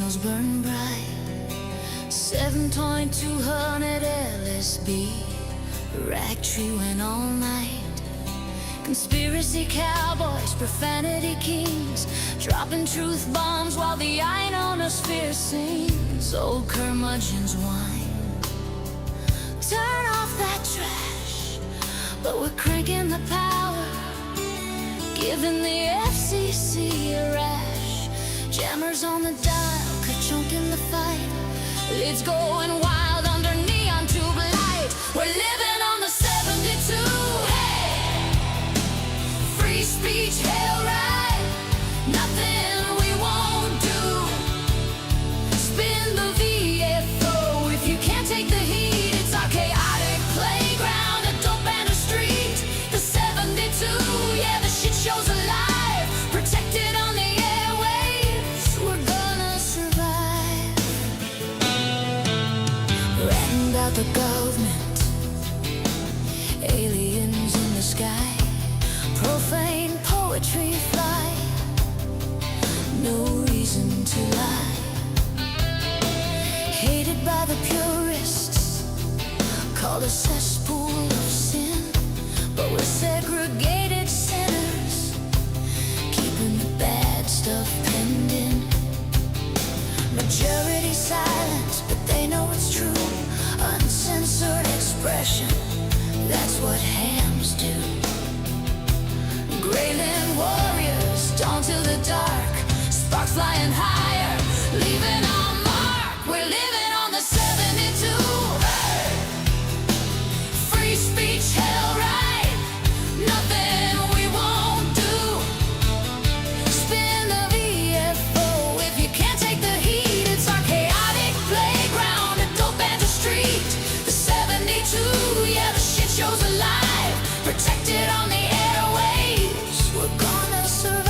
signals burn bright. 7.200 LSB. Rag tree went all night. Conspiracy cowboys, profanity kings, dropping truth bombs while the ionosphere sings. Old curmudgeons whine, turn off that trash, but we're cranking the power, giving the FCC a rash. Jammers on the dial, ka-chunk in the fight, it's going wild under neon tube light. We're living on the 72, hey! Free speech, hell right, nothing we won't do. Spin the VFO if you can't take the heat. It's our chaotic playground, a dope and a street. The 72, yeah, the shit show's alive, protected on the airwaves. We're gonna survive. Ranting about the government, aliens in the sky, profane poetry fly, no reason to lie. Hated by the purists, called a cesspool of sin, but we're segregated sinners, keeping the bad stuff pending. Majority silent, but they know it's true. Uncensored expression, that's what hams do. Greyland warriors, dawn till the dark, sparks flying higher, leaving our mark. We're living on the 72, hey! Free speech, hell right, nothing we won't do. Spin the VFO if you can't take the heat. It's our chaotic playground, a dope and a street. The 72, yeah, the shit show's alive, protected on the airwaves. We're gonna survive.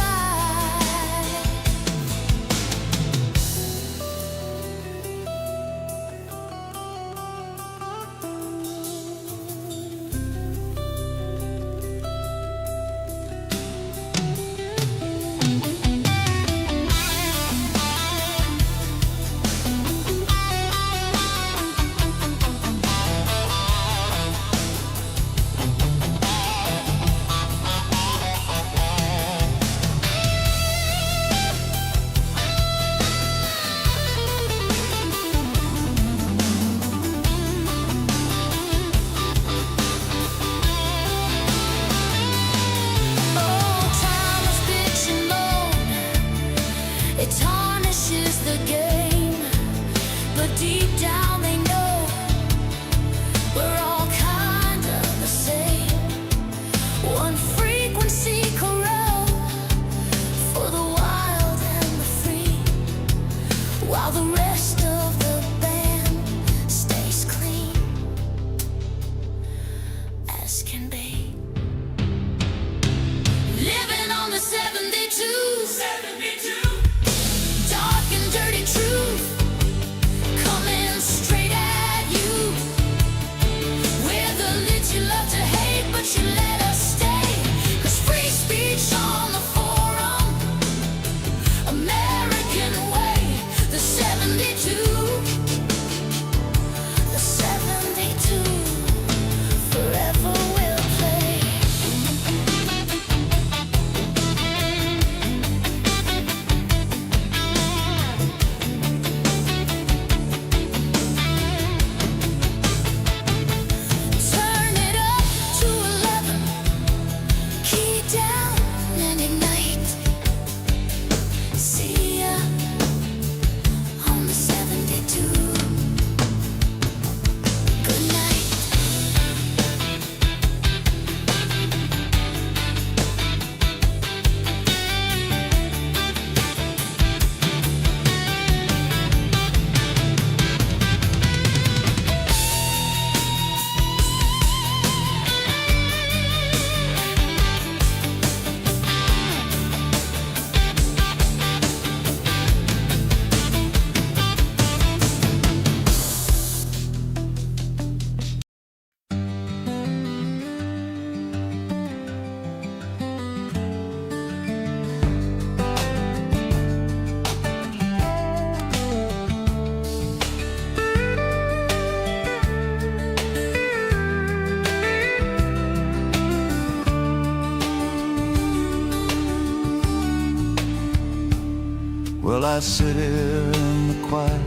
I sit here in the quiet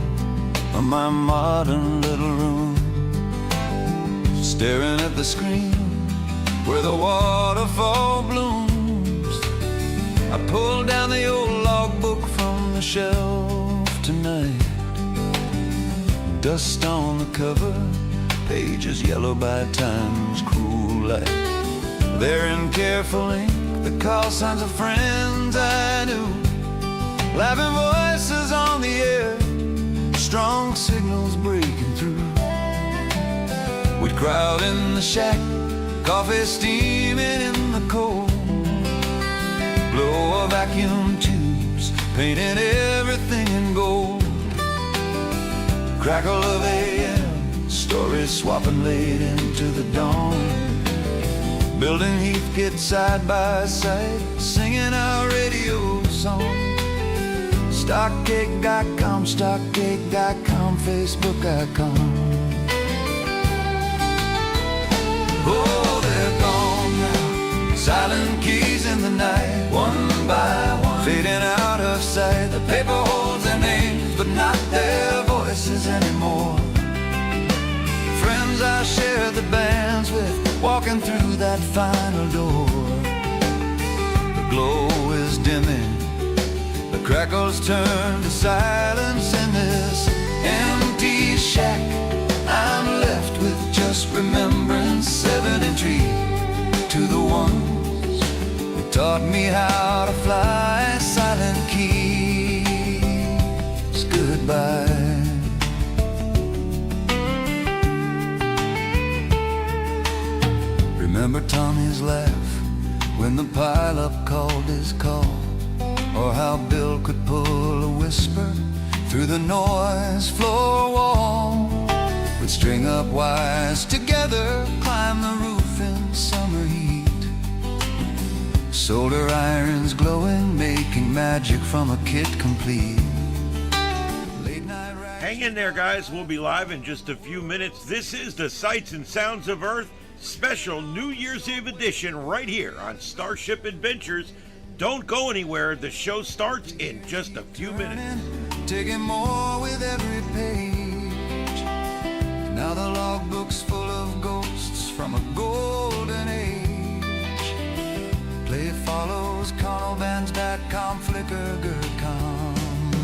of my modern little room, staring at the screen where the waterfall blooms. I pulled down the old logbook from the shelf tonight. Dust on the cover, pages yellow by time's cruel light. There in careful ink, the call signs of friends I knew, laughing voices on the air, strong signals breaking through. We'd crowd in the shack, coffee steaming in the cold, blow of vacuum tubes, painting everything in gold. Crackle of AM, stories swapping late into the dawn. Building Heathkit side by side, singing our radio song. Stockcake.com, stockcake.com, Facebook.com. Oh, they're gone now, silent keys in the night, one by one, fading out of sight. The paper holds their names, but not their voices anymore. Friends I shared the bands with, walking through that final door. The glow is dimming, the crackles turn to silence in this empty shack. I'm left with just remembrance, 73 to the ones who taught me how to fly. Silent keys, goodbye. Remember Tommy's laugh when the pileup called his call, or how Bill could pull a whisper through the noise floor wall. We'd string up wires together, climb the roof in summer heat, solder irons glowing, making magic from a kit complete. Hang in there, guys. We'll be live in just a few minutes. This is the Sights and Sounds of Earth special New Year's Eve edition right here on Starship Adventures. Don't go anywhere. The show starts in just a few minutes. Taking more with every page. Now the logbook's full of ghosts from a golden age. Play follows, carnalbands.com, Flickr, Gerd.com.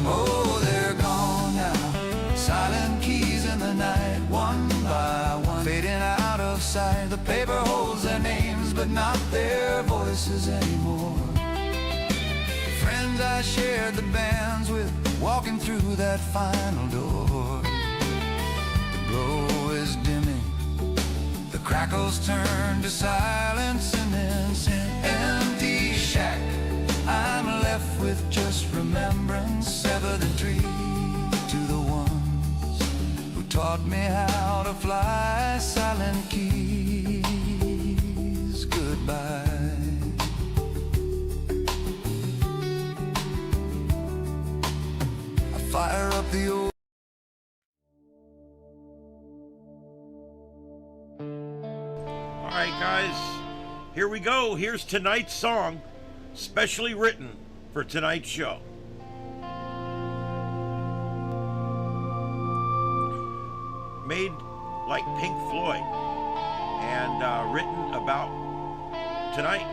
Oh, they're gone now, silent keys in the night, one by one, fading out of sight. The paper holds their names, but not their voices anymore. Friends I shared the bands with, walking through that final door. The glow is dimming, the crackles turn to silence in this empty shack. I'm left with just remembrance, sever the tree to the ones who taught me how to fly. Silent keys, goodbye. I fire up the old. All right, guys, here we go. Here's tonight's song, specially written for tonight's show. Made like Pink Floyd and written about tonight.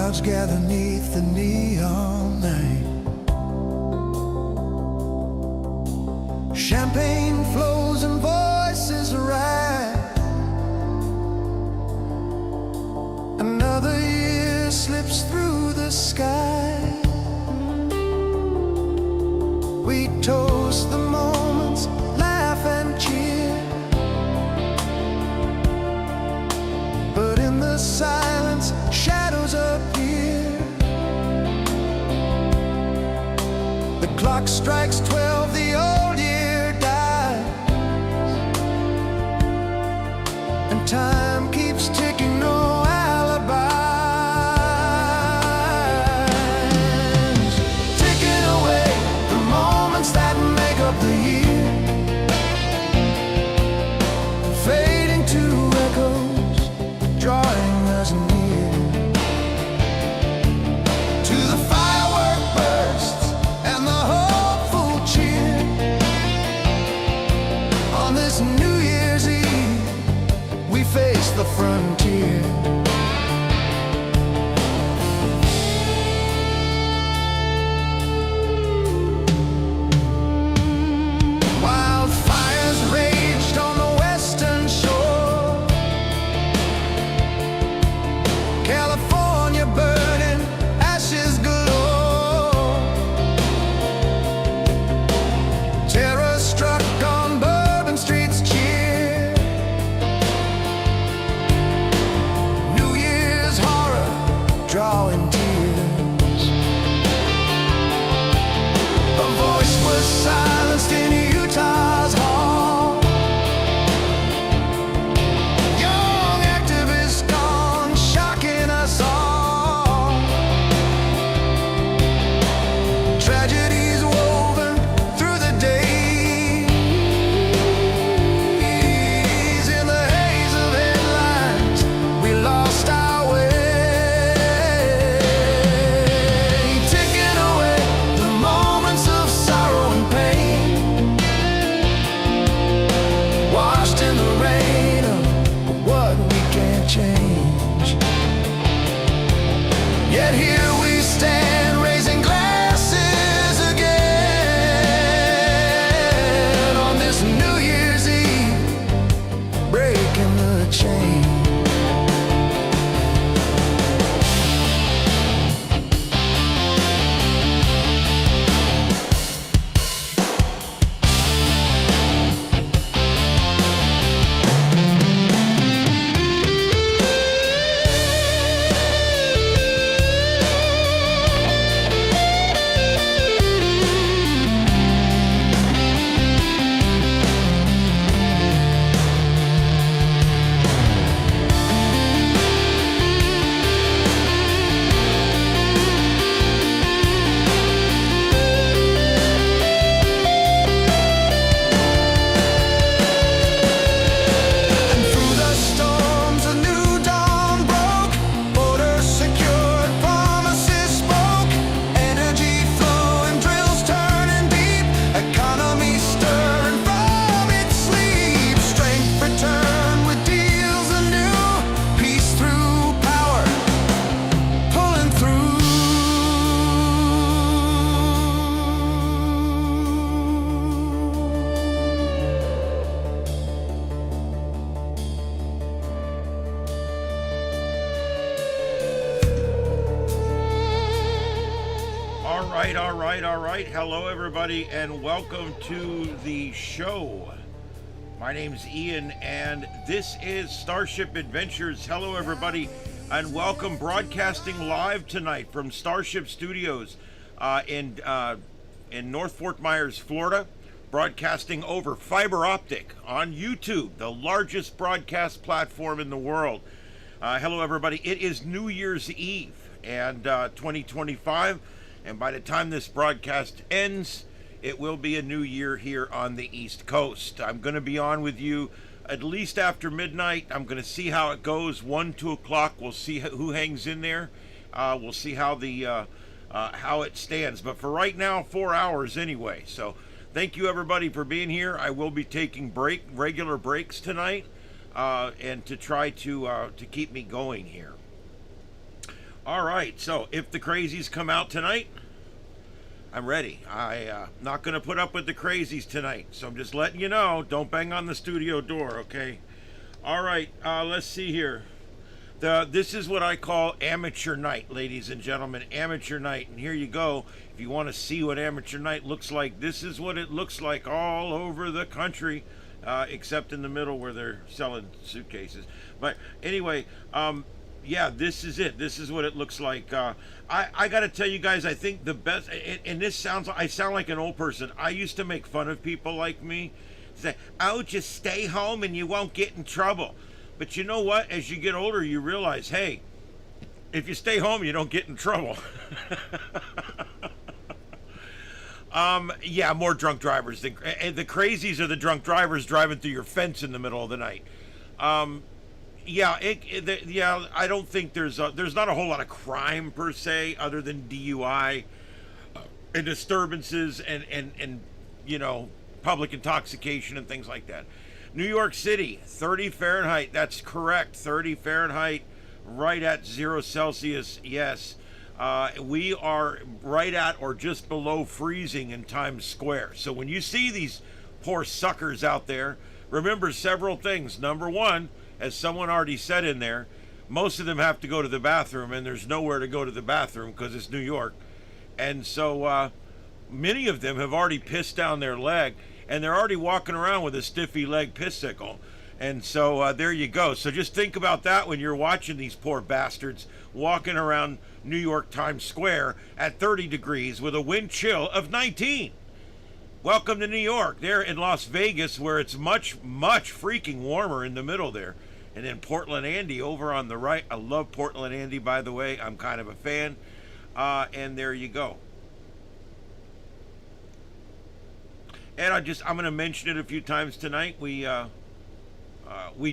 crowds gather neath the neon night. Champagne flows and voices rise. Another year slips through the sky. We toast the moments, laugh and cheer. But in the silence, shadows appear. The clock strikes 12, the old year dies, and time keeps ticking, no alibis. Ticking away the moments that make up the year, fading to echoes, drawing us near to the firework bursts and the hopeful cheer. On this New Year's Eve, we face the frontier. Wildfires raged on the western shore, California burning, ashes galore. Terror struck on Bourbon streets, cheer. New Year's horror drawing tears. A voice was silenced in Utah's hall. Young activists gone, shocking us all. Tragedies woven through the days. In the haze of headlines, we lost our way. Ticking away the moments of sorrow and pain, washed in the rain of what we can't change. Yet here we stand, raising glasses again on this New Year's Eve, breaking the chain. And through the storms a new dawn broke. Borders secured, promises spoke. Energy flowing, drills turning deep. Economy stirring from its sleep. Strength returned with deals anew. Peace through power, pulling through. All right. Hello, everybody, and welcome to the show. My name's Ian, and this is Starship Adventures. Hello, everybody, and welcome. Broadcasting live tonight from Starship Studios in North Fort Myers, Florida. Broadcasting over fiber optic on YouTube, the largest broadcast platform in the world. Hello, everybody. It is New Year's Eve and 2025. And by the time this broadcast ends, it will be a new year here on the East Coast. I'm going to be on with you at least after midnight. I'm going to see how it goes. 1, 2 o'clock. We'll see who hangs in there. We'll see how it stands. But for right now, 4 hours anyway. So thank you, everybody, for being here. I will be taking regular breaks tonight, and to try to keep me going here. All right, so if the crazies come out tonight, I'm ready. I'm not going to put up with the crazies tonight, so I'm just letting you know. Don't bang on the studio door, okay? All right, let's see here. This is what I call amateur night, ladies and gentlemen. Amateur night, and here you go. If you want to see what amateur night looks like, this is what it looks like all over the country, except in the middle where they're selling suitcases. But anyway, yeah, this is it. This is what it looks like. I got to tell you guys, I think the best, and this sounds, I sound like an old person. I used to make fun of people like me. Say, oh, just stay home and you won't get in trouble. But you know what? As you get older, you realize, hey, if you stay home, you don't get in trouble. Yeah, more drunk drivers. The crazies are the drunk drivers driving through your fence in the middle of the night. Yeah, yeah. I don't think there's not a whole lot of crime per se, other than DUI and disturbances and you know, public intoxication and things like that. New York City, 30 Fahrenheit. That's correct. 30 Fahrenheit, right at 0 Celsius. Yes. We are right at or just below freezing in Times Square. So when you see these poor suckers out there, remember several things. Number one, as someone already said in there, most of them have to go to the bathroom, and there's nowhere to go to the bathroom because it's New York. And so many of them have already pissed down their leg, and they're already walking around with a stiffy leg pissicle. And so there you go. So just think about that when you're watching these poor bastards walking around New York Times Square at 30 degrees with a wind chill of 19. Welcome to New York. They're in Las Vegas, where it's much, much freaking warmer in the middle there. And then Portland Andy over on the right. I love Portland Andy, by the way. I'm kind of a fan. And there you go. And I'm going to mention it a few times tonight. We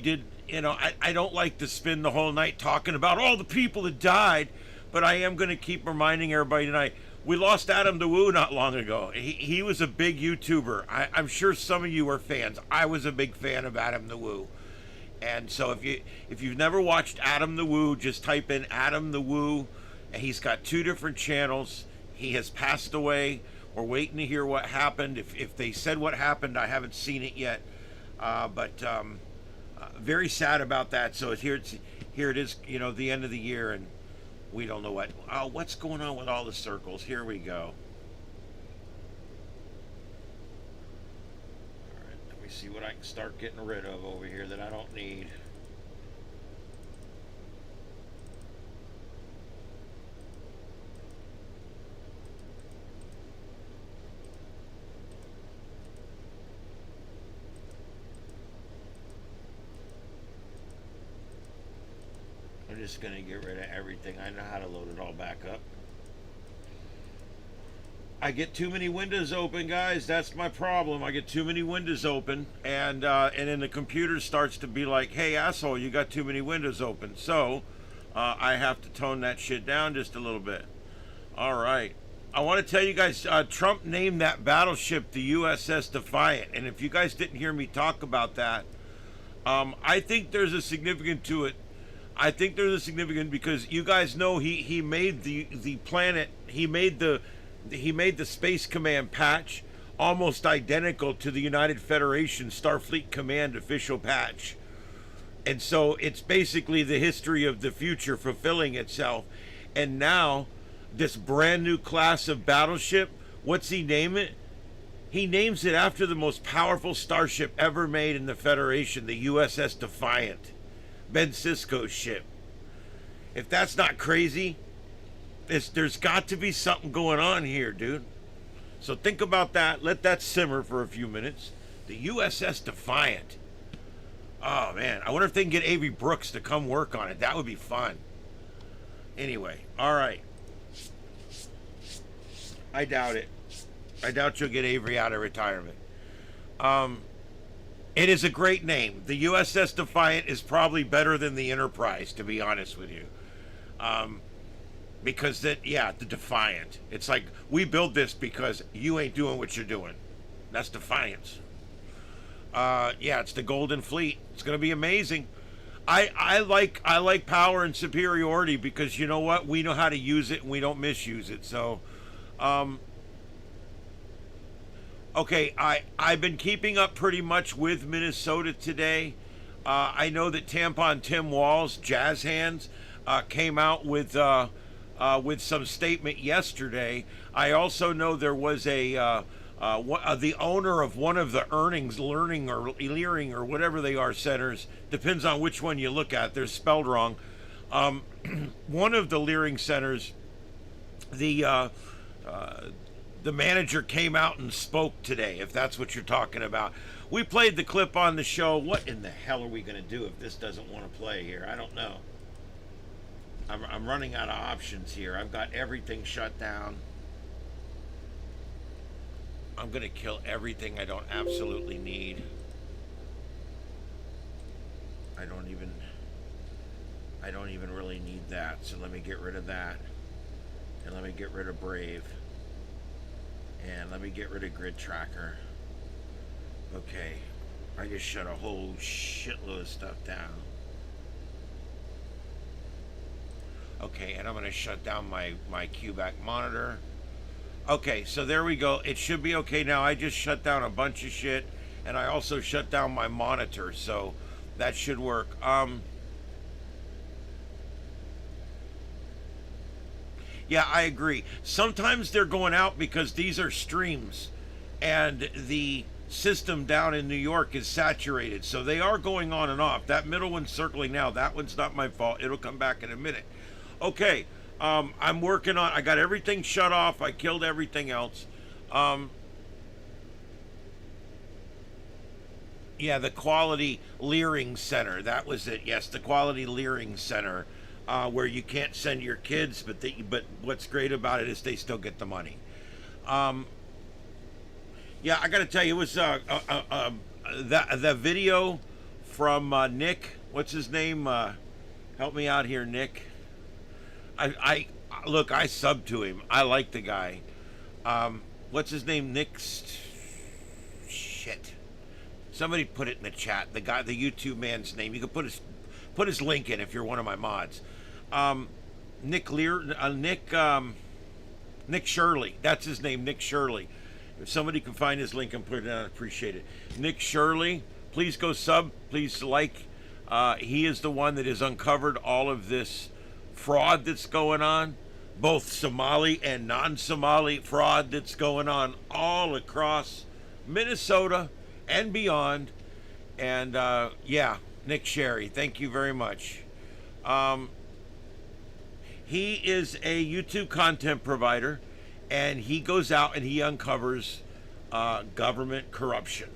did, you know, I don't like to spend the whole night talking about all the people that died, but I am going to keep reminding everybody tonight. We lost Adam the Woo not long ago. He was a big YouTuber. I'm sure some of you are fans. I was a big fan of Adam the Woo. And so if you've never watched Adam the Woo, just type in Adam the Woo. He's got 2 different channels. He has passed away. We're waiting to hear what happened. If they said what happened, I haven't seen it yet. But very sad about that. So here it is, you know, the end of the year, and we don't know what's going on with all the circles. Here we go. All right, let me see what I can start getting rid of over here that I don't need. I'm just going to get rid of everything. I know how to load it all back up. I get too many windows open, guys. That's my problem. I get too many windows open, and then the computer starts to be like, hey, asshole, you got too many windows open. So I have to tone that shit down just a little bit. All right. I want to tell you guys, Trump named that battleship the USS Defiant. And if you guys didn't hear me talk about that, I think there's a significance to it. I think there's a significance because you guys know he made the planet, he made the Space Command patch almost identical to the United Federation Starfleet Command official patch. And so it's basically the history of the future fulfilling itself. And now this brand new class of battleship, what's he name it? He names it after the most powerful starship ever made in the Federation, the USS Defiant. Ben Sisko's ship. If that's not crazy, there's got to be something going on here, dude. So think about that. Let that simmer for a few minutes. The USS Defiant. Oh, man. I wonder if they can get Avery Brooks to come work on it. That would be fun. Anyway, all right. I doubt it. I doubt you'll get Avery out of retirement. It is a great name. The USS Defiant is probably better than the Enterprise, to be honest with you. Because the Defiant. It's like, we build this because you ain't doing what you're doing. That's defiance. Yeah, it's the Golden Fleet. It's going to be amazing. I like power and superiority because you know what? We know how to use it and we don't misuse it. So, okay, I've been keeping up pretty much with Minnesota today. I know that Tampon Tim Walls, Jazz Hands, came out with some statement yesterday. I also know there was the owner of one of the learning or leering or whatever they are centers, depends on which one you look at, they're spelled wrong. One of the leering centers, the manager came out and spoke today, if that's what you're talking about. We played the clip on the show. What in the hell are we going to do if this doesn't want to play here? I don't know. I'm running out of options here. I've got everything shut down. I'm going to kill everything I don't absolutely need. I don't even really need that. So let me get rid of that. And let me get rid of Brave. And let me get rid of Grid Tracker. Okay. I just shut a whole shitload of stuff down. Okay, and I'm going to shut down my QBack monitor. Okay, so there we go. It should be okay now. I just shut down a bunch of shit, and I also shut down my monitor, so that should work. Yeah, I agree. Sometimes they're going out because these are streams, and the system down in New York is saturated, so they are going on and off. That middle one's circling now. That one's not my fault. It'll come back in a minute. Okay, I'm working on, I got everything shut off. I killed everything else. Yeah, the Quality Leering Center. That was it. Yes, the Quality Leering Center, where you can't send your kids, but what's great about it is they still get the money. Yeah, I got to tell you, it was the video from Nick. What's his name? Help me out here, Nick. I look, I sub to him. I like the guy. What's his name? Nick. Shit. Somebody put it in the chat. The guy, the YouTube man's name. You can put his link in if you're one of my mods. Nick Shirley. That's his name, Nick Shirley. If somebody can find his link and put it in, I'd appreciate it. Nick Shirley, please go sub. Please like. He is the one that has uncovered all of this fraud that's going on, both Somali and non-Somali fraud that's going on all across Minnesota and beyond. And yeah, Nick Sherry, thank you very much. He is a YouTube content provider, and he goes out and he uncovers government corruption,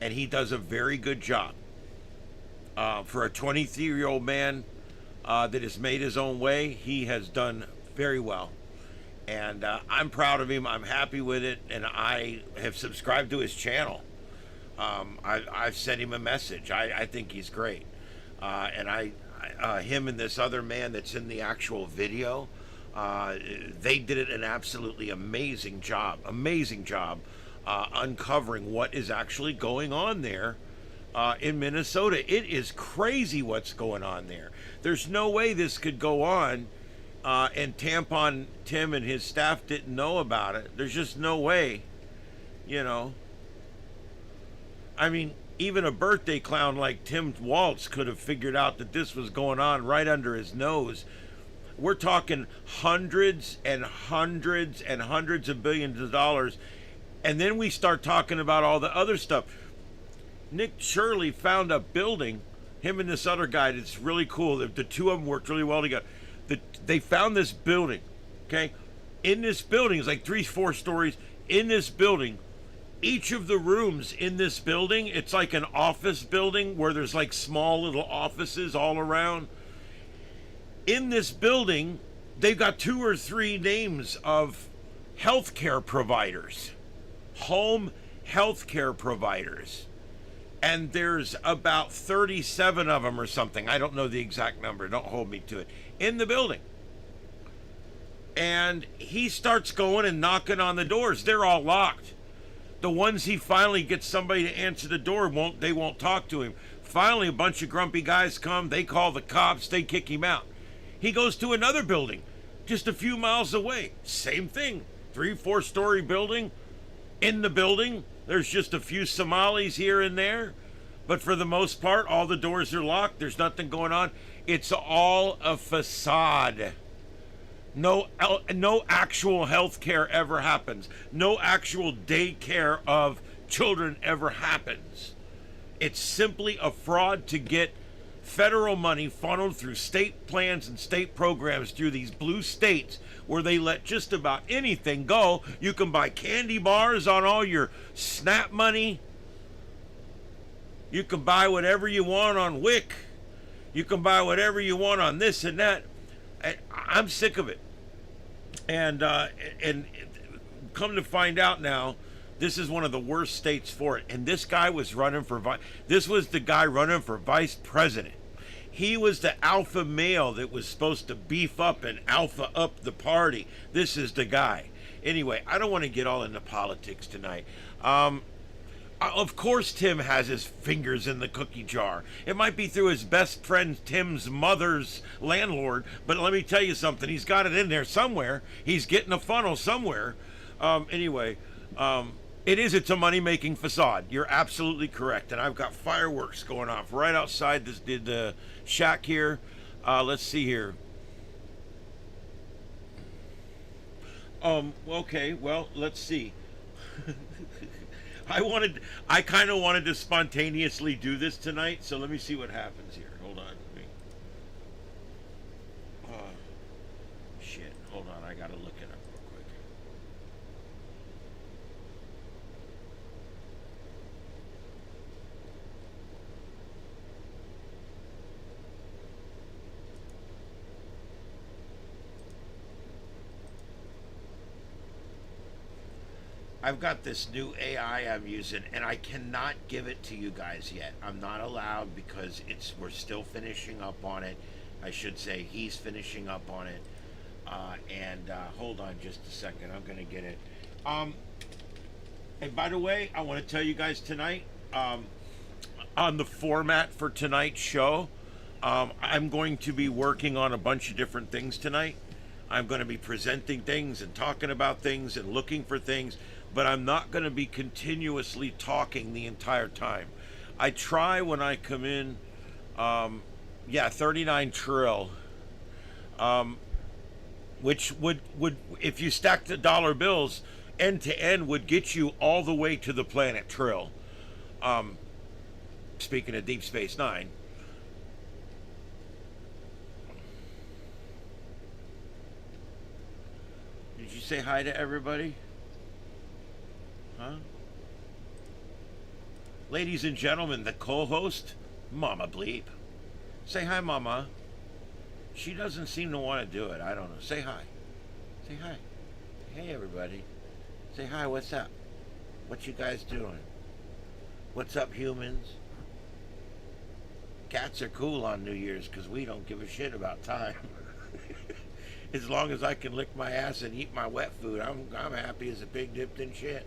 and he does a very good job. For a 23-year-old man that has made his own way, he has done very well. And I'm proud of him. I'm happy with it. And I have subscribed to his channel. I've sent him a message. I think he's great. And him and this other man that's in the actual video, they did an absolutely amazing job. Amazing job uncovering what is actually going on there. In Minnesota. It is crazy what's going on there. There's no way this could go on and Tampon Tim and his staff didn't know about it. There's just no way, you know. I mean, even a birthday clown like Tim Waltz could have figured out that this was going on right under his nose. We're talking hundreds and hundreds and hundreds of billions of dollars, and then we start talking about all the other stuff. Nick Shirley found a building, him and this other guy, that's really cool. The two of them worked really well together. They found this building, okay? In this building, it's like 3-4 stories. In this building, each of the rooms in this building, it's like an office building where there's like small little offices all around. In this building, they've got 2 or 3 names of healthcare providers, home healthcare providers. And there's about 37 of them or something. I don't know the exact number. Don't hold me to it. In the building. And he starts going and knocking on the doors. They're all locked. The ones he finally gets somebody to answer the door, they won't talk to him. Finally, a bunch of grumpy guys come. They call the cops. They kick him out. He goes to another building just a few miles away. Same thing. 3-4 story building. In the building, there's just a few Somalis here and there. But for the most part, all the doors are locked. There's nothing going on. It's all a facade. No actual health care ever happens. No actual daycare of children ever happens. It's simply a fraud to get federal money funneled through state plans and state programs through these blue states where they let just about anything go. You can buy candy bars on all your SNAP money. You can buy whatever you want on WIC. You can buy whatever you want on this and that. I'm sick of it. And come to find out now, this is one of the worst states for it. And this guy was running for this was the guy running for vice president. He was the alpha male that was supposed to beef up and alpha up the party. This is the guy. Anyway, I don't want to get all into politics tonight. Of course Tim has his fingers in the cookie jar. It might be through his best friend Tim's mother's landlord, but let me tell you something. He's got it in there somewhere. He's getting a funnel somewhere. Anyway, it's a money-making facade. You're absolutely correct. And I've got fireworks going off right outside the shack here. Let's see here. Okay, well, let's see. I kind of wanted to spontaneously do this tonight, so let me see what happens here. Hold on. Shit. Hold on. I gotta look it up real quick. I've got this new AI I'm using, and I cannot give it to you guys yet. I'm not allowed because we're still finishing up on it. I should say he's finishing up on it. Hold on just a second. I'm going to get it. And by the way, I want to tell you guys tonight, on the format for tonight's show, I'm going to be working on a bunch of different things tonight. I'm going to be presenting things and talking about things and looking for things, but I'm not going to be continuously talking the entire time. I try when I come in, 39 trill, which would if you stack the dollar bills end to end would get you all the way to the planet Trill. Speaking of Deep Space Nine. Did you say hi to everybody? Huh? Ladies and gentlemen, the co-host, Mama Bleep. Say hi, Mama. She doesn't seem to want to do it. I don't know. Say hi. Say hi. Hey, everybody. Say hi. What's up? What you guys doing? What's up, humans? Cats are cool on New Year's because we don't give a shit about time. As long as I can lick my ass and eat my wet food, I'm happy as a pig dipped in shit.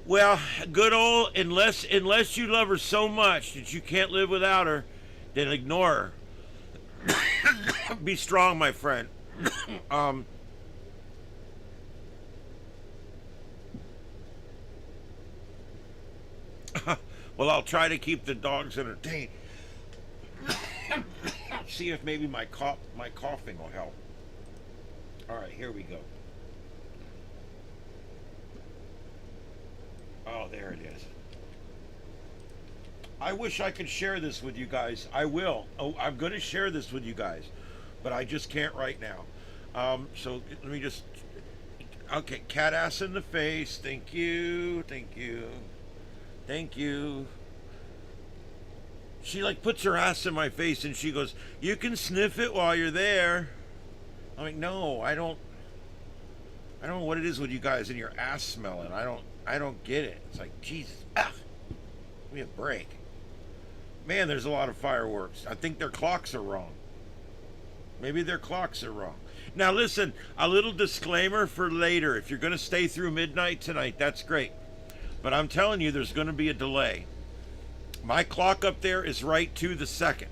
Well, good old, unless you love her so much that you can't live without her, then ignore her. Be strong, my friend. Well, I'll try to keep the dogs entertained. See if maybe my coughing will help. All right, here we go. Oh, there it is. I wish I could share this with you guys. I will. Oh, I'm going to share this with you guys, but I just can't right now. So let me just. Okay, cat ass in the face. Thank you. Thank you. Thank you. She like puts her ass in my face and she goes, "You can sniff it while you're there." I'm like, no, I don't know what it is with you guys and your ass smelling. I don't get it. It's like, Jesus, give me a break. Man, there's a lot of fireworks. I think their clocks are wrong. Maybe their clocks are wrong. Now listen, a little disclaimer for later. If you're going to stay through midnight tonight, that's great. But I'm telling you, there's going to be a delay. My clock up there is right to the second.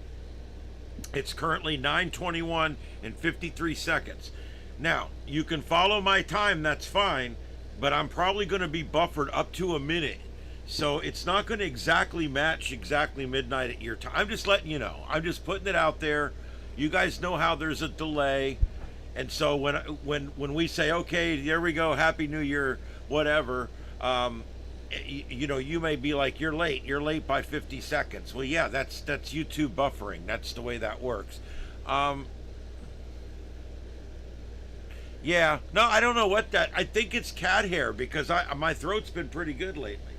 It's currently 9:21 and 53 seconds. Now, you can follow my time, that's fine, but I'm probably going to be buffered up to a minute. So it's not going to exactly match exactly midnight at your time. I'm just letting you know. I'm just putting it out there. You guys know how there's a delay. And so when we say, okay, there we go, Happy New Year, whatever, you know, you may be like, you're late by 50 seconds. Well, yeah, that's YouTube buffering. That's the way that works. Yeah, no, I don't know what that, I think it's cat hair because my throat's been pretty good lately.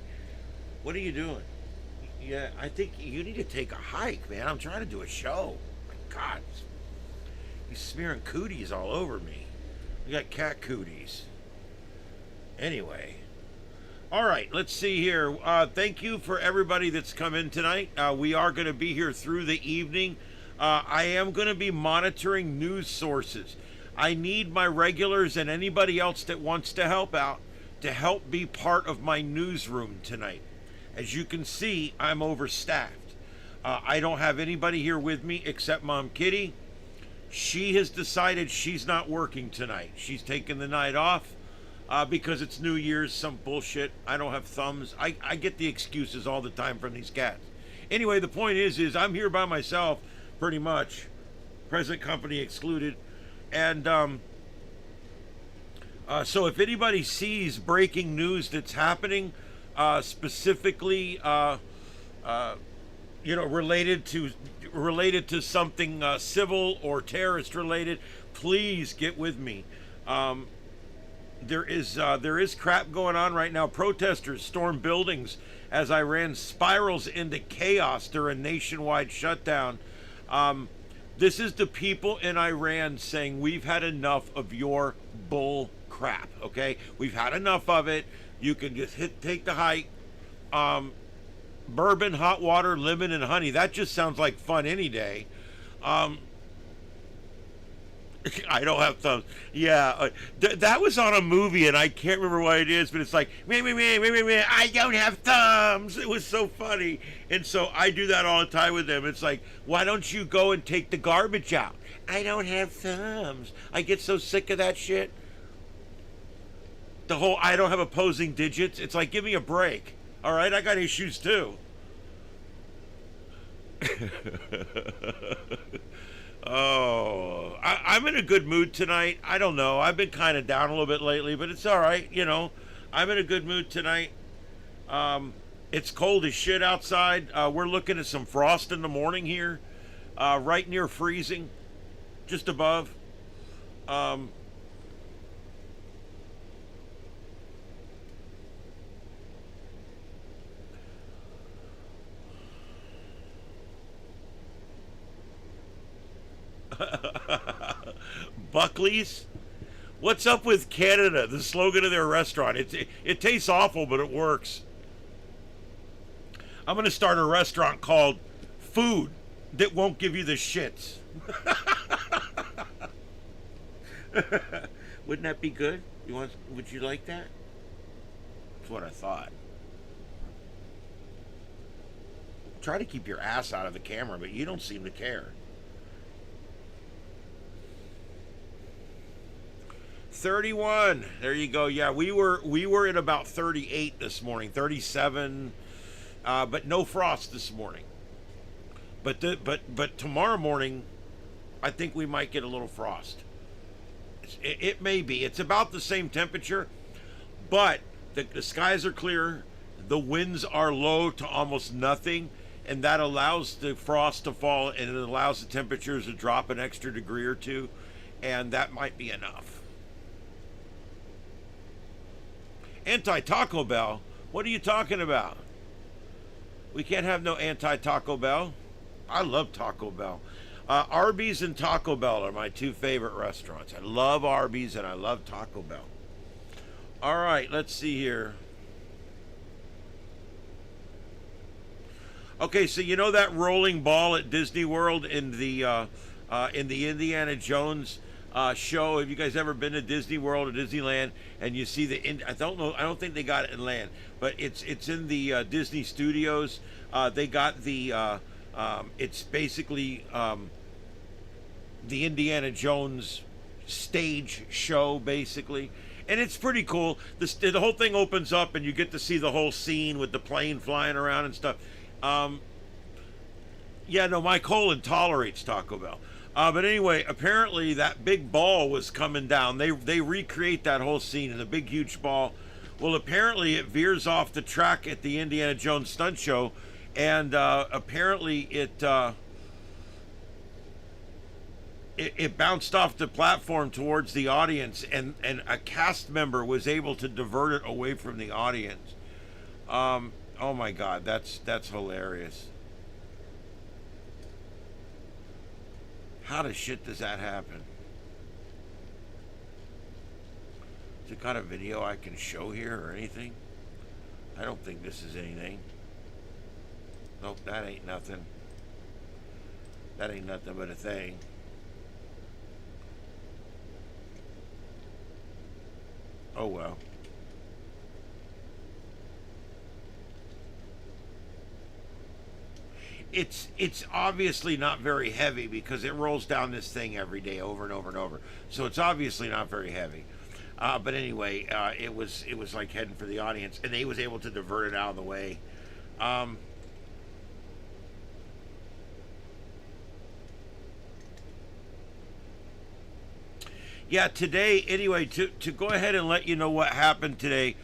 What are you doing? Yeah, I think you need to take a hike, man. I'm trying to do a show. My God, he's smearing cooties all over me. We got cat cooties. Anyway. All right, let's see here. Thank you for everybody that's come in tonight. We are going to be here through the evening. I am going to be monitoring news sources. I need my regulars and anybody else that wants to help out to help be part of my newsroom tonight. As you can see, I'm overstaffed. I don't have anybody here with me except Mom Kitty. She has decided she's not working tonight. She's taking the night off. Because it's New Year's, some bullshit. I don't have thumbs. I get the excuses all the time from these cats. Anyway, the point is I'm here by myself, pretty much. Present company excluded. And so if anybody sees breaking news that's happening, specifically, you know, related to something civil or terrorist related, please get with me. There is crap going on right now. Protesters storm buildings as Iran spirals into chaos during a nationwide shutdown. This is the people in Iran saying, we've had enough of your bull crap, okay? We've had enough of it. You can just take the hike. Bourbon, hot water, lemon, and honey. That just sounds like fun any day. I don't have thumbs. Yeah, that was on a movie, and I can't remember what it is, but it's like, I don't have thumbs. It was so funny. And so I do that all the time with them. It's like, why don't you go and take the garbage out? I don't have thumbs. I get so sick of that shit. The whole, I don't have opposing digits. It's like, give me a break. All right, I got issues too. Oh, I'm in a good mood tonight. I don't know. I've been kind of down a little bit lately, but it's all right. You know, I'm in a good mood tonight. It's cold as shit outside. We're looking at some frost in the morning here, right near freezing, just above. Buckley's? What's up with Canada? The slogan of their restaurant. It tastes awful, but it works. I'm going to start a restaurant called Food That Won't Give You the Shits. Wouldn't that be good? Would you like that? That's what I thought. Try to keep your ass out of the camera, but you don't seem to care. 31. There you go. Yeah, we were at about 38 this morning, 37, but no frost this morning. But tomorrow morning, I think we might get a little frost. It may be. It's about the same temperature, but the skies are clear. The winds are low to almost nothing, and that allows the frost to fall, and it allows the temperatures to drop an extra degree or two, and that might be enough. Anti-Taco Bell? What are you talking about? We can't have no anti-Taco Bell. I love Taco Bell. Arby's and Taco Bell are my two favorite restaurants. I love Arby's and I love Taco Bell. All right, let's see here. Okay, so you know that rolling ball at Disney World in the Indiana Jones show? Have you guys ever been to Disney World or Disneyland and you see I don't know. I don't think they got it in land, but it's in the Disney Studios. They got it's basically the Indiana Jones stage show, basically. And it's pretty cool. The whole thing opens up and you get to see the whole scene with the plane flying around and stuff. Yeah, no, my colon tolerates Taco Bell. But anyway, apparently that big ball was coming down. They recreate that whole scene in a big, huge ball. Well, apparently it veers off the track at the Indiana Jones stunt show, and apparently it bounced off the platform towards the audience, and a cast member was able to divert it away from the audience. Oh my God, that's hilarious. How the shit does that happen? Is it got a video I can show here or anything? I don't think this is anything. Nope, that ain't nothing. That ain't nothing but a thing. Oh well. It's obviously not very heavy because it rolls down this thing every day over and over and over. So it's obviously not very heavy. But anyway, it was like heading for the audience, and they was able to divert it out of the way. Yeah, today, anyway, to go ahead and let you know what happened today,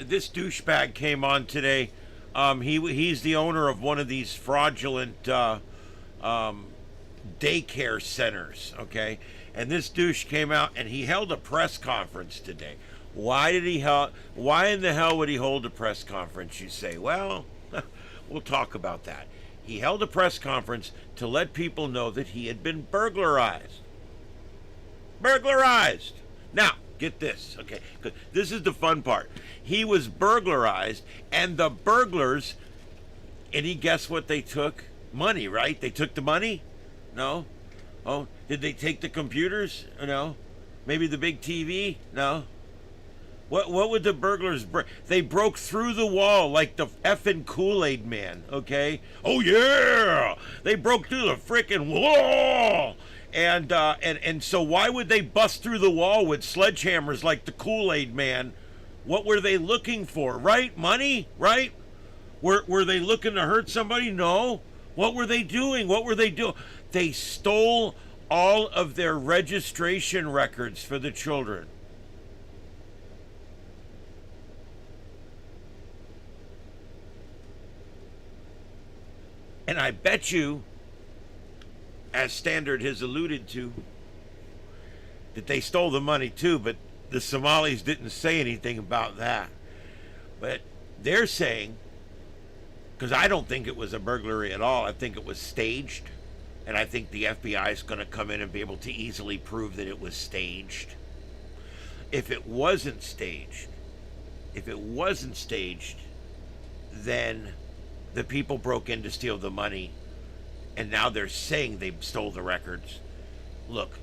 this douchebag came on today. He's the owner of one of these fraudulent daycare centers, okay? And this douche came out and he held a press conference today. Why in the hell would he hold a press conference, you say? Well, we'll talk about that. He held a press conference to let people know that he had been burglarized. Burglarized! Now, get this, okay? 'Cause this is the fun part. He was burglarized, and the burglars, any guess what they took? Money, right? They took the money? No? Oh, did they take the computers? No? Maybe the big TV? No? What would the burglars break? They broke through the wall like the effing Kool-Aid man, okay? Oh yeah! They broke through the frickin' wall! And so why would they bust through the wall with sledgehammers like the Kool-Aid man? What were they looking for, right? Money, right? Were they looking to hurt somebody? No. What were they doing? They stole all of their registration records for the children. And I bet you, as Standard has alluded to, that they stole the money too, but the Somalis didn't say anything about that. But they're saying, because I don't think it was a burglary at all, I think it was staged, and I think the FBI is going to come in and be able to easily prove that it was staged. If it wasn't staged, then the people broke in to steal the money, and now they're saying they stole the records. Look,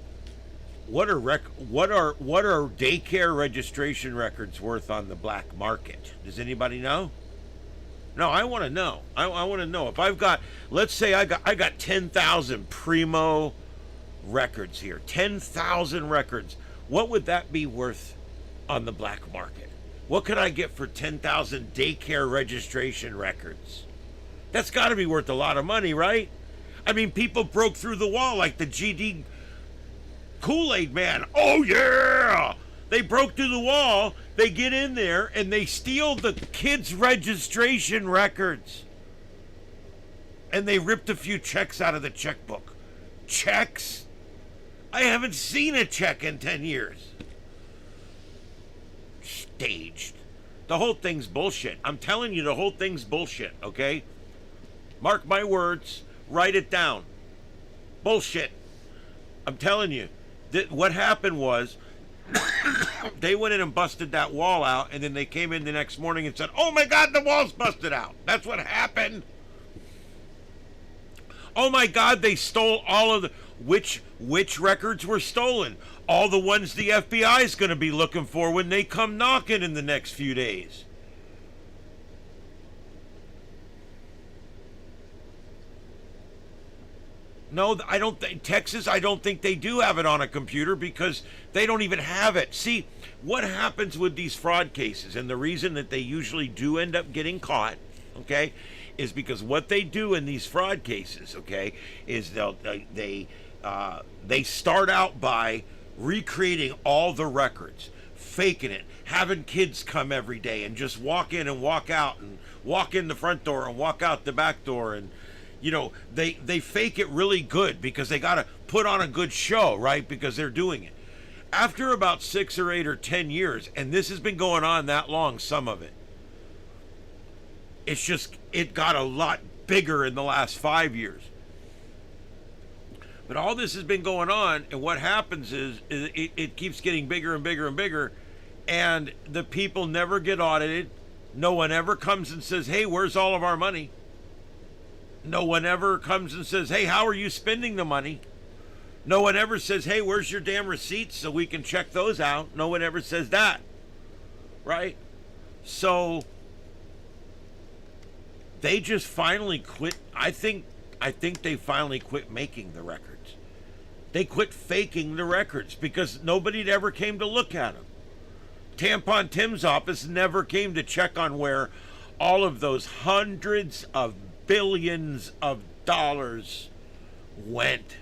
what are daycare registration records worth on the black market? Does anybody know? No, I want to know. I want to know if I've got, let's say I got 10,000 primo records here, 10,000 records. What would that be worth on the black market? What could I get for 10,000 daycare registration records? That's got to be worth a lot of money, right? I mean, people broke through the wall like the GD Kool-Aid man. Oh, yeah! They broke through the wall, they get in there, and they steal the kids' registration records. And they ripped a few checks out of the checkbook. Checks? I haven't seen a check in 10 years. Staged. The whole thing's bullshit. I'm telling you, the whole thing's bullshit, okay? Mark my words. Write it down. Bullshit. I'm telling you. What happened was, they went in and busted that wall out, and then they came in the next morning and said, oh my God, the wall's busted out. That's what happened. Oh my God, they stole all of the which records were stolen? All the ones the FBI is going to be looking for when they come knocking in the next few days. No, I don't think Texas, I don't think they do have it on a computer because they don't even have it. See, what happens with these fraud cases, and the reason that they usually do end up getting caught, okay, is because what they do in these fraud cases, okay, is they start out by recreating all the records, faking it, having kids come every day and just walk in and walk out and walk in the front door and walk out the back door, and you know, they fake it really good because they got to put on a good show, right? Because they're doing it. After about 6 or 8 or 10 years, and this has been going on that long, some of it, it's just, it got a lot bigger in the last 5 years. But all this has been going on, and what happens is it keeps getting bigger and bigger and bigger, and the people never get audited. No one ever comes and says, hey, where's all of our money? No one ever comes and says, hey, how are you spending the money? No one ever says, hey, where's your damn receipts so we can check those out? No one ever says that, right? So they just finally quit. I think they finally quit making the records. They quit faking the records because nobody ever came to look at them. Tampon Tim's office never came to check on where all of those hundreds of billions of dollars went.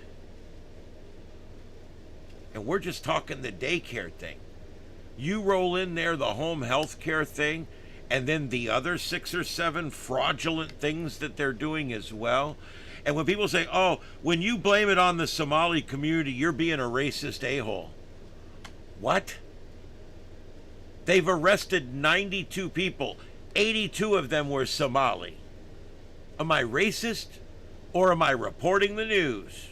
And we're just talking the daycare thing. You roll in there the home health care thing, and then the other 6 or 7 fraudulent things that they're doing as well. And when people say, oh, when you blame it on the Somali community, you're being a racist a-hole. What? They've arrested 92 people. 82 of them were Somali. Am I racist, or am I reporting the news?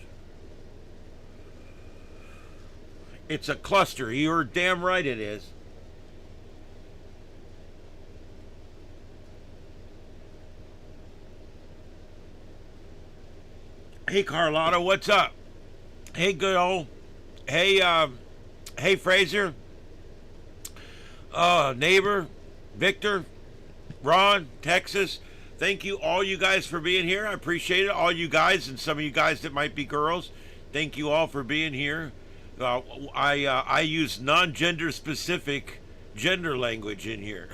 It's a cluster. You're damn right it is. Hey, Carlotta, what's up? Hey, good old. Hey, hey, Fraser. Neighbor, Victor, Ron, Texas. Thank you, all you guys, for being here. I appreciate it. All you guys, and some of you guys that might be girls, thank you all for being here. I use non-gender specific gender language in here.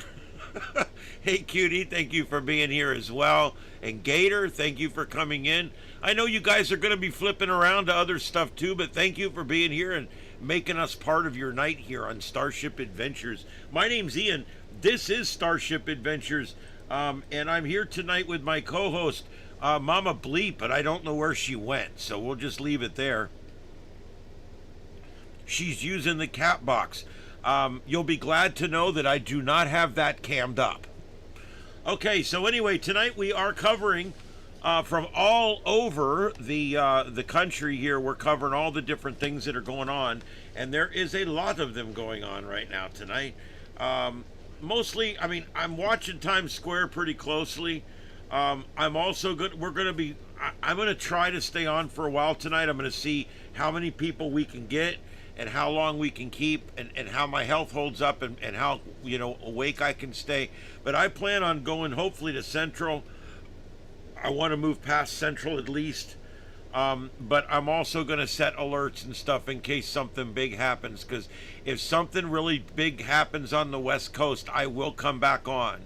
Hey, Cutie, thank you for being here as well. And Gator, thank you for coming in. I know you guys are going to be flipping around to other stuff too, but thank you for being here and making us part of your night here on Starship Adventures. My name's Ian. This is Starship Adventures. And I'm here tonight with my co-host, Mama Bleep, but I don't know where she went, so we'll just leave it there. She's using the cat box. You'll be glad to know that I do not have that cammed up. Okay, so anyway, tonight we are covering from all over the country here. We're covering all the different things that are going on, and there is a lot of them going on right now tonight. Mostly, I mean, I'm watching Times Square pretty closely. I'm also good. I'm going to try to stay on for a while tonight. I'm going to see how many people we can get and how long we can keep, and how my health holds up, and how, you know, awake I can stay. But I plan on going hopefully to Central. I want to move past Central at least. But I'm also going to set alerts and stuff in case something big happens, because if something really big happens on the West Coast, I will come back on.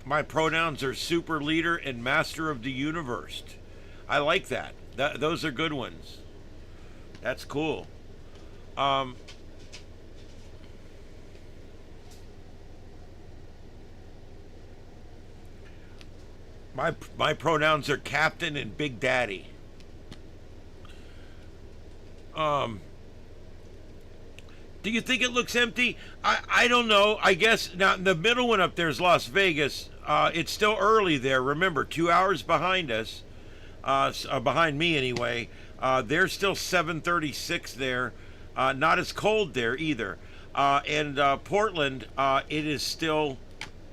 My pronouns are super leader and master of the universe. I like that. Those are good ones. That's cool. My pronouns are Captain and Big Daddy. Do you think it looks empty? I don't know. I guess now the middle one up there is Las Vegas. It's still early there. Remember, 2 hours behind us, behind me anyway. They're still 7:36 there. Not as cold there either. And Portland, it is still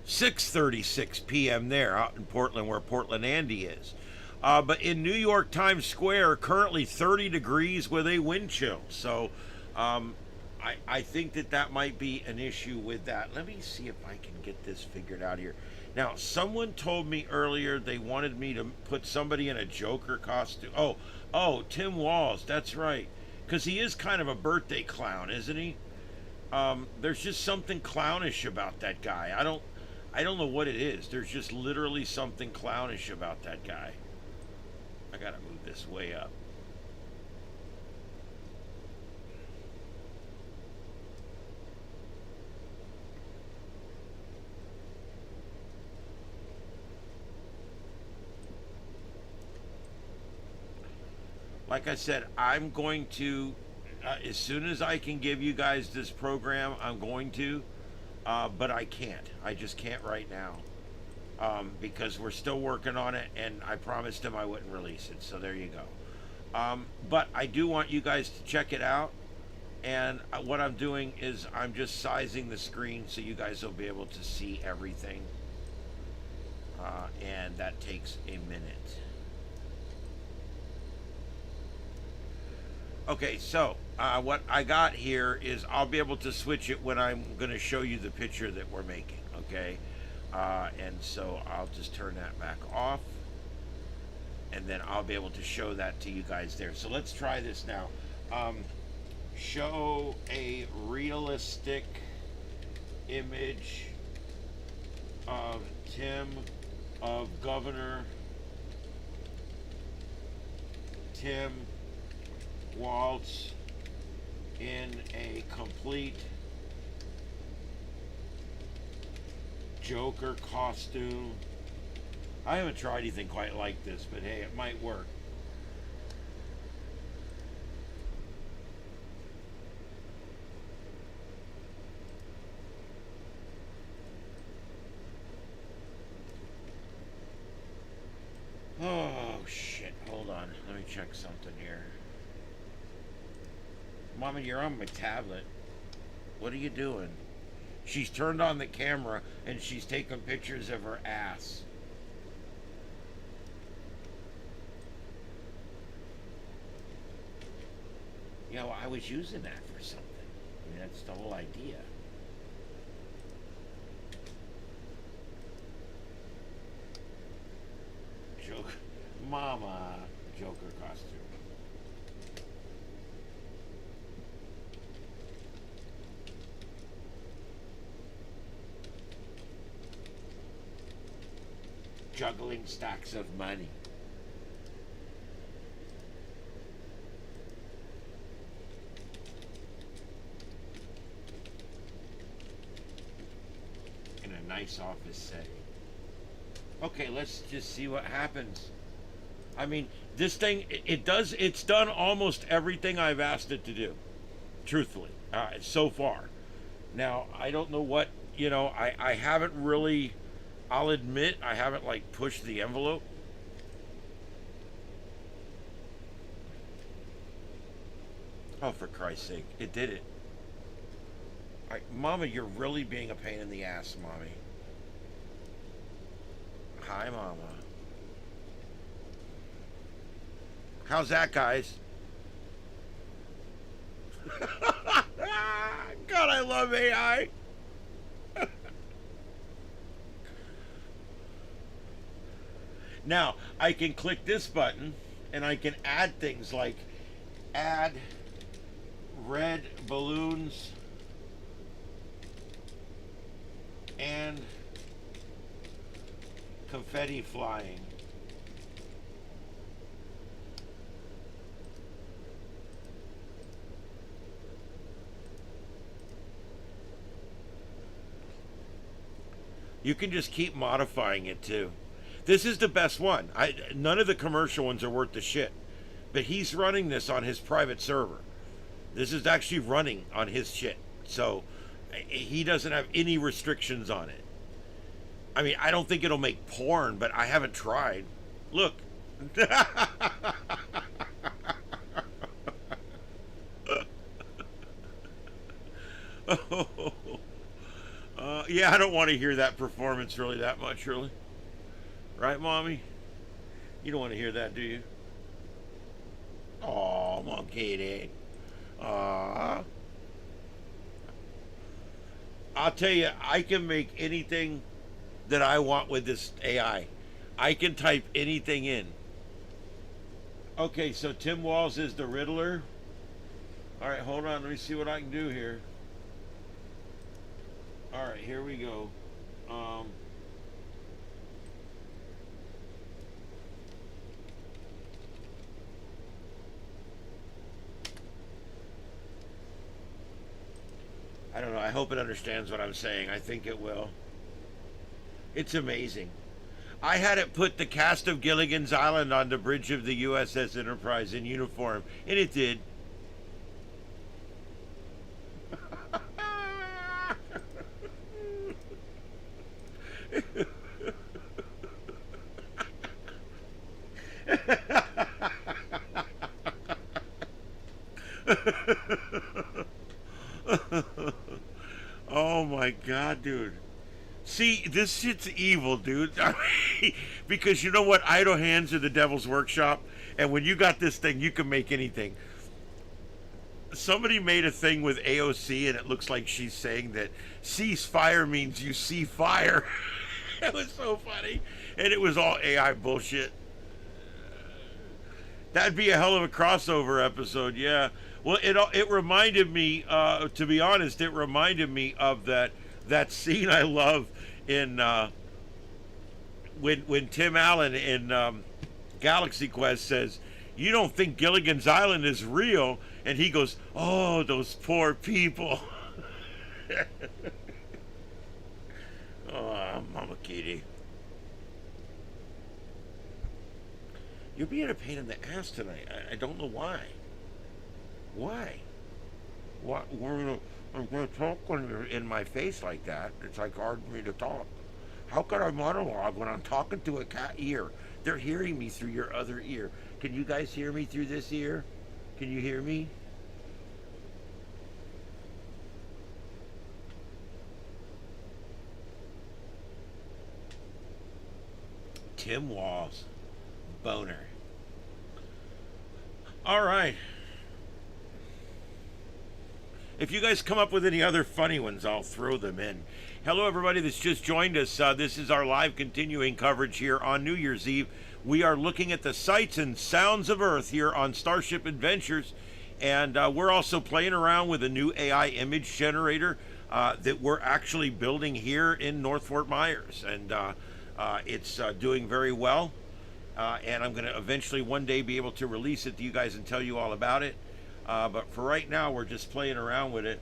6:36 p.m. there out in Portland, where Portland Andy is. But in New York Times Square, currently 30 degrees with a wind chill. So I think that might be an issue with that. Let me see if I can get this figured out here. Now, someone told me earlier they wanted me to put somebody in a Joker costume. Tim Walls, that's right. Because he is kind of a birthday clown, isn't he? There's just something clownish about that guy. I don't know what it is. There's just literally something clownish about that guy. I gotta move this way up. Like I said, I'm going to, as soon as I can give you guys this program, I'm going to, but I can't. I just can't right now, because we're still working on it, and I promised him I wouldn't release it, so there you go. But I do want you guys to check it out, and what I'm doing is I'm just sizing the screen so you guys will be able to see everything, and that takes a minute. Okay, so what I got here is I'll be able to switch it when I'm going to show you the picture that we're making, okay? And so I'll just turn that back off, and then I'll be able to show that to you guys there. So let's try this now. Show a realistic image of Governor Tim Waltz in a complete Joker costume. I haven't tried anything quite like this, but hey, it might work. Oh shit, hold on, let me check something here. Mama, you're on my tablet. What are you doing? She's turned on the camera and she's taking pictures of her ass. You know, I was using that for something. I mean, that's the whole idea. Joker, Mama, Joker costume. Juggling stacks of money. In a nice office setting. Okay, let's just see what happens. I mean, this thing, it's done almost everything I've asked it to do. Truthfully, so far. Now, I don't know what, I haven't really, I'll admit, I haven't like pushed the envelope. Oh, for Christ's sake, it did it. Mama, you're really being a pain in the ass, Mommy. Hi, Mama. How's that, guys? God, I love AI. Now, I can click this button and I can add things like add red balloons and confetti flying. You can just keep modifying it too. This is the best one. None of the commercial ones are worth the shit. But he's running this on his private server. This is actually running on his shit. So he doesn't have any restrictions on it. I mean, I don't think it'll make porn, but I haven't tried. Look. Yeah, I don't want to hear that performance really that much, really. Right, Mommy? You don't want to hear that, do you? Oh, Mom Katie. Aw. I'll tell you, I can make anything that I want with this AI. I can type anything in. Okay, so Tim Walz is the Riddler. All right, hold on. Let me see what I can do here. All right, here we go. I don't know. I hope it understands what I'm saying. I think it will. It's amazing. I had it put the cast of Gilligan's Island on the bridge of the USS Enterprise in uniform, and it did. Oh my god, dude. See, this shit's evil, dude. Because you know what? Idle hands are the devil's workshop. And when you got this thing, you can make anything. Somebody made a thing with AOC, and it looks like she's saying that ceasefire means you see fire. It was so funny. And it was all AI bullshit. That'd be a hell of a crossover episode, yeah. Well, it reminded me, to be honest, it reminded me of that scene I love in when Tim Allen in Galaxy Quest says, "You don't think Gilligan's Island is real?" And he goes, "Oh, those poor people." Oh, Mama Kitty. You're being a pain in the ass tonight. I don't know why. Why? What? I'm gonna talk when you're in my face like that. It's like hard for me to talk. How could I monologue when I'm talking to a cat ear? They're hearing me through your other ear. Can you guys hear me through this ear? Can you hear me? Tim Walz. Boner. All right. If you guys come up with any other funny ones, I'll throw them in. Hello, everybody that's just joined us. This is our live continuing coverage here on New Year's Eve. We are looking at the sights and sounds of Earth here on Starship Adventures. And we're also playing around with a new AI image generator that we're actually building here in North Fort Myers. And it's doing very well. And I'm going to eventually one day be able to release it to you guys and tell you all about it. But for right now, we're just playing around with it.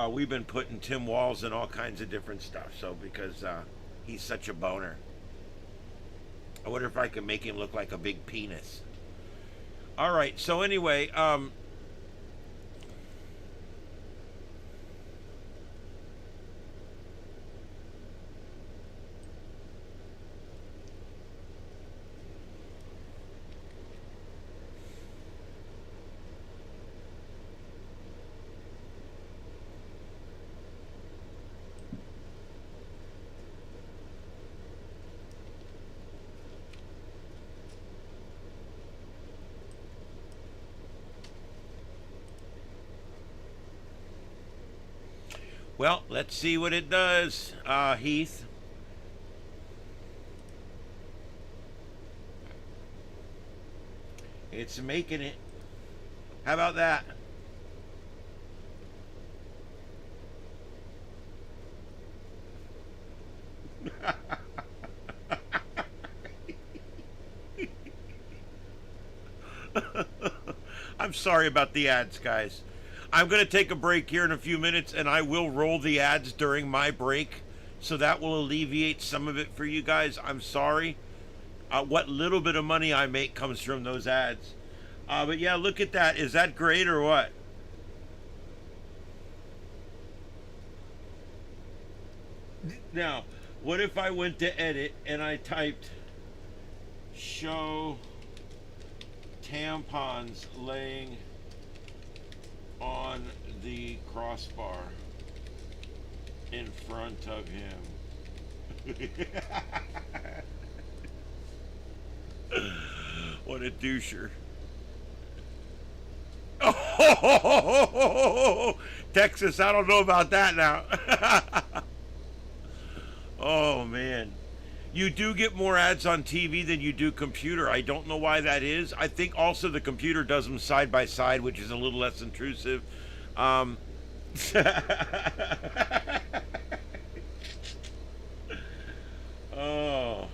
We've been putting Tim Walz in all kinds of different stuff. So because he's such a boner. I wonder if I can make him look like a big penis. All right. So anyway, well, let's see what it does, Heath. It's making it. How about that? I'm sorry about the ads, guys. I'm going to take a break here in a few minutes, and I will roll the ads during my break, so that will alleviate some of it for you guys. I'm sorry. What little bit of money I make comes from those ads. But yeah, look at that. Is that great or what? Now, what if I went to edit and I typed show tampons laying on the crossbar in front of him. What a doucher. Oh, Texas, I don't know about that now. Oh, man. You do get more ads on TV than you do computer. I don't know why that is. I think also the computer does them side by side, which is a little less intrusive. Um, oh.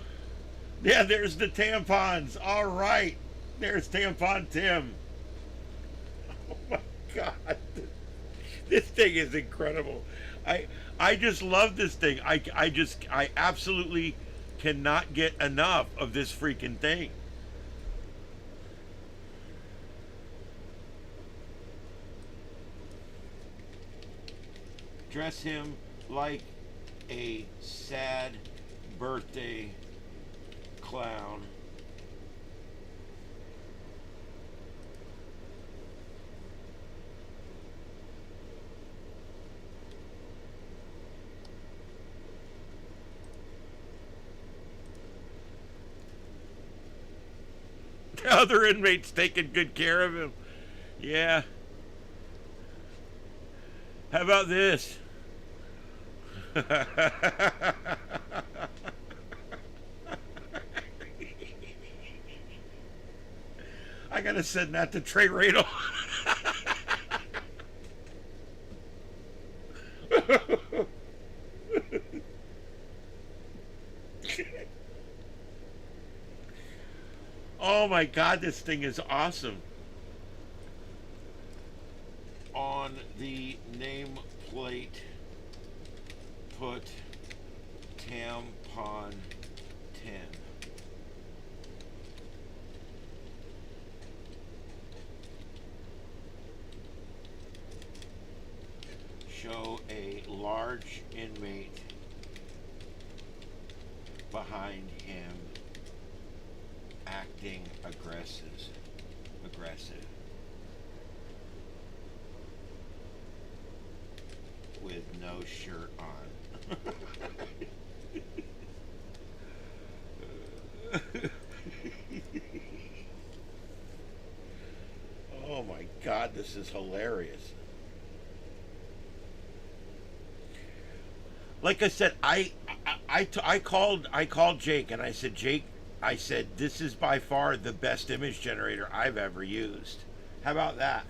Yeah, there's the tampons. All right. There's Tampon Tim. Oh my God. This thing is incredible. I just love this thing. I absolutely cannot get enough of this freaking thing. Dress him like a sad birthday clown. The other inmates taking good care of him. Yeah. How about this? I gotta send that to Trey Radel. Oh my God, this thing is awesome. On the nameplate, put tampon 10. Show a large inmate behind him acting aggressive. With no shirt on. Oh my God, this is hilarious. Like I said, I called Jake and I said, Jake, I said, this is by far the best image generator I've ever used. How about that?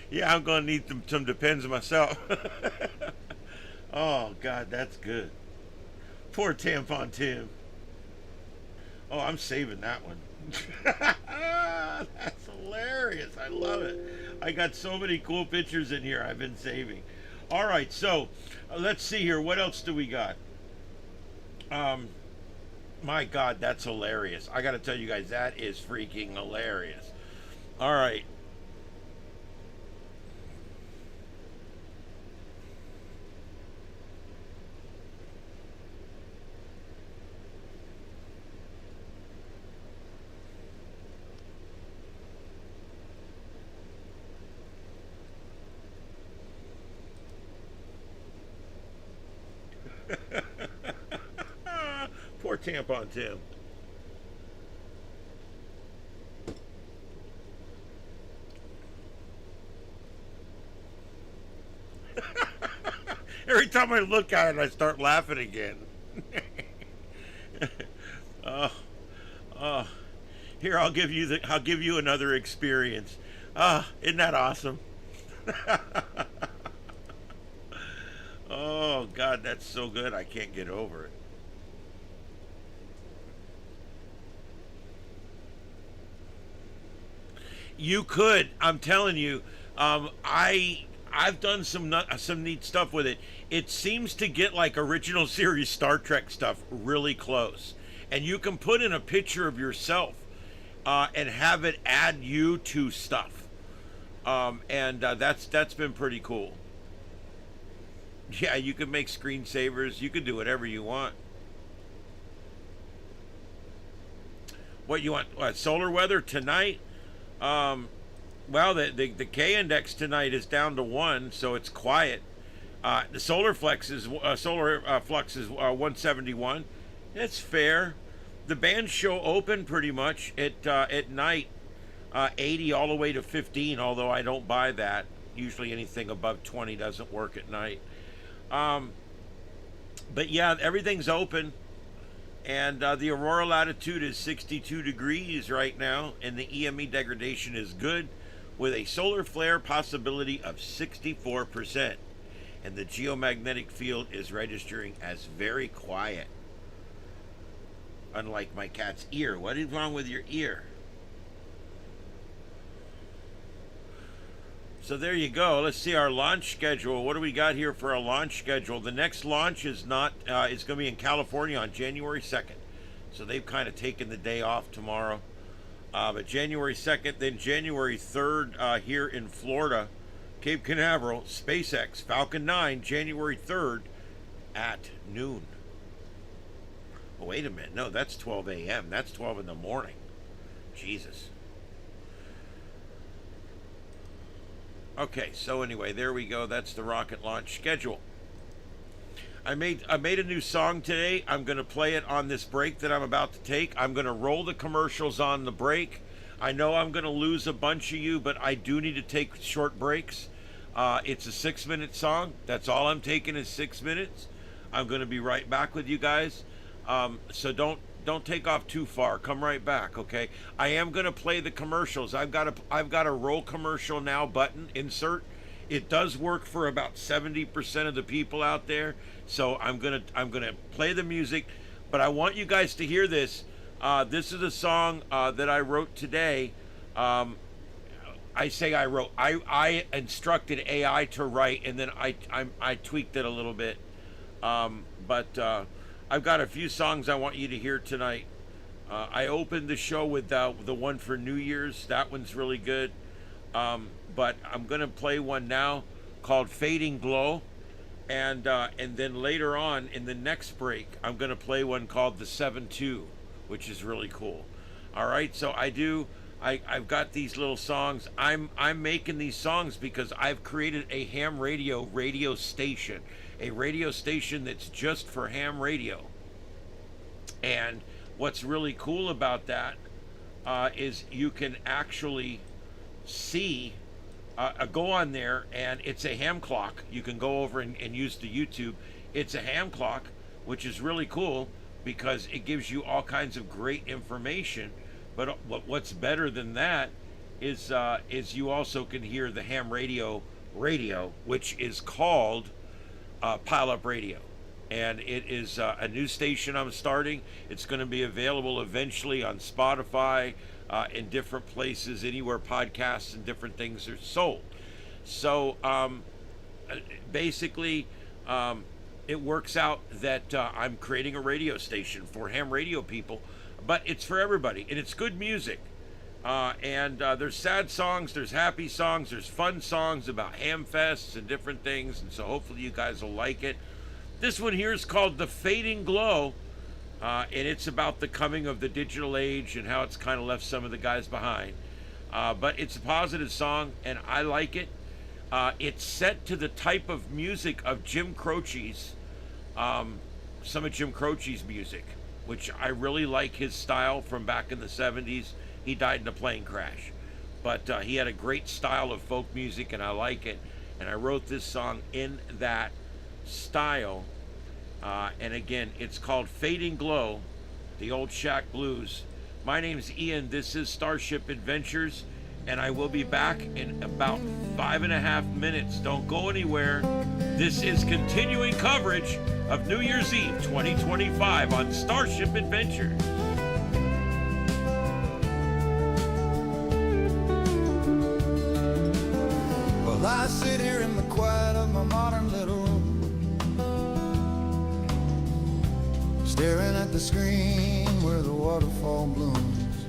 Yeah, I'm gonna need some Depends myself. Oh God, that's good. Poor Tampon Tim. Oh, I'm saving that one. That's hilarious. I love it. I got so many cool pictures in here I've been saving. All right, so let's see here. What else do we got? My God, that's hilarious. I got to tell you guys, that is freaking hilarious. All right. Poor Tampon Tim. Every time I look at it, I start laughing again. Oh, oh. Here, I'll give you another experience. Isn't that awesome? Oh God, that's so good. I can't get over it. You could. I'm telling you. I've done some neat stuff with it. It seems to get like original series Star Trek stuff really close, and you can put in a picture of yourself and have it add you to stuff, and that's been pretty cool. Yeah, you can make screensavers. You can do whatever you want. What you want? What, solar weather tonight? Well, the K index tonight is down to 1, so it's quiet. The solar flux is 171. That's fair. The bands show open pretty much at night, 80 all the way to 15. Although I don't buy that. Usually anything above 20 doesn't work at night. But yeah, everything's open, and the aurora latitude is 62 degrees right now, and the EME degradation is good, with a solar flare possibility of 64%. And the geomagnetic field is registering as very quiet. Unlike my cat's ear. What is wrong with your ear? So there you go. Let's see our launch schedule. What do we got here for a launch schedule? The next launch is not, it's going to be in California on January 2nd. So they've kind of taken the day off tomorrow. But January 2nd, then January 3rd here in Florida, Cape Canaveral, SpaceX, Falcon 9, January 3rd at noon. Oh, wait a minute. No, that's 12 a.m. That's 12 in the morning. Jesus. Okay, so anyway, there we go. That's the rocket launch schedule. I made a new song today. I'm going to play it on this break that I'm about to take. I'm going to roll the commercials on the break. I know I'm going to lose a bunch of you, but I do need to take short breaks. It's a 6-minute song. That's all I'm taking is 6 minutes. I'm going to be right back with you guys. So don't take off too far. Come right back, okay? I am going to play the commercials. I've got a roll commercial now button insert. It does work for about 70% of the people out there. So I'm gonna play the music, but I want you guys to hear this. This is a song that I wrote today. I instructed AI to write, and then I tweaked it a little bit. But I've got a few songs I want you to hear tonight. I opened the show with the one for New Year's. That one's really good. But I'm gonna play one now called "Fading Glow," and then later on in the next break, I'm gonna play one called "The 7-2," which is really cool. All right, so I've got these little songs. I'm making these songs because I've created a ham radio station, a radio station that's just for ham radio. And what's really cool about that is you can actually see, go on there, and it's a ham clock. You can go over and use the YouTube. It's a ham clock, which is really cool because it gives you all kinds of great information. But what's better than that is you also can hear the ham radio, which is called Pile Up Radio. And it is a new station I'm starting. It's going to be available eventually on Spotify, in different places, anywhere podcasts and different things are sold. So basically, it works out that I'm creating a radio station for ham radio people, but it's for everybody, and it's good music. And there's sad songs, there's happy songs, there's fun songs about ham fests and different things, and so hopefully you guys will like it. This one here is called "The Fading Glow," and it's about the coming of the digital age and how it's kind of left some of the guys behind. But it's a positive song, and I like it. It's set to the type of music of Jim Croce's, some of Jim Croce's music, which I really like his style from back in the 70s. He died in a plane crash. But he had a great style of folk music, and I like it. And I wrote this song in that style. And again, it's called "Fading Glow," the old Shack Blues. My name's Ian. This is Starship Adventures, and I will be back in about 5.5 minutes. Don't go anywhere. This is continuing coverage of New Year's Eve 2025 on Starship Adventures. Well, I sit here in the quiet of my modern little room, staring at the screen where the waterfall blooms.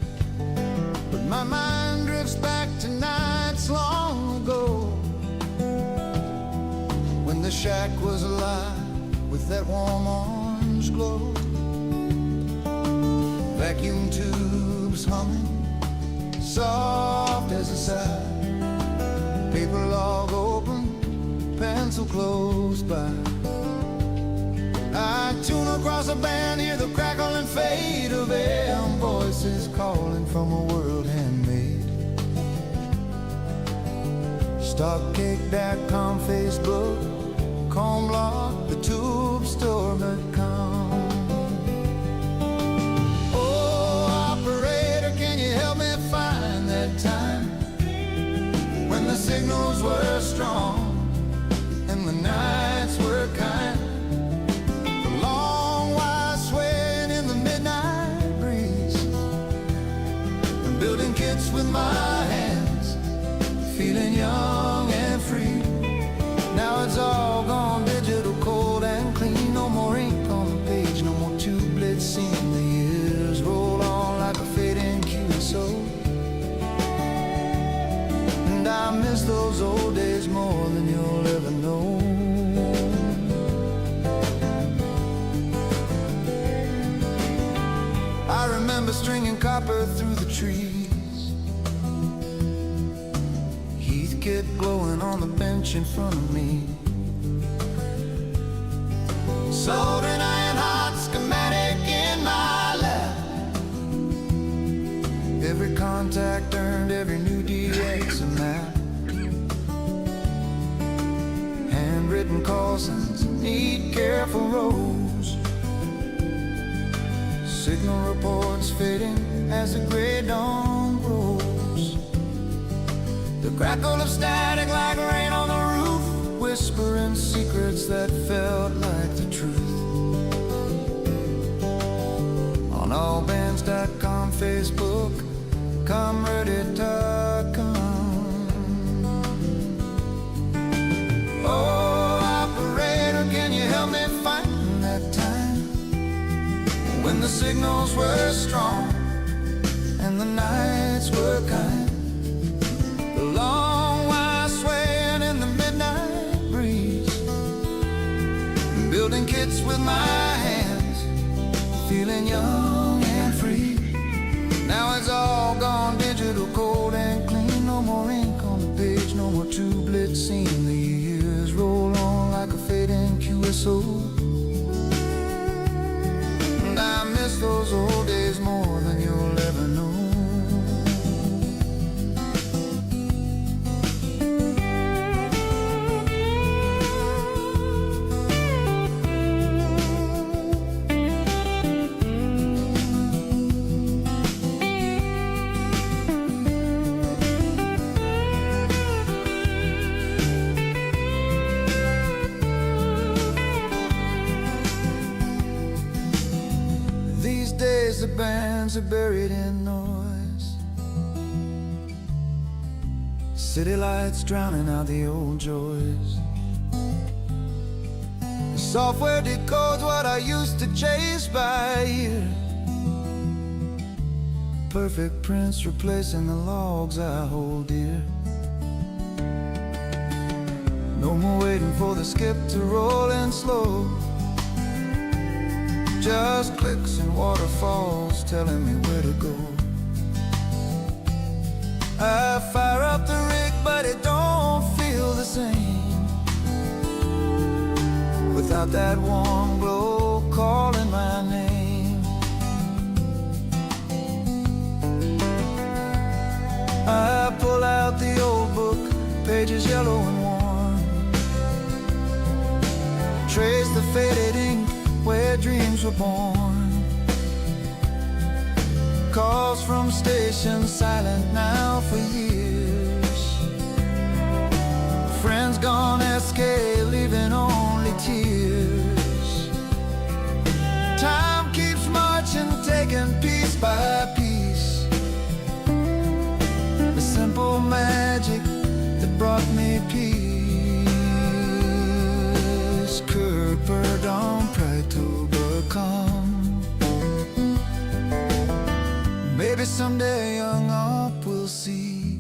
But my mind drifts back to nights long ago, when the shack was alive with that warm orange glow. Vacuum tubes was humming, soft as a sigh. Paper log open, pencil close by. I tune across a band, hear the crackle and fade of AM voices calling from a world handmade. Stockcake.com, Facebook, comb block, the tube store.com. Oh, operator, can you help me find that time when the signals were strong and the nights were kind? The long wide swaying in the midnight breeze, and building kits with my hands, feeling young and free. Now it's all gone digital, cold and clean. No more ink on the page, no more tube-lit scene. The years roll on like a fading QSO, and I miss those old days more than you'll ever know. I remember stringing copper through the trees, Heathkit glowing on the bench in front of me, soldering iron hot schematic in my lap. Every contact earned, every new DX a map. Handwritten call signs, neat careful rows. Signal reports fading as the gray dawn grows. The crackle of static like rain on the roof, whispering secrets that felt like the truth. On allbands.com, Facebook, come ready to come. Oh, operator, can you help me find that time when the signals were strong and the nights were kind? The long wide swaying in the midnight breeze, building kits with my hands, feeling young and free. Now it's all gone digital, cold and clean. No more ink on the page, no more tube-lit scene. The years roll on like a fading QSO, and I miss those old days more than you'll ever know. The bands are buried in noise, city lights drowning out the old joys. The software decodes what I used to chase by ear, perfect prints replacing the logs I hold dear. No more waiting for the skip to roll in slow, just clicks and waterfalls telling me where to go. I fire up the rig, but it don't feel the same without that warm glow calling my name. I pull out the old book, pages yellow and worn, trace the faded ink where dreams were born. Calls from stations silent now for years, friends gone SK leaving only tears. Time keeps marching, taking piece by piece, the simple magic that brought me peace. Kurt Bourbon, pride to become. Maybe someday young up we'll see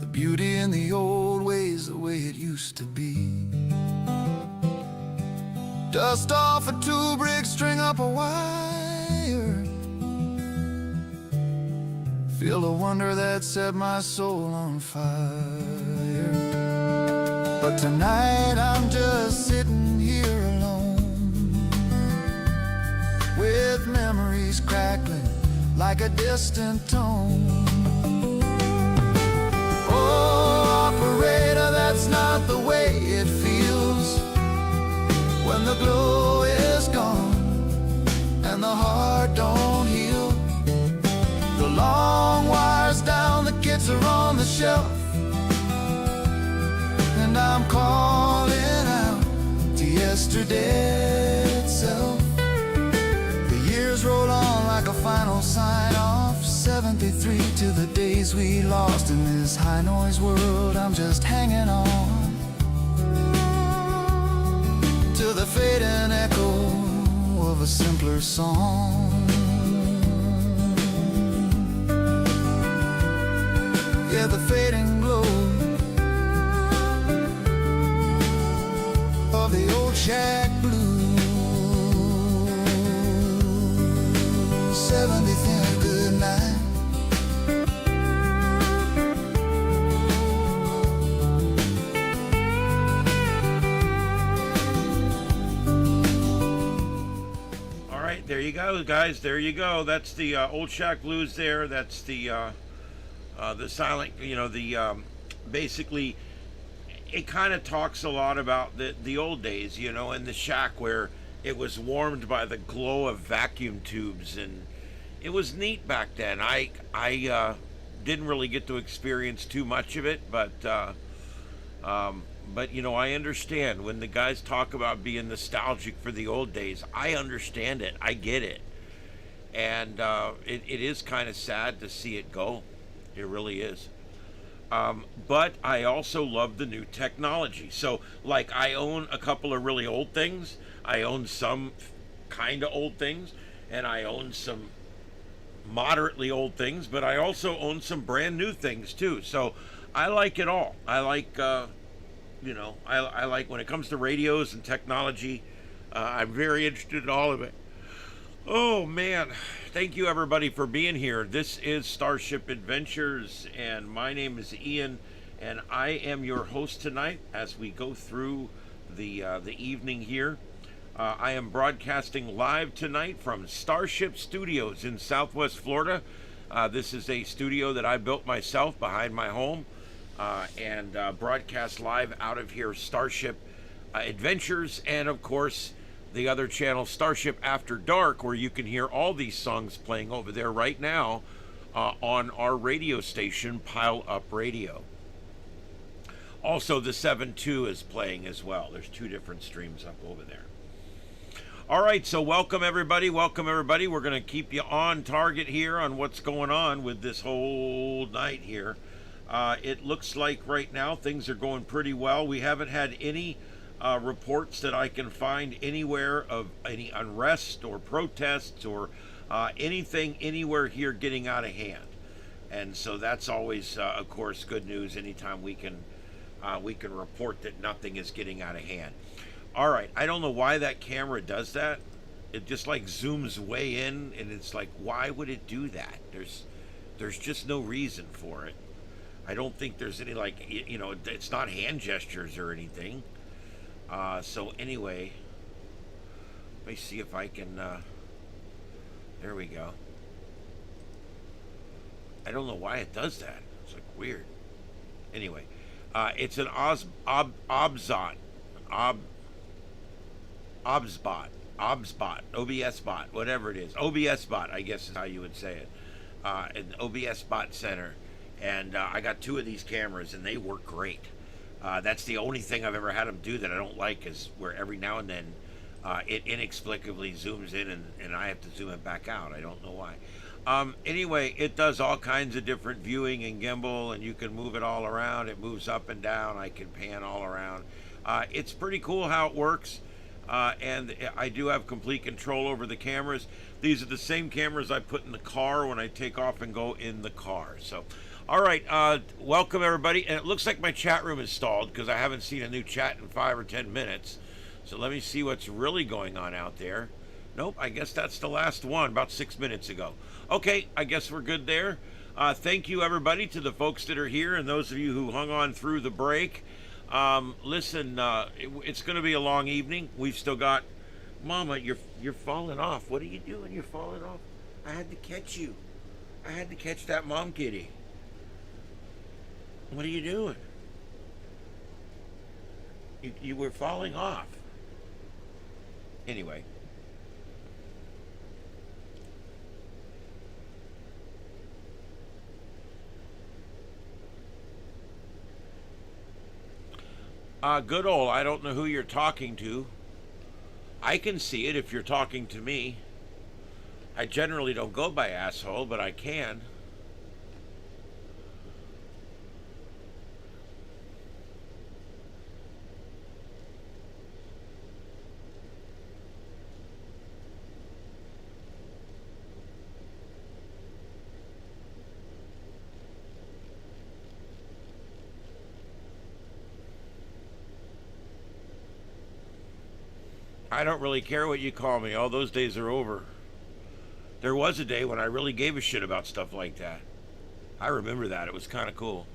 the beauty in the old ways, the way it used to be. Dust off a tube rig, string up a wire, feel the wonder that set my soul on fire. But tonight I'm just sitting here alone, with memories crackling like a distant tone. Oh, operator, that's not the way it feels when the glow is gone and the heart don't heal. The long wires down, the kids are on the shelf, and I'm calling out to yesterday itself. The years roll on like a final sign-off, 73 to the days we lost. In this high noise world, I'm just hanging on to the fading echo of a simpler song. Yeah, the fading glow of the old shack blues. 70th good night. There you go, guys. There you go. That's the Old Shack Blues there. That's the silent, basically, it kind of talks a lot about the old days, in the shack where it was warmed by the glow of vacuum tubes, and it was neat back then. I didn't really get to experience too much of it, but I understand when the guys talk about being nostalgic for the old days. I understand it. I get it. And it is kind of sad to see it go. It really is. But I also love the new technology. So, like, I own a couple of really old things. I own some kind of old things. And I own some moderately old things. But I also own some brand new things, too. So, I like it all. I like... I like when it comes to radios and technology. I'm very interested in all of it. Oh man, thank you everybody for being here. This is Starship Adventures, and my name is Ian, and I am your host tonight as we go through the evening here. I am broadcasting live tonight from Starship Studios in Southwest Florida. This is a studio that I built myself behind my home. And broadcast live out of here, Starship Adventures, and of course the other channel, Starship After Dark, where you can hear all these songs playing over there right now on our radio station, Pile Up Radio. Also, the 7.2 is playing as well. There's two different streams up over there. All right, so welcome everybody. Welcome everybody. We're going to keep you on target here on what's going on with this whole night here. It looks like right now things are going pretty well. We haven't had any reports that I can find anywhere of any unrest or protests or anything anywhere here getting out of hand. And so that's always, of course, good news anytime we can report that nothing is getting out of hand. All right, I don't know why that camera does that. It just like zooms way in, and it's like, why would it do that? There's just no reason for it. I don't think there's any, it's not hand gestures or anything. So anyway, let me see if I can, there we go. I don't know why it does that. It's like weird. Anyway, it's an OBS bot, whatever it is. OBS bot, I guess is how you would say it. An OBS bot center. And I got two of these cameras, and they work great. That's the only thing I've ever had them do that I don't like, is where every now and then it inexplicably zooms in, and I have to zoom it back out. I don't know why. Anyway, it does all kinds of different viewing and gimbal, and you can move it all around. It moves up and down. I can pan all around. It's pretty cool how it works. And I do have complete control over the cameras. These are the same cameras I put in the car when I take off and go in the car. So, all right, welcome everybody. And it looks like my chat room is stalled because I haven't seen a new chat in 5 or 10 minutes. So let me see what's really going on out there. Nope, I guess that's the last one, about 6 minutes ago. Okay, I guess we're good there. Thank you, everybody, to the folks that are here and those of you who hung on through the break. Listen, it's going to be a long evening. We've still got... Mama, you're falling off. What are you doing? You're falling off. I had to catch you. I had to catch that mom kitty. What are you doing? You were falling off. Anyway. Good old, I don't know who you're talking to. I can see it if you're talking to me. I generally don't go by asshole, but I can. I don't really care what you call me. All those days are over. There was a day when I really gave a shit about stuff like that. I remember that. It was kind of cool.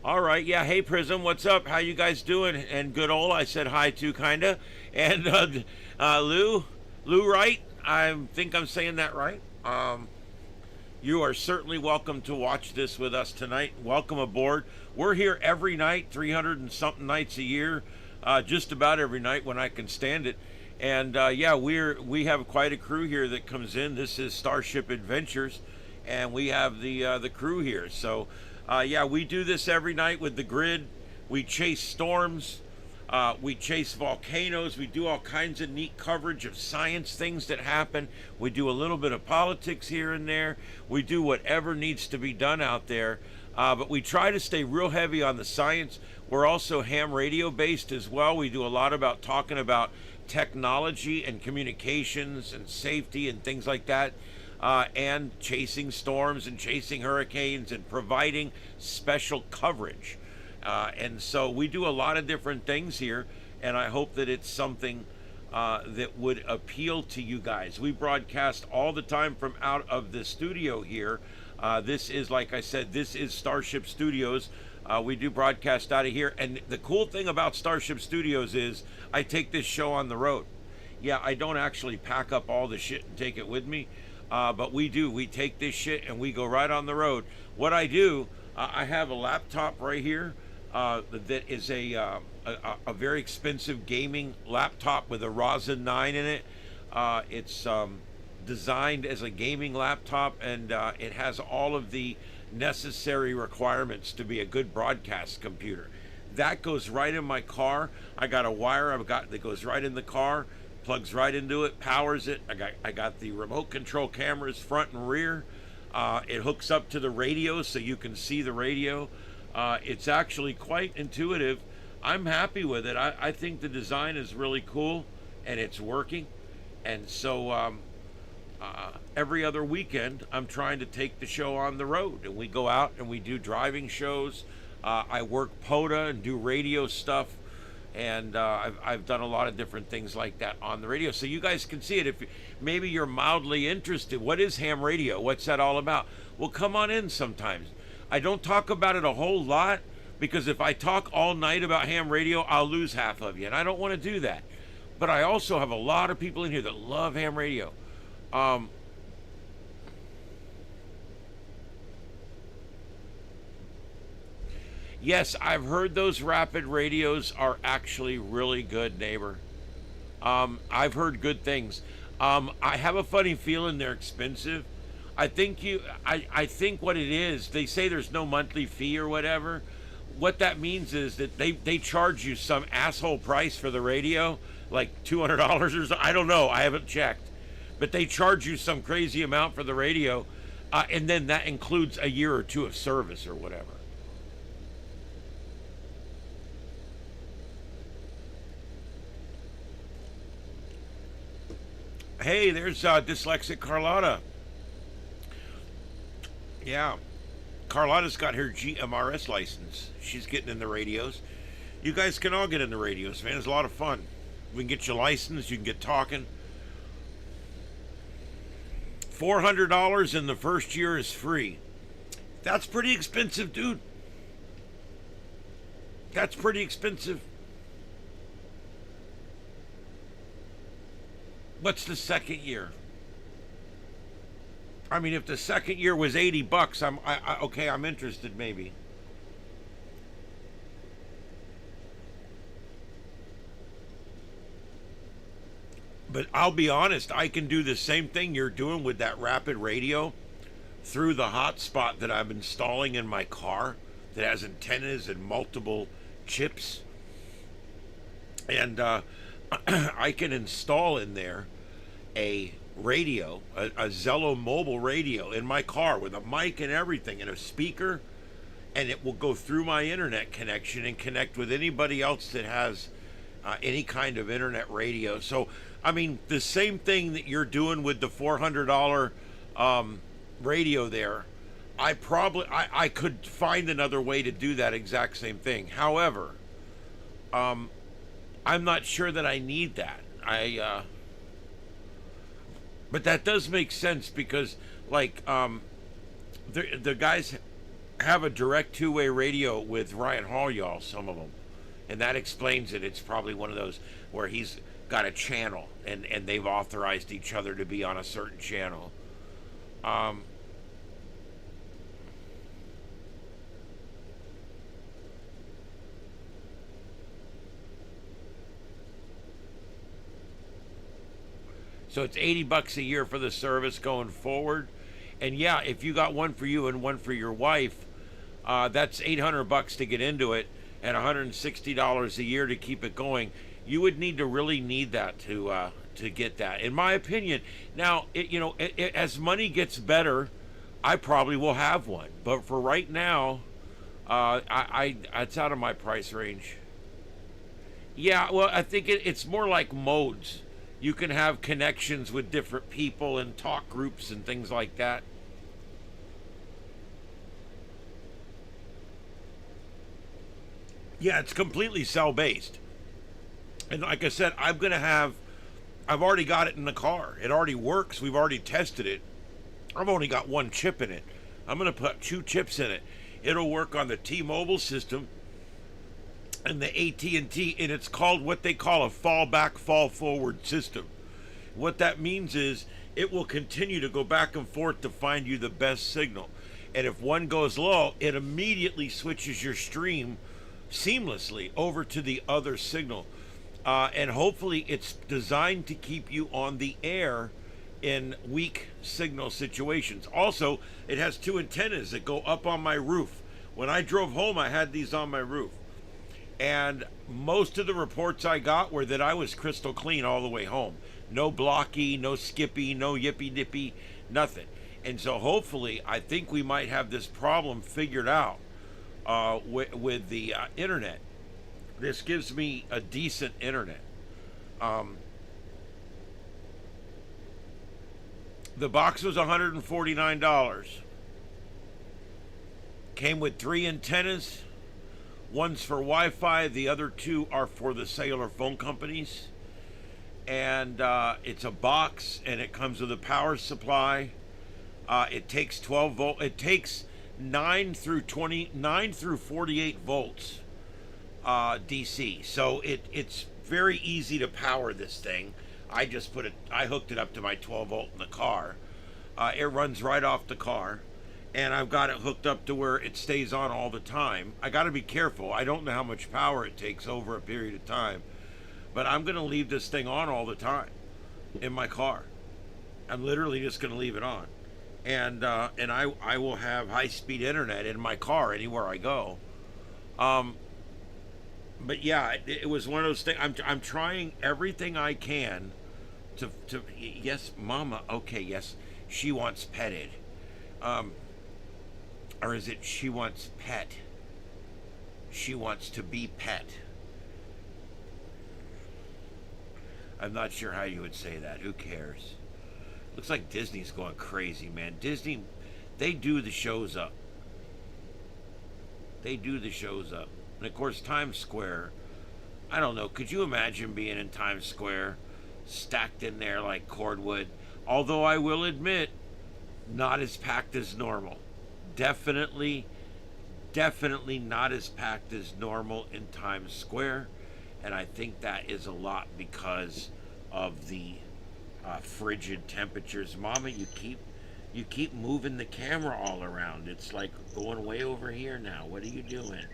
All right. Yeah. Hey, Prism. What's up? How you guys doing? And good old, I said hi to, kind of. And Lou Wright. I think I'm saying that right. You are certainly welcome to watch this with us tonight. Welcome aboard. We're here every night, 300 and something nights a year. Just about every night when I can stand it. And yeah, we have quite a crew here that comes in. This is Starship Adventures, and we have the crew here. So yeah, we do this every night with the grid. We chase storms, we chase volcanoes. We do all kinds of neat coverage of science things that happen. We do a little bit of politics here and there. We do whatever needs to be done out there. But we try to stay real heavy on the science. We're also ham radio based as well. We do a lot about talking about technology and communications and safety and things like that, and chasing storms and chasing hurricanes and providing special coverage. And so we do a lot of different things here, and I hope that it's something that would appeal to you guys. We broadcast all the time from out of the studio here. This is, like I said, this is Starship Studios. We do broadcast out of here. And the cool thing about Starship Studios is I take this show on the road. Yeah, I don't actually pack up all the shit and take it with me. But we do. We take this shit and we go right on the road. What I do, I have a laptop right here that is a very expensive gaming laptop with a Ryzen 9 in it. It's designed as a gaming laptop, and it has all of the necessary requirements to be a good broadcast computer. That goes right in my car. I got a wire that goes right in the car, plugs right into it, powers it. I got the remote control cameras front and rear. It hooks up to the radio so you can see the radio. It's actually quite intuitive. I'm happy with it. I think the design is really cool and it's working. And so every other weekend I'm trying to take the show on the road, and we go out and we do driving shows. I work POTA and do radio stuff, and I've done a lot of different things like that on the radio, so you guys can see it. If maybe you're mildly interested, what is ham radio? What's that all about? Well, come on in sometimes. I don't talk about it a whole lot, because if I talk all night about ham radio, I'll lose half of you, and I don't want to do that. But I also have a lot of people in here that love ham radio. Yes, I've heard those rapid radios are actually really good, neighbor. I've heard good things. I have a funny feeling they're expensive. I think what it is, they say there's no monthly fee or whatever. What that means is that they charge you some asshole price for the radio, like $200 or something. I don't know. I haven't checked. But they charge you some crazy amount for the radio, and then that includes a year or two of service or whatever. Hey, there's dyslexic Carlotta. Yeah, Carlotta's got her GMRS license. She's getting in the radios. You guys can all get in the radios, man. It's a lot of fun. We can get you licensed. You can get talking. $400 in the first year is free. That's pretty expensive, dude. That's pretty expensive. What's the second year? I mean, if the second year was $80, okay. I'm interested, maybe. But I'll be honest, I can do the same thing you're doing with that rapid radio through the hotspot that I'm installing in my car that has antennas and multiple chips. And I can install in there a radio, a Zello mobile radio in my car with a mic and everything and a speaker, and it will go through my internet connection and connect with anybody else that has any kind of internet radio. So, I mean, the same thing that you're doing with the $400 radio there, I could find another way to do that exact same thing. However, I'm not sure that I need that. But that does make sense because, like, the guys have a direct two-way radio with Ryan Hall, y'all, some of them. And that explains it. It's probably one of those where he's got a channel and they've authorized each other to be on a certain channel. So it's $80 a year for the service going forward. And yeah, if you got one for you and one for your wife, that's $800 to get into it and $160 a year to keep it going. You would really need that to get that, in my opinion. Now, as money gets better, I probably will have one. But for right now, it's out of my price range. Yeah, well, I think it's more like modes. You can have connections with different people and talk groups and things like that. Yeah, it's completely cell-based. And like I said, I've already got it in the car. It already works. We've already tested it. I've only got one chip in it. I'm going to put 2 chips in it. It'll work on the T-Mobile system and the AT&T, and it's called what they call a fallback, fall-forward system. What that means is it will continue to go back and forth to find you the best signal. And if one goes low, it immediately switches your stream seamlessly over to the other signal. And hopefully it's designed to keep you on the air in weak signal situations. Also, it has 2 antennas that go up on my roof. When I drove home, I had these on my roof. And most of the reports I got were that I was crystal clean all the way home. No blocky, no skippy, no yippy dippy, nothing. And so hopefully, I think we might have this problem figured out with the internet. This gives me a decent internet. The box was $149. Came with 3 antennas. One's for Wi-Fi. The other 2 are for the cellular phone companies. And it's a box, and it comes with a power supply. It takes 12 volt. It takes 9 through 48 volts DC. So it's very easy to power this thing. I hooked it up to my 12 volt in the car. It runs right off the car. And I've got it hooked up to where it stays on all the time. I got to be careful. I don't know how much power it takes over a period of time. But I'm going to leave this thing on all the time in my car. I'm literally just going to leave it on. And I will have high-speed internet in my car anywhere I go. But yeah, it was one of those things. I'm trying everything I can to yes, Mama. Okay, yes, she wants petted. Or is it she wants pet? She wants to be pet. I'm not sure how you would say that. Who cares? Looks like Disney's going crazy, man. Disney, they do the shows up. They do the shows up. And of course, Times Square, I don't know. Could you imagine being in Times Square, stacked in there like cordwood? Although I will admit, not as packed as normal. Definitely, definitely not as packed as normal in Times Square, and I think that is a lot because of the frigid temperatures. Mama, you keep moving the camera all around. It's like going way over here now. What are you doing?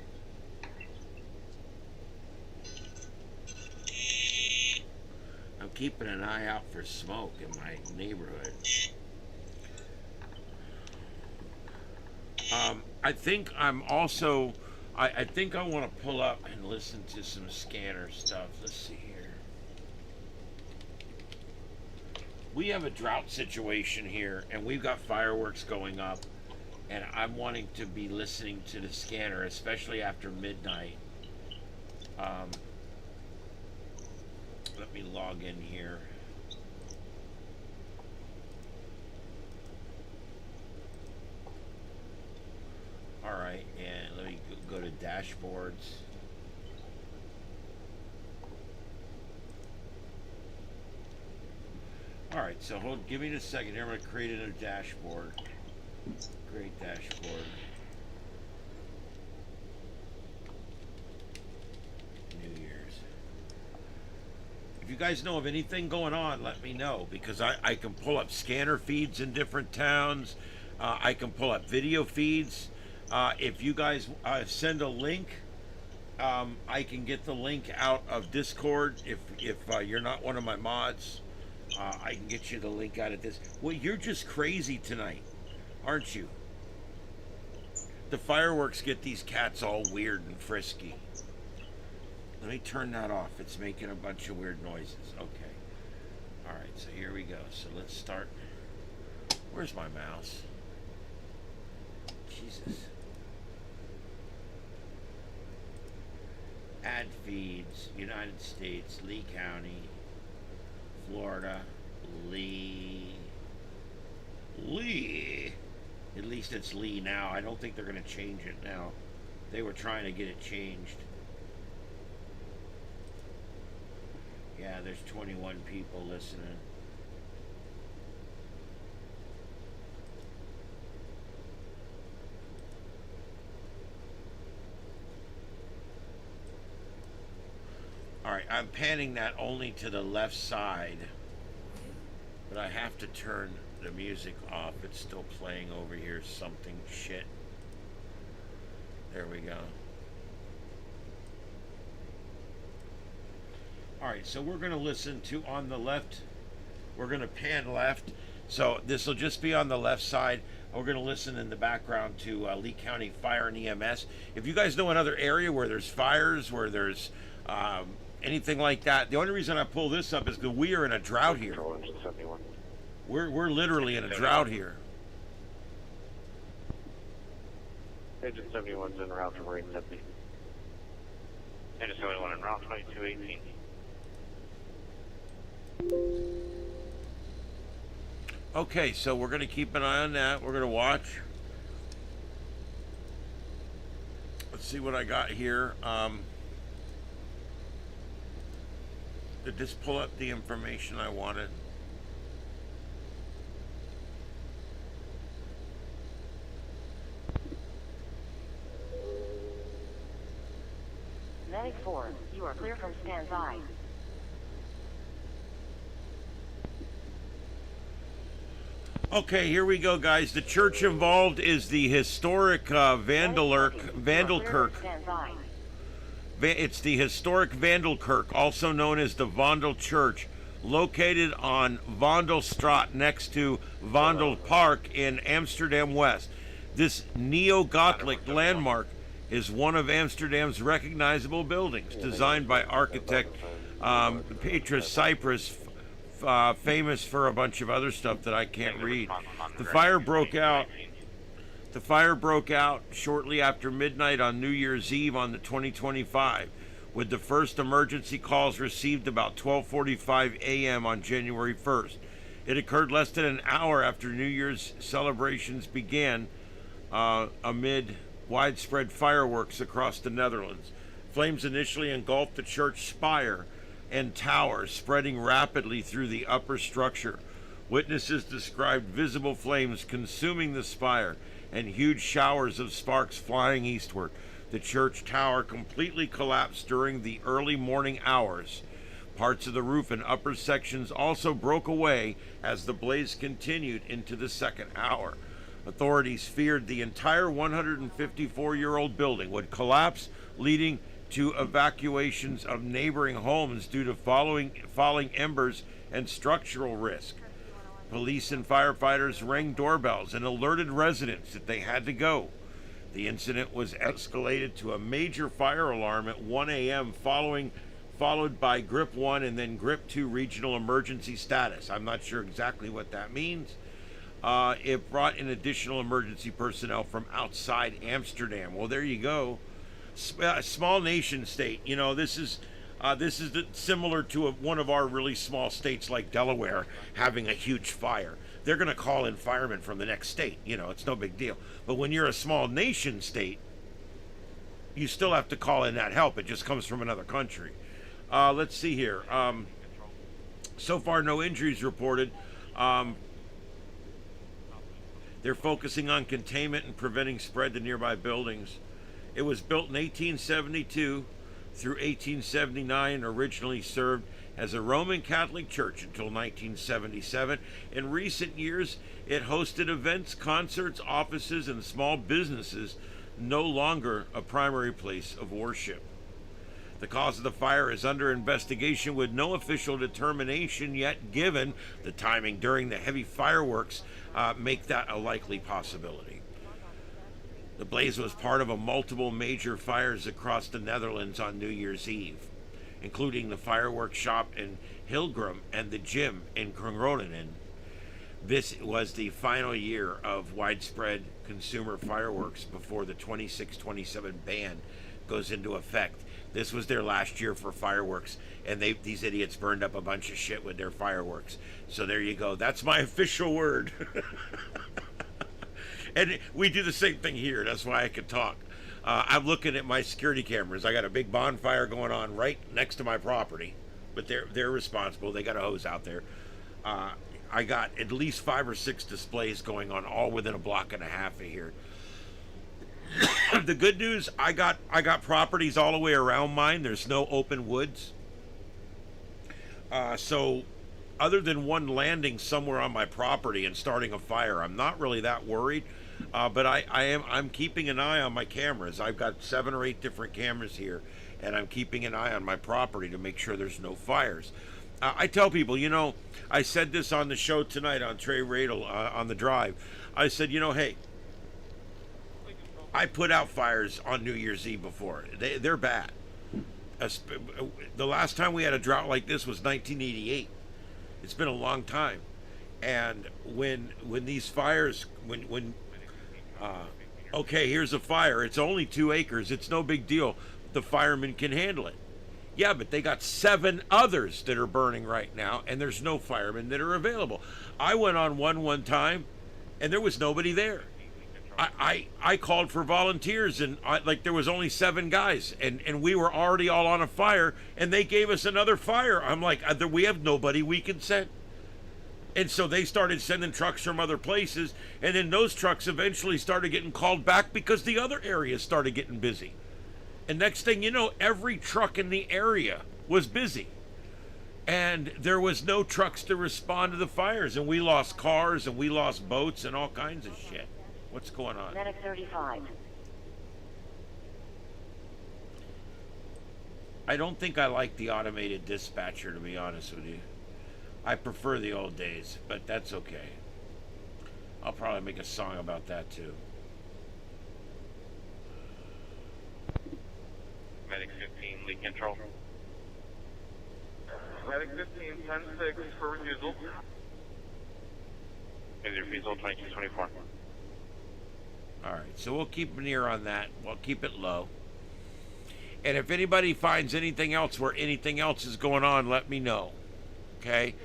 I'm keeping an eye out for smoke in my neighborhood. I think I'm also. I think I want to pull up and listen to some scanner stuff. Let's see here. We have a drought situation here, and we've got fireworks going up, and I'm wanting to be listening to the scanner, especially after midnight. Let me log in here. Alright, and let me go to dashboards. Alright, so give me a second here. I'm going to create a dashboard. Create dashboard. New Year's. If you guys know of anything going on, let me know, because I can pull up scanner feeds in different towns. I can pull up video feeds. If you guys send a link, I can get the link out of Discord. If you're not one of my mods, I can get you the link out of this. Well, you're just crazy tonight, aren't you? The fireworks get these cats all weird and frisky. Let me turn that off. It's making a bunch of weird noises. Okay. Alright, so here we go. So let's start. Where's my mouse? Jesus. Ad feeds, United States, Lee County, Florida, Lee. At least it's Lee now. I don't think they're going to change it now. They were trying to get it changed. Yeah, there's 21 people listening. Alright, I'm panning that only to the left side, but I have to turn the music off. It's still playing over here, something shit. There we go. Alright, so we're going to listen to on the left. We're going to pan left. So this will just be on the left side. We're going to listen in the background to Lee County Fire and EMS. If you guys know another area where there's fires, where there's anything like that, the only reason I pull this up is because we are in a drought here. We're literally in a drought here. Engine 71's en route to Marine 70. Engine 71 en route 2218. Okay, so we're going to keep an eye on that. We're going to watch. Let's see what I got here. Did this pull up the information I wanted? Medic 4, you are clear from standby. Okay, here we go, guys. The church involved is the historic Vandalkirk. It's the historic Vandalkirk, also known as the Vondel Church, located on Vondelstraat next to Vondel Park in Amsterdam West. This neo-Gothic landmark is one of Amsterdam's recognizable buildings, designed by architect Petrus Cyprus, famous for a bunch of other stuff that I can't read. The fire broke out shortly after midnight on New Year's Eve on the 2025, with the first emergency calls received about 12:45 a.m. on January 1st. It occurred less than an hour after New Year's celebrations began amid widespread fireworks across the Netherlands. Flames initially engulfed the church spire and tower, spreading rapidly through the upper structure. Witnesses described visible flames consuming the spire and huge showers of sparks flying eastward. The church tower completely collapsed during the early morning hours. Parts of the roof and upper sections also broke away as the blaze continued into the second hour. Authorities feared the entire 154-year-old building would collapse, leading to evacuations of neighboring homes due to falling embers and structural risk. Police and firefighters rang doorbells and alerted residents that they had to go. The incident was escalated to a major fire alarm at 1 a.m. followed by Grip 1 and then Grip 2 regional emergency status. I'm not sure exactly what that means. It brought in additional emergency personnel from outside Amsterdam. Well, there you go. A small nation state. You know, this is similar to one of our really small states like Delaware having a huge fire. They're going to call in firemen from the next state. You know, it's no big deal. But when you're a small nation state, you still have to call in that help. It just comes from another country. Let's see here. So far, no injuries reported. They're focusing on containment and preventing spread to nearby buildings. It was built in 1872 through 1879 and originally served as a Roman Catholic church until 1977. In recent years, it hosted events, concerts, offices, and small businesses, no longer a primary place of worship. The cause of the fire is under investigation with no official determination yet given. The timing during the heavy fireworks make that a likely possibility. The blaze was part of multiple major fires across the Netherlands on New Year's Eve, including the fireworks shop in Hilgrim and the gym in Groningen. This was the final year of widespread consumer fireworks before the 26-27 ban goes into effect. This was their last year for fireworks, and these idiots burned up a bunch of shit with their fireworks. So there you go. That's my official word. And we do the same thing here. That's why I can talk. I'm looking at my security cameras. I got a big bonfire going on right next to my property, but they're responsible. They got a hose out there. I got at least 5 or 6 displays going on, all within a block and a half of here. The good news, I got properties all the way around mine. There's no open woods. So other than one landing somewhere on my property and starting a fire, I'm not really that worried. But I'm keeping an eye on my cameras. I've got 7 or 8 different cameras here, and I'm keeping an eye on my property to make sure there's no fires. I tell people, you know, I said this on the show tonight on Trey Radel on the drive. I said, you know, hey, I put out fires on New Year's Eve before. They're bad. The last time we had a drought like this was 1988. It's been a long time. And when these fires, okay, here's a fire. It's only 2 acres. It's no big deal. The firemen can handle it. Yeah, but they got 7 others that are burning right now, and there's no firemen that are available. I went on one time, and there was nobody there. I called for volunteers, and there was only 7 guys, and we were already all on a fire, and they gave us another fire. I'm like, we have nobody we can send. And so they started sending trucks from other places, and then those trucks eventually started getting called back because the other areas started getting busy. And next thing you know, every truck in the area was busy. And there was no trucks to respond to the fires, and we lost cars, and we lost boats, and all kinds of shit. What's going on? Medic 35. I don't think I like the automated dispatcher, to be honest with you. I prefer the old days, but that's okay. I'll probably make a song about that too. Medic 15, leak control. Medic 15, 10-6 for refusal. Is your refusal 2224? Alright, so we'll keep an ear on that. We'll keep it low. And if anybody finds anything else where anything else is going on, let me know. Okay?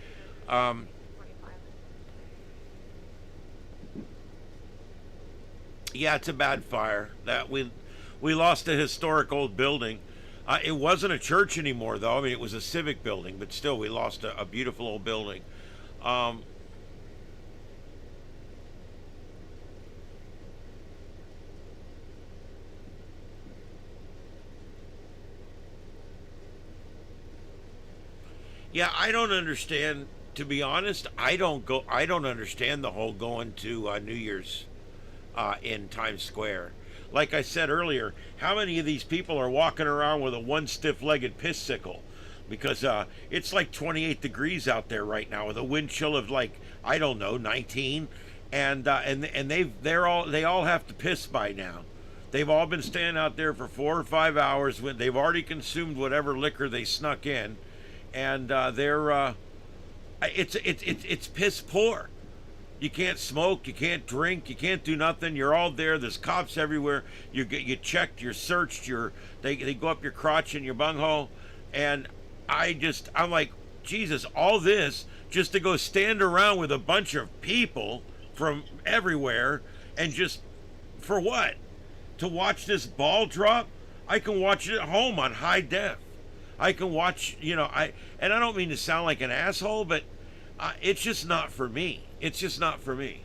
Yeah, it's a bad fire. That we lost a historic old building. It wasn't a church anymore, though. I mean, it was a civic building, but still, we lost a beautiful old building. Yeah, I don't understand. To be honest, I don't go. I don't understand the whole going to New Year's in Times Square. Like I said earlier, how many of these people are walking around with a one stiff-legged piss sickle? Because it's like 28 degrees out there right now with a wind chill of like, I don't know, 19, and they all have to piss by now. They've all been standing out there for 4 or 5 hours when they've already consumed whatever liquor they snuck in, and it's piss poor. You can't smoke, you can't drink, you can't do nothing. You're all there. There's cops everywhere. You checked, you're searched. They go up your crotch and your bunghole, and I'm like, Jesus, all this just to go stand around with a bunch of people from everywhere, and just for what? To watch this ball drop? I can watch it at home on high def. I can watch, and I don't mean to sound like an asshole, but it's just not for me. It's just not for me.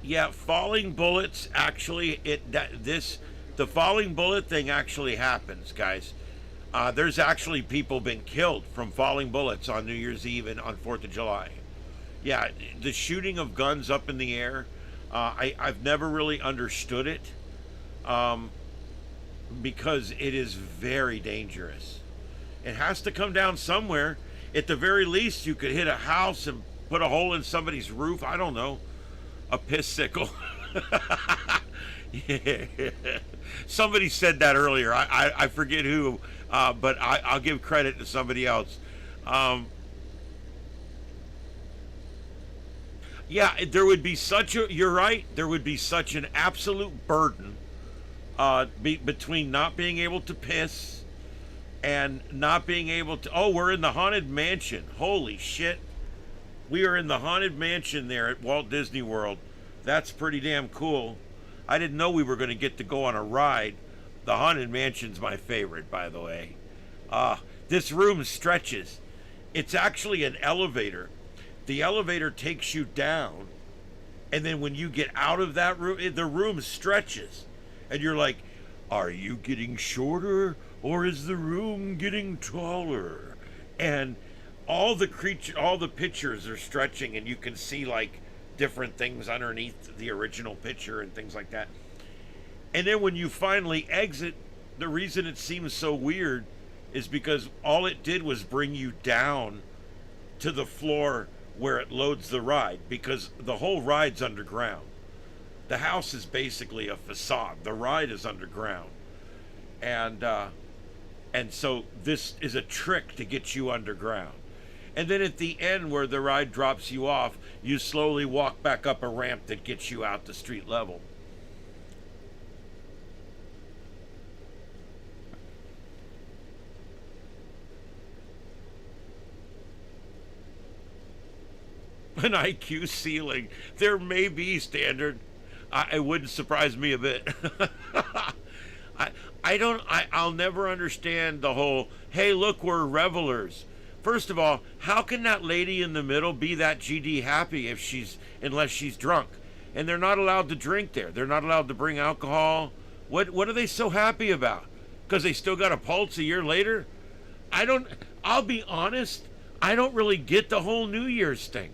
Yeah, falling bullets actually the falling bullet thing actually happens, guys. There's actually people been killed from falling bullets on New Year's Eve and on 4th of July. Yeah, the shooting of guns up in the air, I've never really understood it, because it is very dangerous. It has to come down somewhere. At the very least, you could hit a house and put a hole in somebody's roof. I don't know. A piss sickle. Yeah. Somebody said that earlier. I forget who, but I'll give credit to somebody else. Yeah, there would be you're right, there would be such an absolute burden between not being able to piss and not being able to, oh, we're in the Haunted Mansion. Holy shit. We are in the Haunted Mansion there at Walt Disney World. That's pretty damn cool. I didn't know we were going to get to go on a ride. The Haunted Mansion's my favorite, by the way. This room stretches. It's actually an elevator. The elevator takes you down, and then when you get out of that room, the room stretches. And you're like, are you getting shorter, or is the room getting taller? And all the pictures are stretching, and you can see like different things underneath the original picture and things like that. And then when you finally exit, the reason it seems so weird is because all it did was bring you down to the floor where it loads the ride, because the whole ride's underground. The house is basically a facade. The ride is underground. And so this is a trick to get you underground. And then at the end where the ride drops you off, you slowly walk back up a ramp that gets you out to street level. An IQ ceiling. There may be, Standard. It wouldn't surprise me a bit. I'll never understand the whole, hey, look, we're revelers. First of all, how can that lady in the middle be that GD happy unless she's drunk? And they're not allowed to drink there. They're not allowed to bring alcohol. What are they so happy about? Because they still got a pulse a year later? I'll be honest, I don't really get the whole New Year's thing.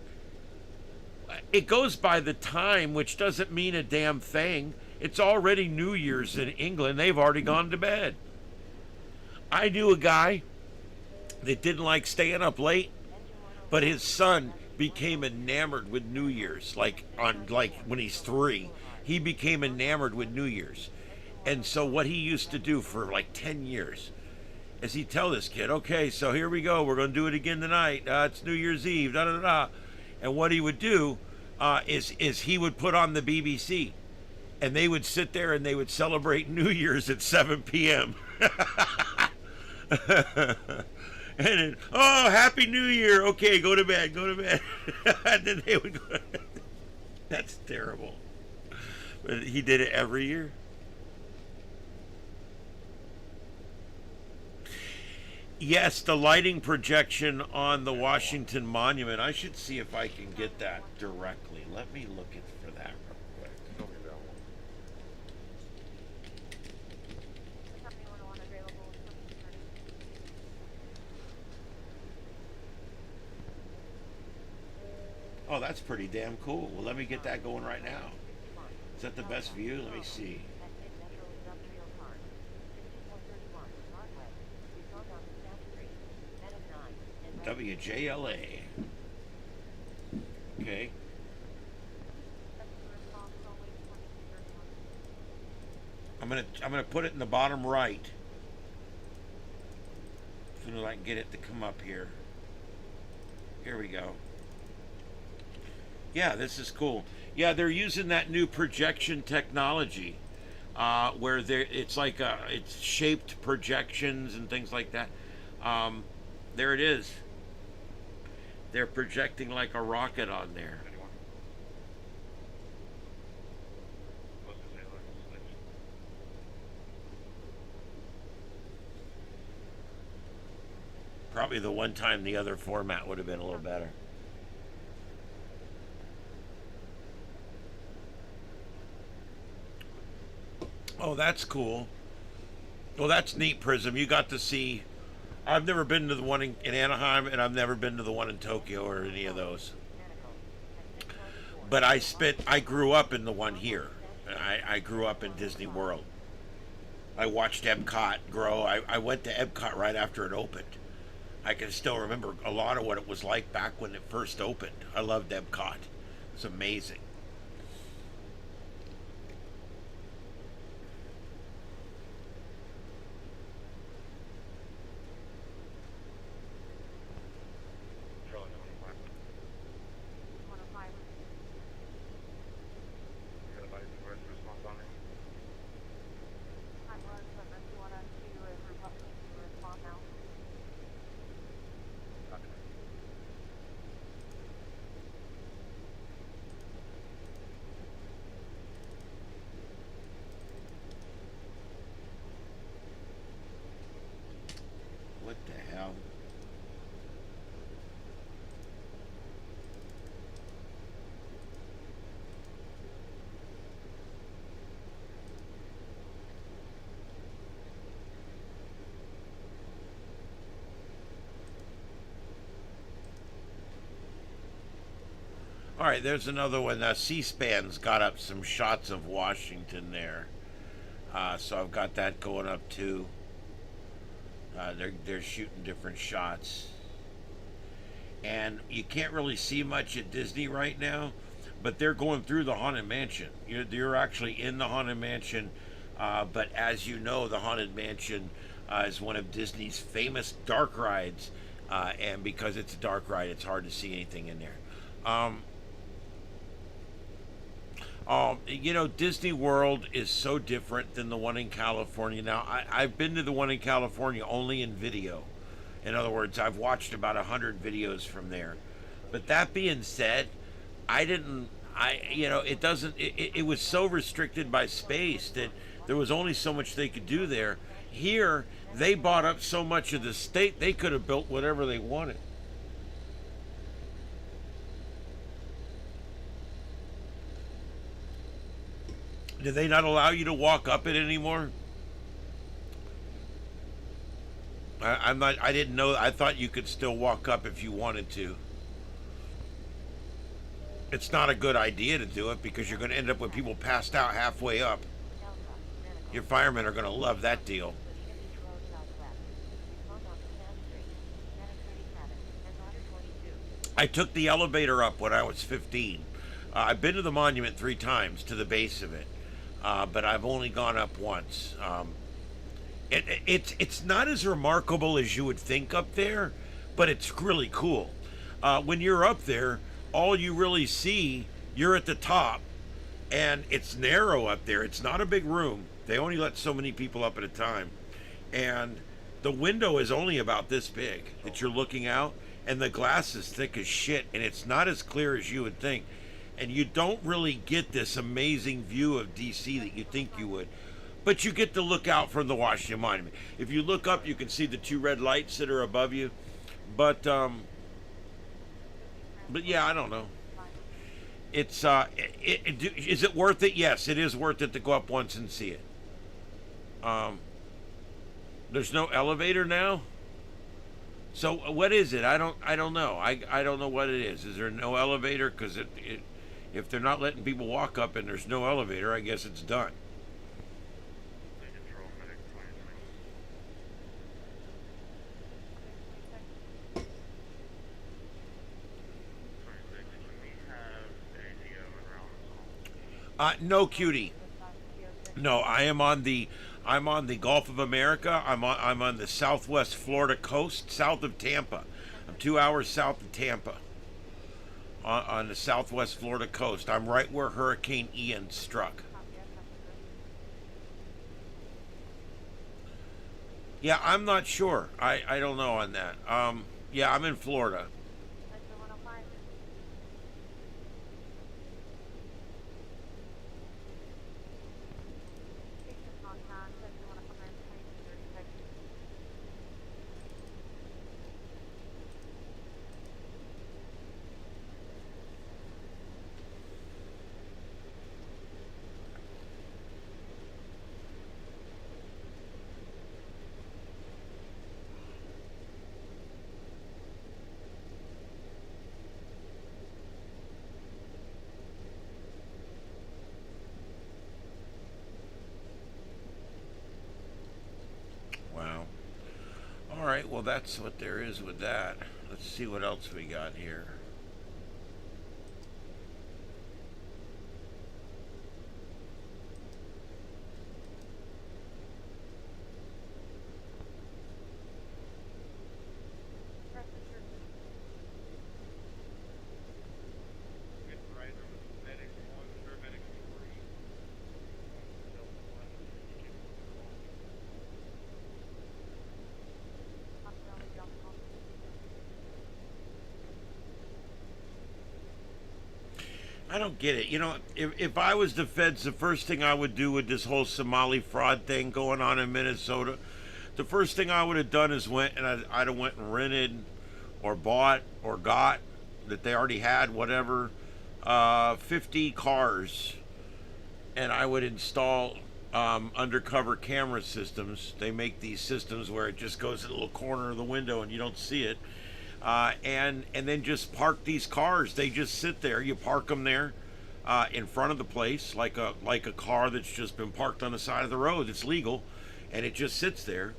It goes by the time, which doesn't mean a damn thing. It's already New Year's in England. They've already gone to bed. I knew a guy that didn't like staying up late, but his son became enamored with New Year's. Like when he's 3, he became enamored with New Year's. And so what he used to do for like 10 years is he'd tell this kid, okay, so here we go. We're going to do it again tonight. It's New Year's Eve. Da da da. And what he would do is he would put on the BBC, and they would sit there and they would celebrate New Year's at 7 p.m. And then, oh, Happy New Year. Okay, go to bed. And then they would go. That's terrible. But he did it every year. Yes, the lighting projection on the Washington Monument. I should see if I can get that directly. Let me look for that real quick. It'll be available. Oh, that's pretty damn cool. Well, let me get that going right now. Is that the best view? Let me see. WJLA. Okay. I'm gonna put it in the bottom right. As soon as I can get it to come up here. Here we go. Yeah, this is cool. Yeah, they're using that new projection technology, where it's like it's shaped projections and things like that. There it is. They're projecting like a rocket on there. Probably the one time the other format would have been a little better. Oh, that's cool. Well, that's neat, Prism. You got to see. I've never been to the one in Anaheim, and I've never been to the one in Tokyo or any of those. But I grew up in the one here. I grew up in Disney World. I watched Epcot grow. I went to Epcot right after it opened. I can still remember a lot of what it was like back when it first opened. I loved Epcot. It's amazing. What the hell? All right, there's another one. C-SPAN's got up some shots of Washington there. So I've got that going up too. They're shooting different shots. And you can't really see much at Disney right now, but they're going through the Haunted Mansion. You're actually in the Haunted Mansion, but as you know, the Haunted Mansion is one of Disney's famous dark rides, and because it's a dark ride, it's hard to see anything in there. Disney World is so different than the one in California. Now, I've been to the one in California only in video. In other words, I've watched about 100 videos from there. But that being said, it was so restricted by space that there was only so much they could do there. Here, they bought up so much of the state, they could have built whatever they wanted. Do they not allow you to walk up it anymore? I didn't know. I thought you could still walk up if you wanted to. It's not a good idea to do it because you're going to end up with people passed out halfway up. Your firemen are going to love that deal. I took the elevator up when I was 15. I've been to the monument 3 times to the base of it. But I've only gone up once. It's not as remarkable as you would think up there, but it's really cool. When you're up there, all you really see, you're at the top, and it's narrow up there. It's not a big room. They only let so many people up at a time. And the window is only about this big that you're looking out, and the glass is thick as shit, and it's not as clear as you would think. And you don't really get this amazing view of DC that you think you would. But you get to look out from the Washington Monument. If you look up, you can see the two red lights that are above you. But yeah, I don't know. It's is it worth it? Yes, it is worth it to go up once and see it. There's no elevator now. So what is it? I don't know. I don't know what it is. Is there no elevator? Because if they're not letting people walk up and there's no elevator, I guess it's done. No, cutie. No, I'm on the Gulf of America. I'm on the Southwest Florida coast, south of Tampa. I'm 2 hours south of Tampa. On the Southwest Florida coast. I'm right where Hurricane Ian struck. Yeah, I'm not sure. I don't know on that. Yeah, I'm in Florida. Wow. All right, well, that's what there is with that. Let's see what else we got here. I don't get it. You know, if I was the feds, the first thing I would do with this whole Somali fraud thing going on in Minnesota, the first thing I would have done is I'd have went and rented or bought or got that they already had, whatever, 50 cars, and I would install undercover camera systems. They make these systems where it just goes in a little corner of the window and you don't see it. And then just park these cars. They just sit there. You park them there in front of the place, like a car that's just been parked on the side of the road. It's legal, and it just sits there,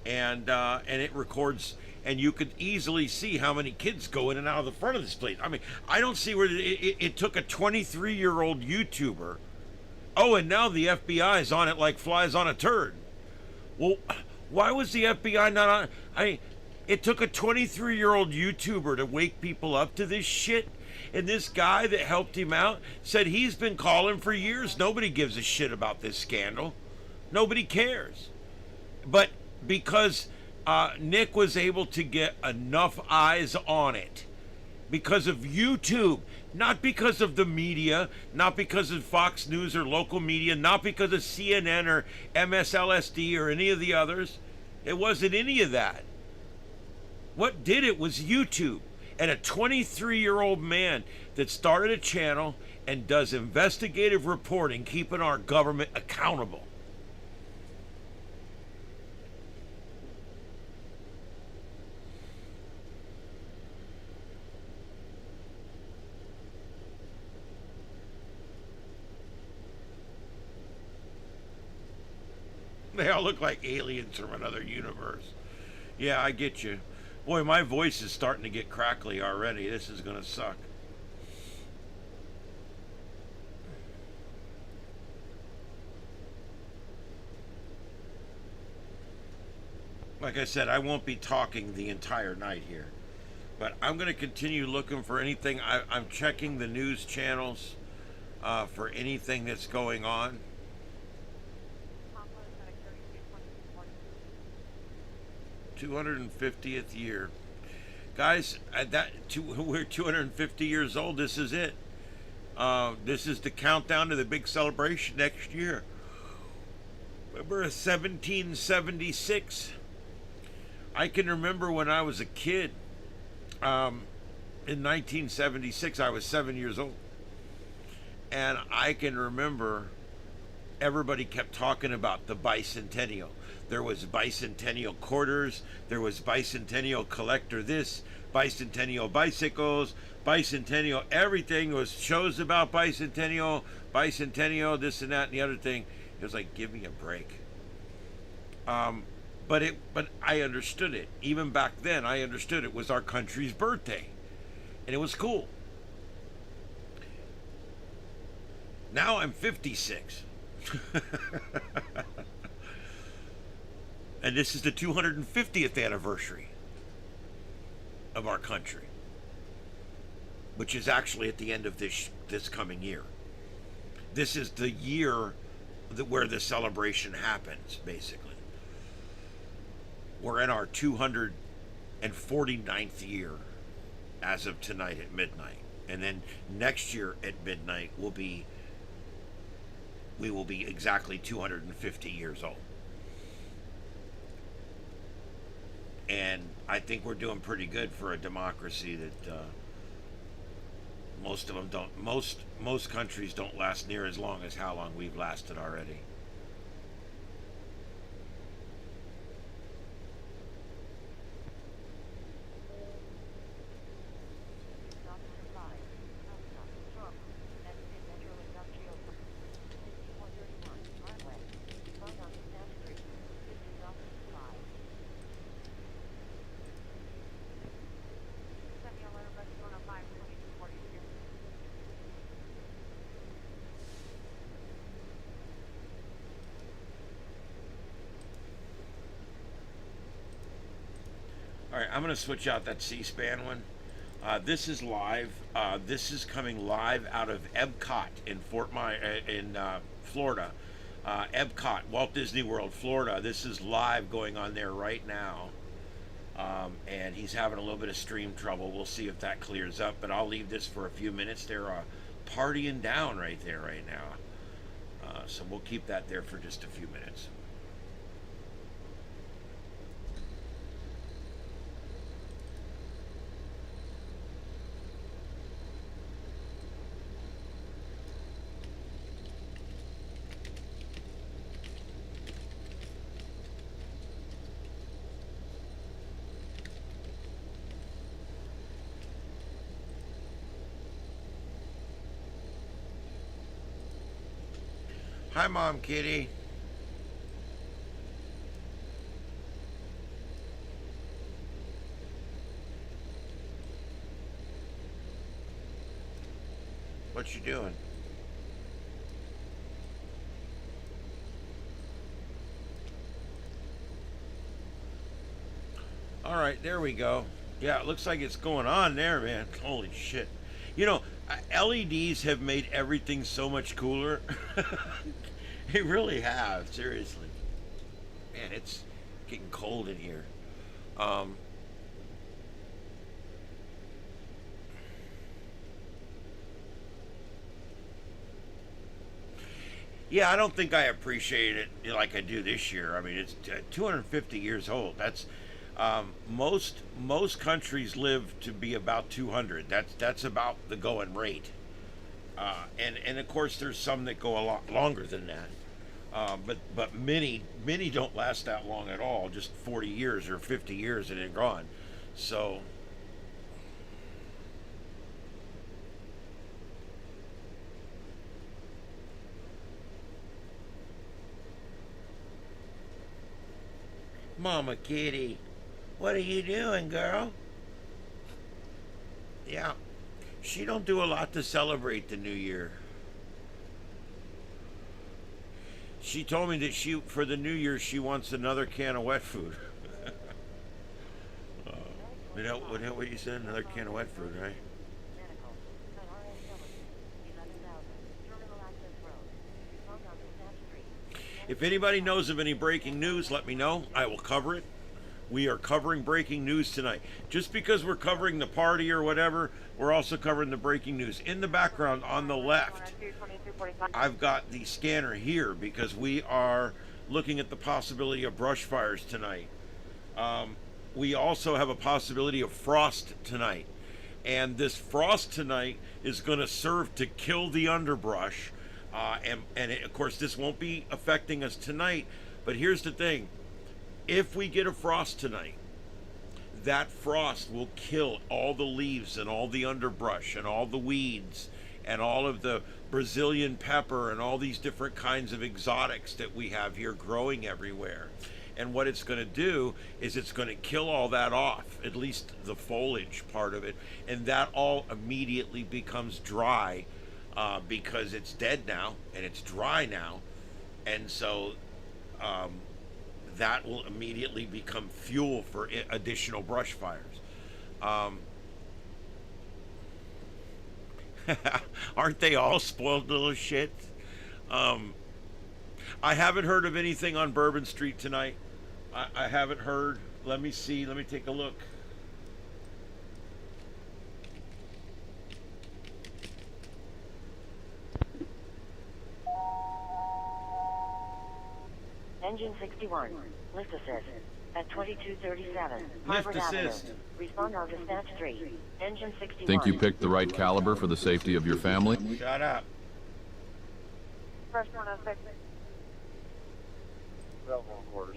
and it records. And you could easily see how many kids go in and out of the front of this place. I mean, I don't see where it took a 23-year-old YouTuber. Oh, and now the FBI is on it like flies on a turd. Well, why was the FBI not on? I mean, it took a 23-year-old YouTuber to wake people up to this shit. And this guy that helped him out said he's been calling for years. Nobody gives a shit about this scandal. Nobody cares. But because Nick was able to get enough eyes on it, because of YouTube, not because of the media, not because of Fox News or local media, not because of CNN or MSLSD or any of the others. It wasn't any of that. What did it was YouTube and a 23-year-old man that started a channel and does investigative reporting, keeping our government accountable. They all look like aliens from another universe. Yeah, I get you. Boy, my voice is starting to get crackly already. This is going to suck. Like I said, I won't be talking the entire night here. But I'm going to continue looking for anything. I'm checking the news channels for anything that's going on. 250th year, guys. We're 250 years old. This is it. This is the countdown to the big celebration next year. Remember 1776? I can remember when I was a kid. In 1976, I was 7 years old. And I can remember everybody kept talking about the bicentennial. There was bicentennial quarters, there was bicentennial collector this, bicentennial bicycles, bicentennial everything was shows about bicentennial, this and that and the other thing. It was like, give me a break. But I understood it. Even back then, I understood it was our country's birthday. And it was cool. Now I'm 56. And this is the 250th anniversary of our country, which is actually at the end of this coming year. This is the year where the celebration happens, basically. We're in our 249th year as of tonight at midnight. And then next year at midnight we will be exactly 250 years old. And I think we're doing pretty good for a democracy that most of them don't. Most countries don't last near as long as how long we've lasted already. All right, I'm going to switch out that C-SPAN one. This is live. This is coming live out of Epcot in Florida. Epcot, Walt Disney World, Florida. This is live going on there right now. And he's having a little bit of stream trouble. We'll see if that clears up. But I'll leave this for a few minutes. They're partying down right there right now. So we'll keep that there for just a few minutes. Hi, Mom Kitty. What you doing? All right, there we go. Yeah, it looks like it's going on there, man. Holy shit. You know, LEDs have made everything so much cooler. They really have, seriously. Man, it's getting cold in here. Yeah, I don't think I appreciate it like I do this year. I mean, it's 250 years old. That's most countries live to be about 200. That's about the going rate. And of course, there's some that go a lot longer than that. But many don't last that long at all. Just 40 years or 50 years and they're gone. So. Mama Kitty, what are you doing, girl? Yeah, she don't do a lot to celebrate the new year. She told me that for the new year, she wants another can of wet food. What you said? Another can of wet food, right? If anybody knows of any breaking news, let me know. I will cover it. We are covering breaking news tonight. Just because we're covering the party or whatever, we're also covering the breaking news. In the background on the left, I've got the scanner here because we are looking at the possibility of brush fires tonight. We also have a possibility of frost tonight. And this frost tonight is going to serve to kill the underbrush. Of course, this won't be affecting us tonight. But here's the thing. If we get a frost tonight, that frost will kill all the leaves and all the underbrush and all the weeds and all of the Brazilian pepper and all these different kinds of exotics that we have here growing everywhere. And what it's going to do is it's going to kill all that off, at least the foliage part of it, and that all immediately becomes dry because it's dead now and it's dry now. And so that will immediately become fuel for additional brush fires. Aren't they all spoiled little shits? I haven't heard of anything on Bourbon Street tonight. I haven't heard. Let me see. Let me take a look. Engine 61. Lift assist. At 2237. Lift Harvard Avenue. assist. Respond on dispatch 3. Engine 61. Think you picked the right caliber for the safety of your family? Shut up. First 106. Available in quarters.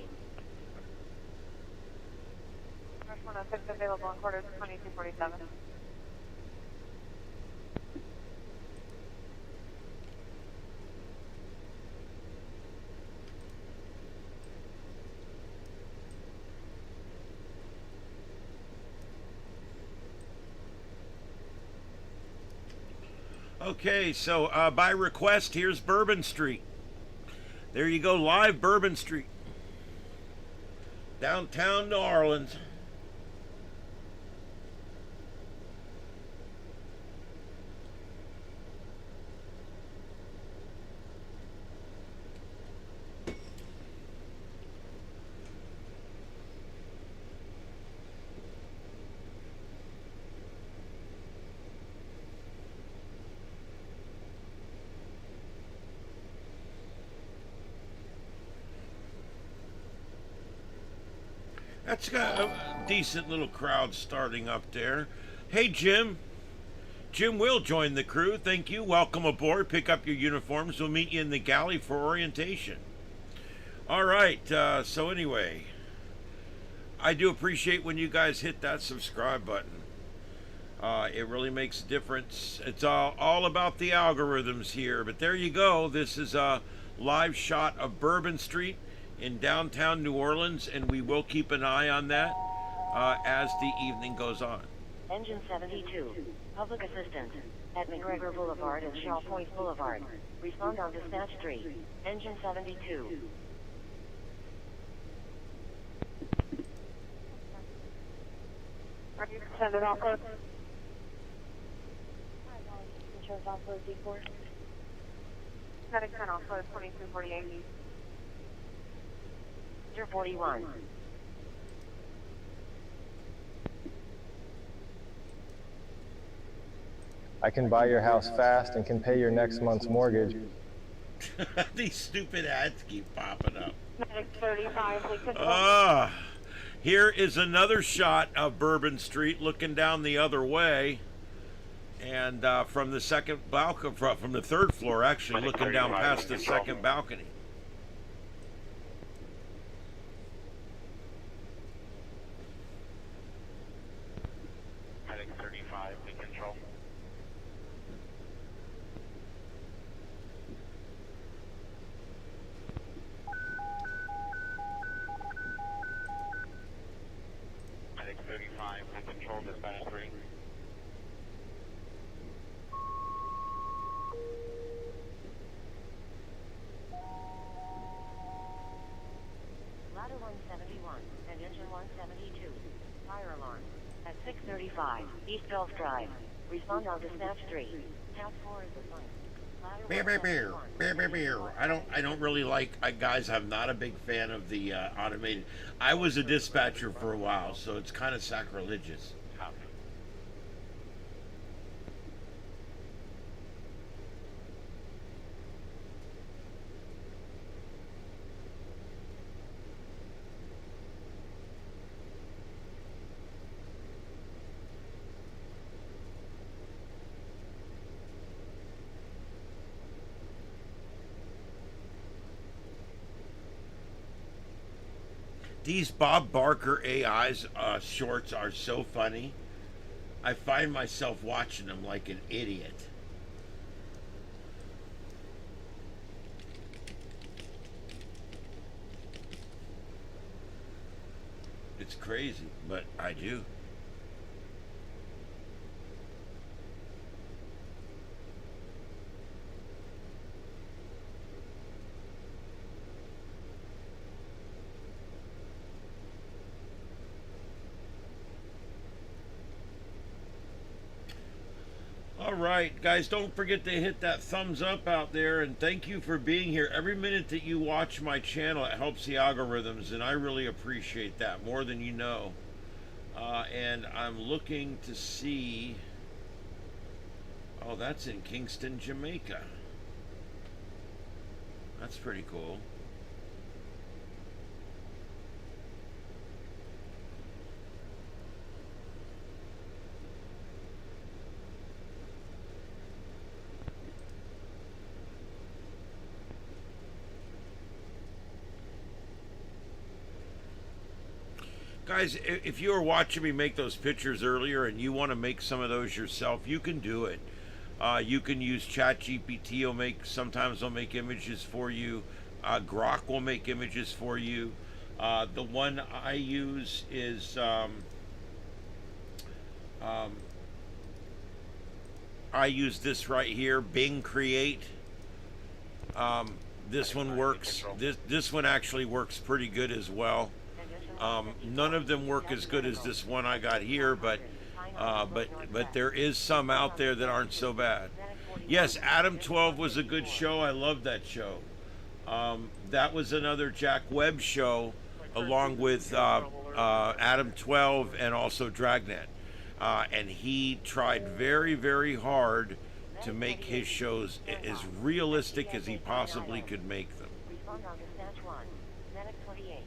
First 106 available in quarters 2247. Okay, so by request, here's Bourbon Street. There you go, live Bourbon Street. Downtown New Orleans. That's got a decent little crowd starting up there. Hey, Jim. Jim will join the crew. Thank you. Welcome aboard. Pick up your uniforms. We'll meet you in the galley for orientation. All right. So anyway, I do appreciate when you guys hit that subscribe button. It really makes a difference. It's all about the algorithms here. But there you go. This is a live shot of Bourbon Street in downtown New Orleans, and we will keep an eye on that as the evening goes on. Engine 72. Public assistant. At McGregor Boulevard and Shaw Point Boulevard. Respond on dispatch 3. Engine 72. Are you send it offload? Controls offload D4. Medic 10 offload 2248. 41. I can buy your house fast and can pay your next month's mortgage. These stupid ads keep popping up. Medic 35. We could Here is another shot of Bourbon Street looking down the other way. And from the second balcony, from the third floor, actually, looking down past the second balcony. Heading 35, we control. Heading 35, we control dispatch 3. Ladder 171 and engine 172. Fire alarm. At 635 East Gulf Drive. Respond on dispatch 3. Task 4 is assigned. Ladder Beer, beer, beer, 171. beer, beer, beer. I don't really like, guys, I'm not a big fan of the automated. I was a dispatcher for a while, so it's kind of sacrilegious. Copy. These Bob Barker AI's shorts are so funny. I find myself watching them like an idiot. It's crazy, but I do. All right, guys, don't forget to hit that thumbs up out there, and thank you for being here. Every minute that you watch my channel, it helps the algorithms, and I really appreciate that more than you know. And I'm looking to see... Oh, that's in Kingston, Jamaica. That's pretty cool. Guys, if you were watching me make those pictures earlier and you want to make some of those yourself, you can do it. You can use ChatGPT. Sometimes they'll make images for you. Grok will make images for you. The one I use is I use this right here, Bing Create. This one works. This one actually works pretty good as well. None of them work as good as this one I got here, but there is some out there that aren't so bad. Yes, Adam 12 was a good show. I loved that show. That was another Jack Webb show, along with Adam 12 and also Dragnet. And he tried very, very hard to make his shows as realistic as he possibly could make them. Respond on dispatch 1. Medic 28.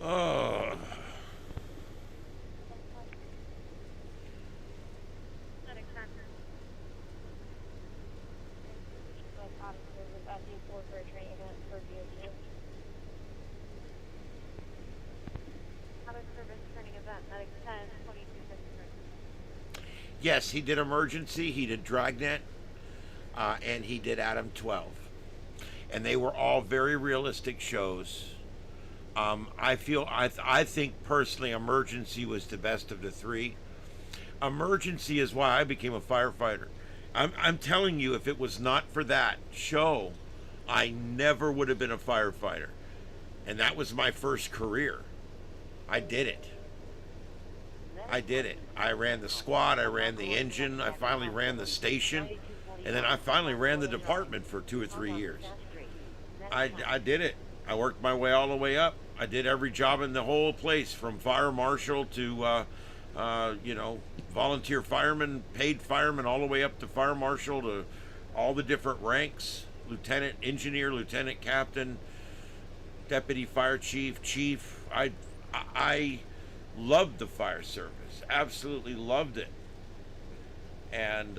Oh. Medic center. At the for a training event for DOD. Other service training event, Medic 10, 2253. Yes, he did Emergency, he did Dragnet, and he did Adam 12. And they were all very realistic shows. I think personally Emergency was the best of the three. Emergency is why I became a firefighter. I'm telling you, if it was not for that show, I never would have been a firefighter. And that was my first career. I did it. I did it. I ran the squad, I ran the engine, I finally ran the station, and then I finally ran the department for 2 or 3 years. I did it. I worked my way all the way up. I did every job in the whole place, from fire marshal to, volunteer fireman, paid fireman, all the way up to fire marshal, to all the different ranks, lieutenant, engineer, lieutenant, captain, deputy fire chief, chief. I loved the fire service, absolutely loved it. And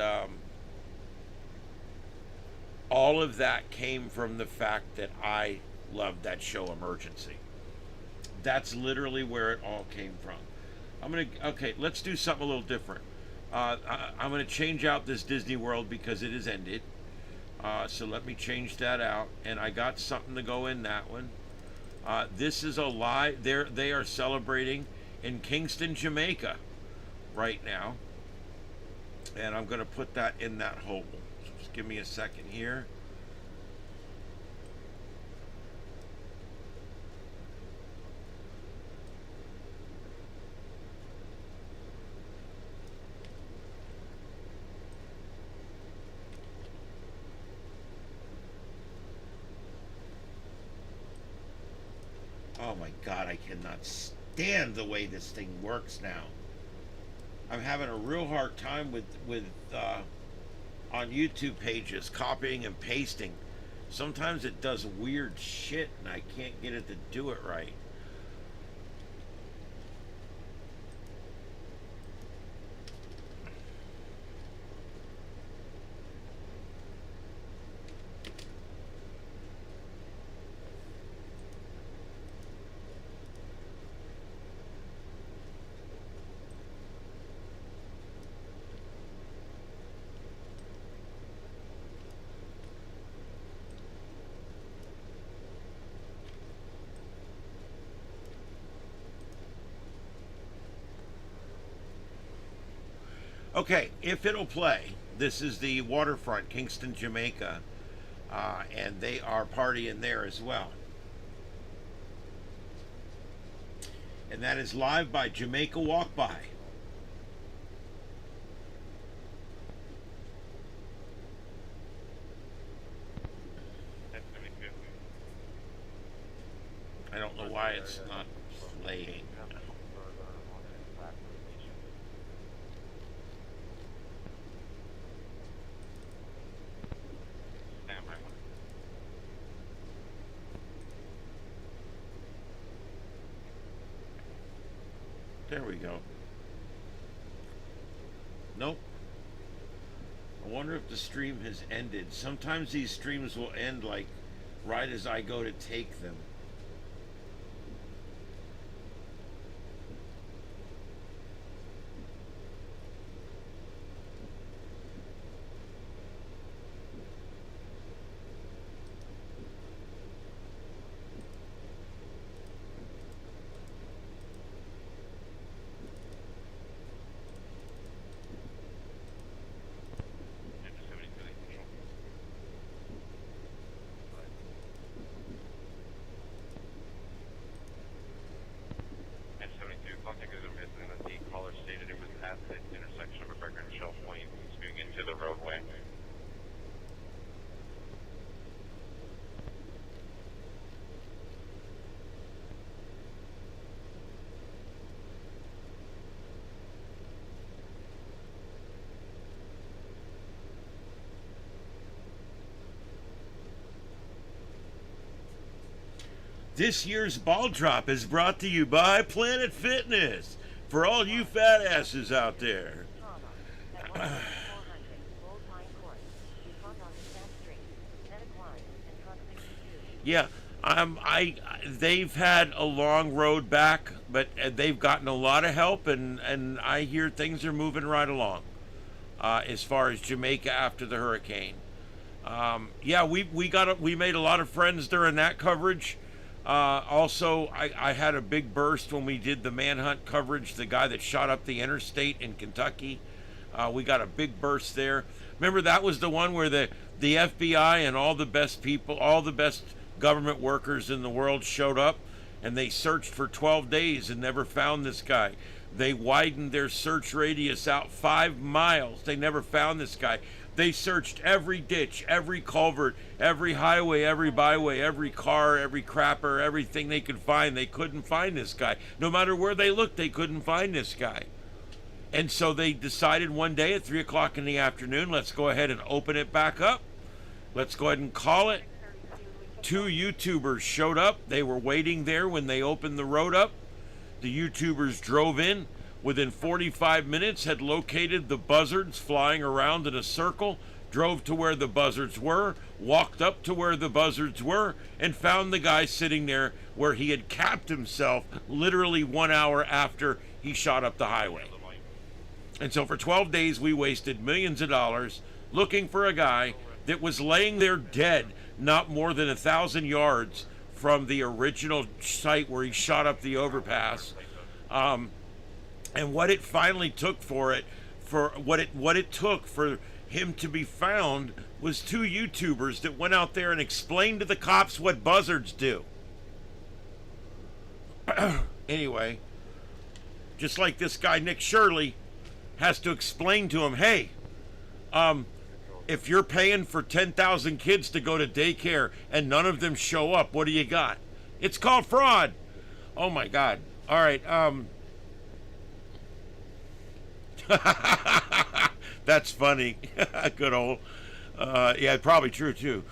all of that came from the fact that I loved that show, Emergency. That's literally where it all came from. Okay, let's do something a little different. I'm gonna change out this Disney World because it has ended. So let me change that out, and I got something to go in that one. This is a live. They are celebrating in Kingston, Jamaica, right now, and I'm gonna put that in that hole. So just give me a second here. Oh my God, I cannot stand the way this thing works now. I'm having a real hard time with on YouTube pages, copying and pasting. Sometimes it does weird shit and I can't get it to do it right. Okay, if it'll play, this is the waterfront, Kingston, Jamaica, and they are partying there as well. And that is live by Jamaica Walk By. I don't know why it's not playing. There we go. Nope. I wonder if the stream has ended. Sometimes these streams will end like right as I go to take them. This year's ball drop is brought to you by Planet Fitness. For all you fat asses out there. Yeah, they've had a long road back, but they've gotten a lot of help, and I hear things are moving right along as far as Jamaica after the hurricane. Yeah, we made a lot of friends during that coverage. Also, I had a big burst when we did the manhunt coverage, the guy that shot up the interstate in Kentucky. We got a big burst there. Remember, that was the one where the FBI and all the best people, all the best government workers in the world showed up, and they searched for 12 days and never found this guy. They widened their search radius out 5 miles. They never found this guy. They searched every ditch, every culvert, every highway, every byway, every car, every crapper, everything they could find. They couldn't find this guy. No matter where they looked, they couldn't find this guy. And so they decided one day at 3 o'clock in the afternoon, let's go ahead and open it back up. Let's go ahead and call it. 2 YouTubers showed up. They were waiting there when they opened the road up. The YouTubers drove in. Within 45 minutes, had located the buzzards flying around in a circle, drove to where the buzzards were, walked up to where the buzzards were, and found the guy sitting there where he had capped himself literally 1 hour after he shot up the highway. And so for 12 days, we wasted millions of dollars looking for a guy that was laying there dead, not more than 1,000 yards from the original site where he shot up the overpass. And what it finally took for him to be found was 2 YouTubers that went out there and explained to the cops what buzzards do. Anyway, just like this guy Nick Shirley has to explain to him, hey, if you're paying for 10,000 kids to go to daycare and none of them show up, what do you got? It's called fraud. Oh my God. All right. That's funny. Good old. Yeah, probably true too.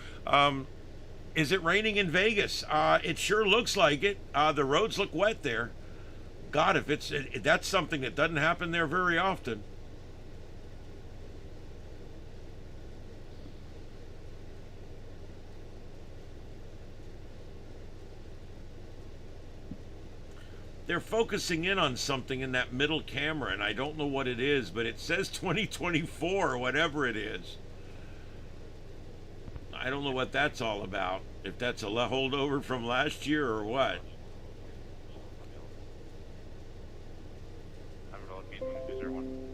Is it raining in Vegas? It sure looks like it. The roads look wet there. God, if that's something that doesn't happen there very often. They're focusing in on something in that middle camera, and I don't know what it is, but it says 2024 or whatever it is. I don't know what that's all about. If that's a holdover from last year or what. I'm going to look at 201.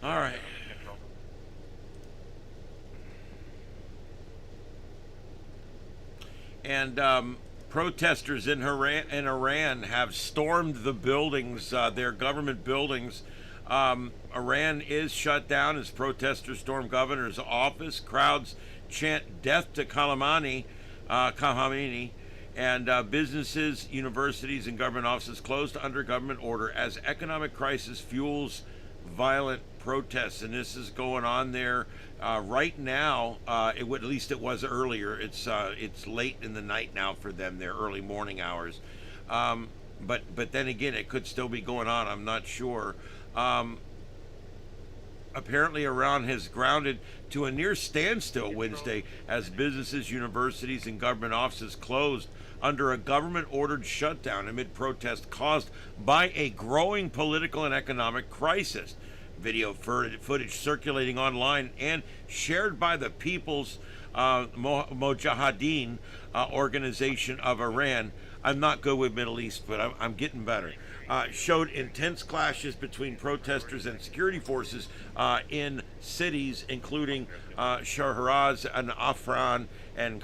All right. And protesters in Iran have stormed the buildings, their government buildings. Iran is shut down as protesters storm governor's office. Crowds chant "Death to Khamenei," and businesses, universities, and government offices closed under government order as economic crisis fuels violent protests. And this is going on there right now. At least it was earlier. It's late in the night now for them. Their early morning hours. But then again, it could still be going on. I'm not sure. Apparently, Iran has grounded to a near standstill Wednesday as businesses, universities, and government offices closed under a government-ordered shutdown amid protests caused by a growing political and economic crisis. Video footage circulating online and shared by the People's Mojahedin Organization of Iran. I'm not good with Middle East, but I'm getting better. Showed intense clashes between protesters and security forces in cities, including Shiraz and Afran and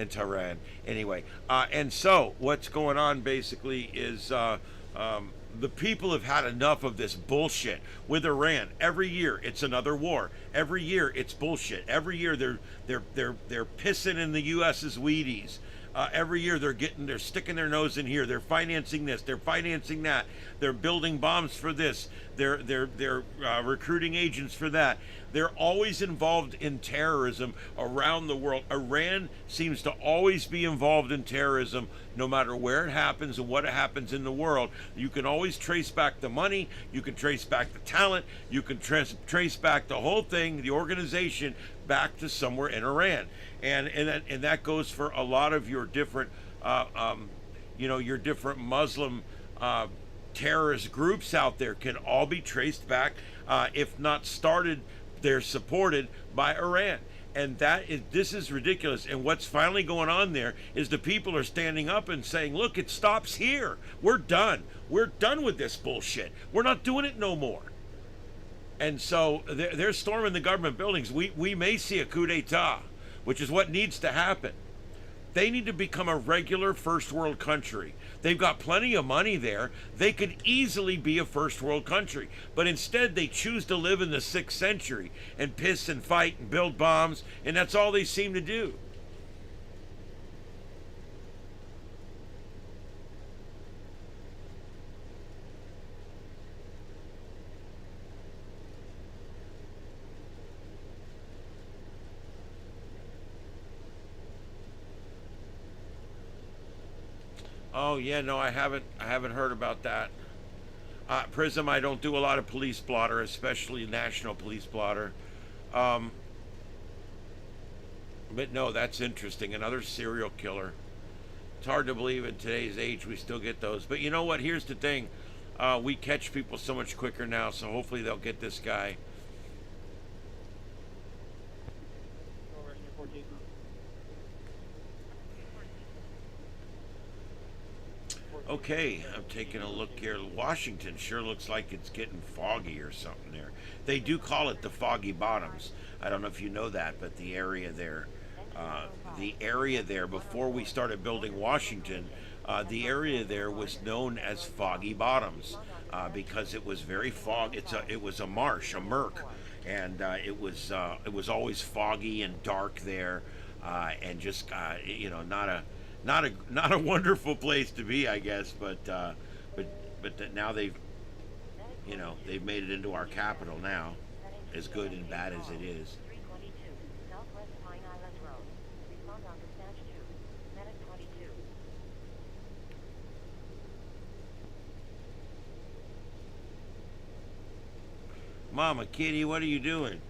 Tehran. Anyway, and so what's going on basically is the people have had enough of this bullshit with Iran. Every year it's another war. Every year it's bullshit. Every year they're pissing in the U.S.'s Wheaties. Every year they're sticking their nose in here. They're financing this. They're financing that. They're building bombs for this. They're recruiting agents for that. They're always involved in terrorism around the world. Iran seems to always be involved in terrorism, no matter where it happens and what happens in the world. You can always trace back the money. You can trace back the talent. You can trace back the whole thing, the organization, back to somewhere in Iran. And that goes for a lot of your different, your different Muslim terrorist groups out there can all be traced back, if not started, they're supported by Iran. And this is ridiculous. And what's finally going on there is the people are standing up and saying, look, it stops here. We're done. We're done with this bullshit. We're not doing it no more. And so they're storming the government buildings. We may see a coup d'etat, which is what needs to happen. They need to become a regular first world country. They've got plenty of money there. They could easily be a first world country. But instead, they choose to live in the 6th century and piss and fight and build bombs, and that's all they seem to do. Oh yeah, no, I haven't heard about that. Prism, I don't do a lot of police blotter, especially national police blotter. But no, that's interesting. Another serial killer. It's hard to believe in today's age we still get those. But you know what? Here's the thing. We catch people so much quicker now, so hopefully they'll get this guy. Okay, I'm taking a look here. Washington sure looks like it's getting foggy or something there. They do call it the Foggy Bottoms. I don't know if you know that, but the area there before we started building Washington, the area there was known as Foggy Bottoms because it was very it was a marsh, a murk, and it was always foggy and dark there, and just not a wonderful place to be, I guess. But now they've they've made it into our capital now, as good and bad as it is. 322, Southwest Pine Island Road. Respond on dispatch 2. Medic 22. Mama Kitty, what are you doing?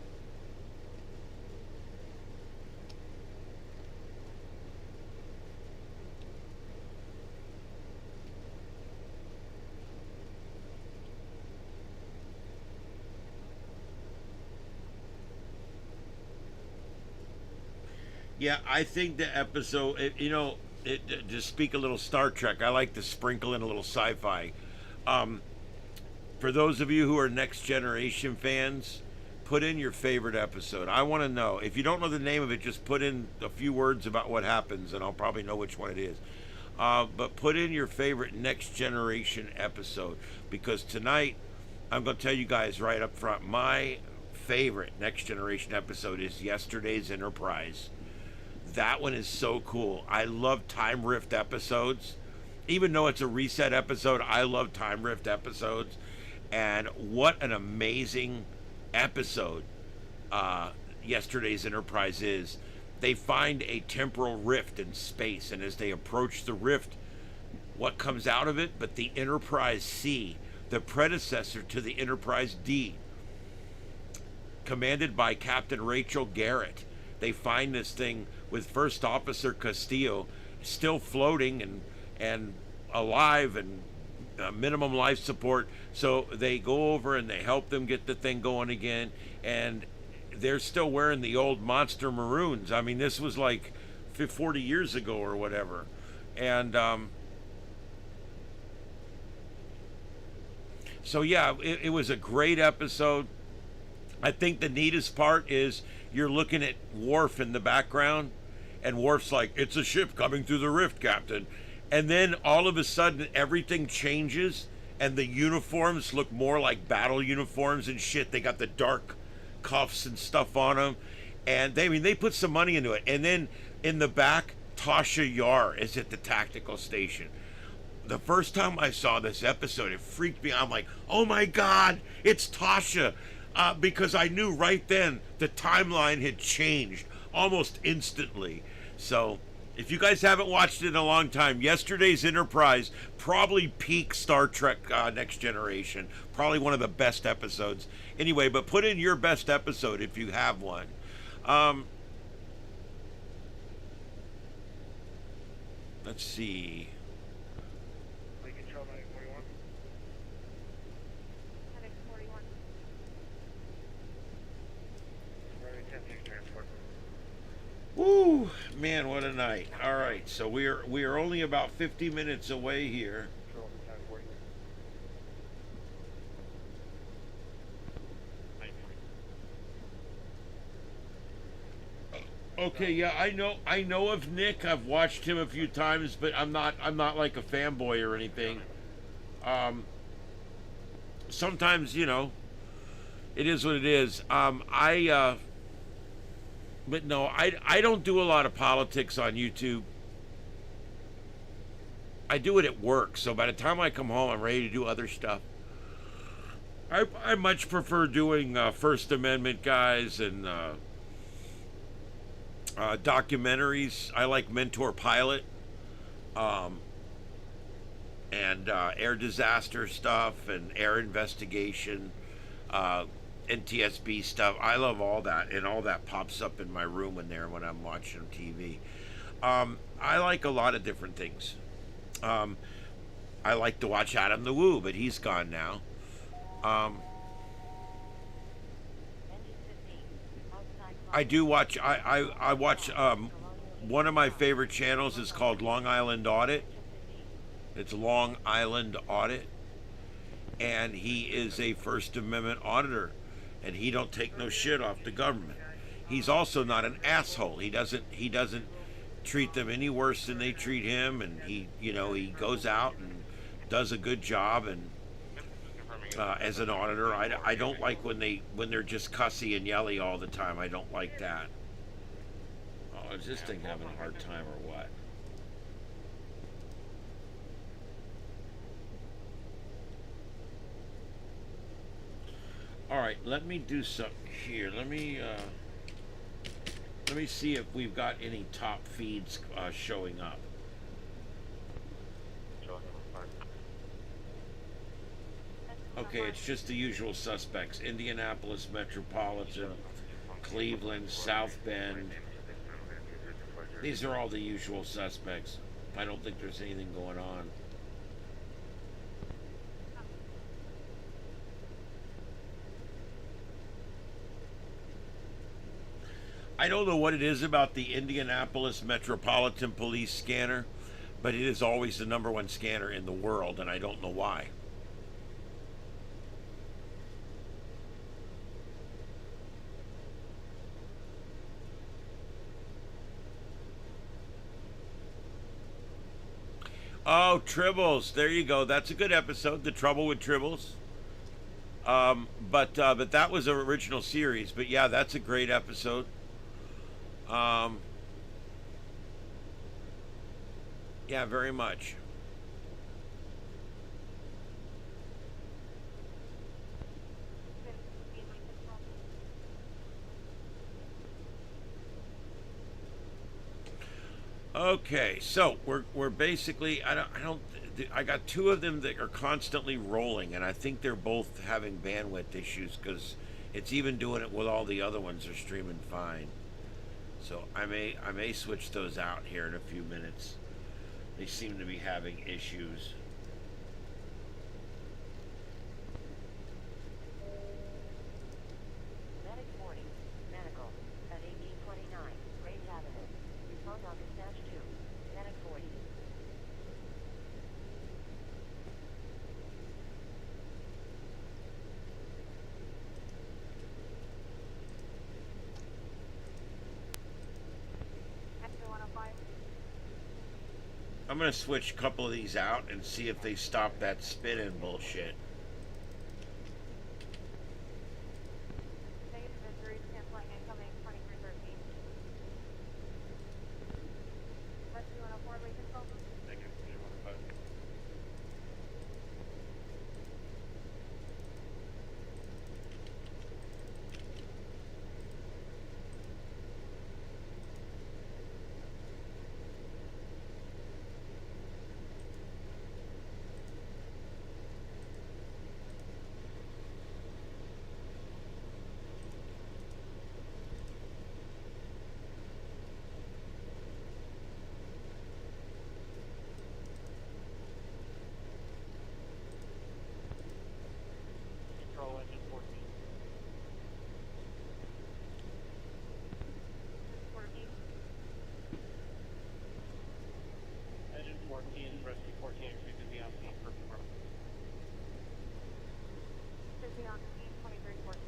Yeah, I think the episode, to speak a little Star Trek, I like to sprinkle in a little sci-fi. For those of you who are Next Generation fans, put in your favorite episode. I want to know. If you don't know the name of it, just put in a few words about what happens, and I'll probably know which one it is. But put in your favorite Next Generation episode, because tonight, I'm going to tell you guys right up front, my favorite Next Generation episode is yesterday's Enterprise. That one is so cool. I love time rift episodes. Even though it's a reset episode, I love time rift episodes. And what an amazing episode yesterday's Enterprise is. They find a temporal rift in space, and as they approach the rift, what comes out of it but the Enterprise C, the predecessor to the Enterprise D, commanded by Captain Rachel Garrett. They find this thing with First Officer Castillo still floating and alive and minimum life support. So they go over and they help them get the thing going again, and they're still wearing the old monster maroons. I mean, this was like 40 years ago or whatever. And so yeah, it was a great episode. I think the neatest part is you're looking at Worf in the background, and Worf's like, "It's a ship coming through the rift, Captain." And then all of a sudden everything changes, and the uniforms look more like battle uniforms and shit. They got the dark cuffs and stuff on them, and they put some money into it. And then in the back, Tasha Yar is at the tactical station. The first time I saw this episode, it freaked me out. I'm like, oh my God, it's Tasha. Because I knew right then the timeline had changed almost instantly. So if you guys haven't watched it in a long time, yesterday's Enterprise, probably peak Star Trek Next Generation. Probably one of the best episodes. Anyway, but put in your best episode if you have one. Let's see. Woo, man, what a night. All right, so we are only about 50 minutes away here. Okay, yeah, I know of Nick. I've watched him a few times, but I'm not like a fanboy or anything. Sometimes, it is what it is. But no, I don't do a lot of politics on YouTube. I do it at work, so by the time I come home, I'm ready to do other stuff. I much prefer doing First Amendment guys and documentaries. I like Mentor Pilot and air disaster stuff and air investigation. NTSB stuff. I love all that, and all that pops up in my room in there when I'm watching TV. I like a lot of different things. I like to watch Adam the Woo, but he's gone now. I do watch. I watch. One of my favorite channels is called Long Island Audit. It's Long Island Audit, and he is a First Amendment auditor. And he don't take no shit off the government. He's also not an asshole. He doesn't treat them any worse than they treat him, and he goes out and does a good job. And as an auditor, I don't like when they're just cussy and yelly all the time. I don't like that. Oh, is this thing having a hard time or what? All right, let me do something here. Let me see if we've got any top feeds showing up. Okay, it's just the usual suspects: Indianapolis Metropolitan, Cleveland, South Bend. These are all the usual suspects. I don't think there's anything going on. I don't know what it is about the Indianapolis Metropolitan Police scanner, but it is always the #1 scanner in the world, and I don't know why. Oh, Tribbles. There you go. That's a good episode. The Trouble with Tribbles. But that was an original series. But yeah, that's a great episode. Yeah, very much. Okay, so we're basically I got two of them that are constantly rolling, and I think they're both having bandwidth issues because it's even doing it with all the other ones are streaming fine. So I may switch those out here in a few minutes. They seem to be having issues. Medic 40, medical, at 1829, Grace Avenue. Respond on dispatch 2, medic 40. I'm gonna switch a couple of these out and see if they stop that spinning bullshit. Negative injuries, canceling incoming 2313. Rescue 104, lead control. Negative 105. Control engine 14. 14. Engine 14, rescue 14, expected to be on scene for tomorrow. Should be on scene 2314.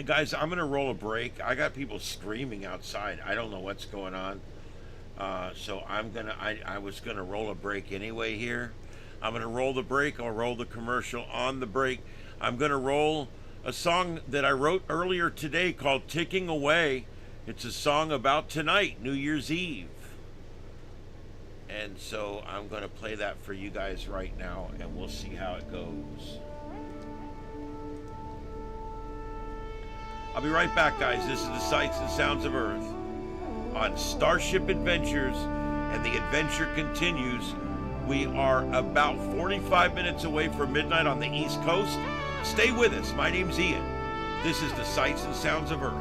Guys, I'm gonna roll a break. I got people screaming outside. I don't know what's going on. So I was gonna roll a break anyway here. I'm gonna roll the break. I'll roll the commercial on the break. I'm gonna roll a song that I wrote earlier today called "Ticking Away." It's a song about tonight, New Year's Eve. And so I'm gonna play that for you guys right now, and we'll see how it goes. I'll be right back, guys. This is the Sights and Sounds of Earth on Starship Adventures, and the adventure continues. We are about 45 minutes away from midnight on the East Coast. Stay with us. My name's Ian. This is the Sights and Sounds of Earth.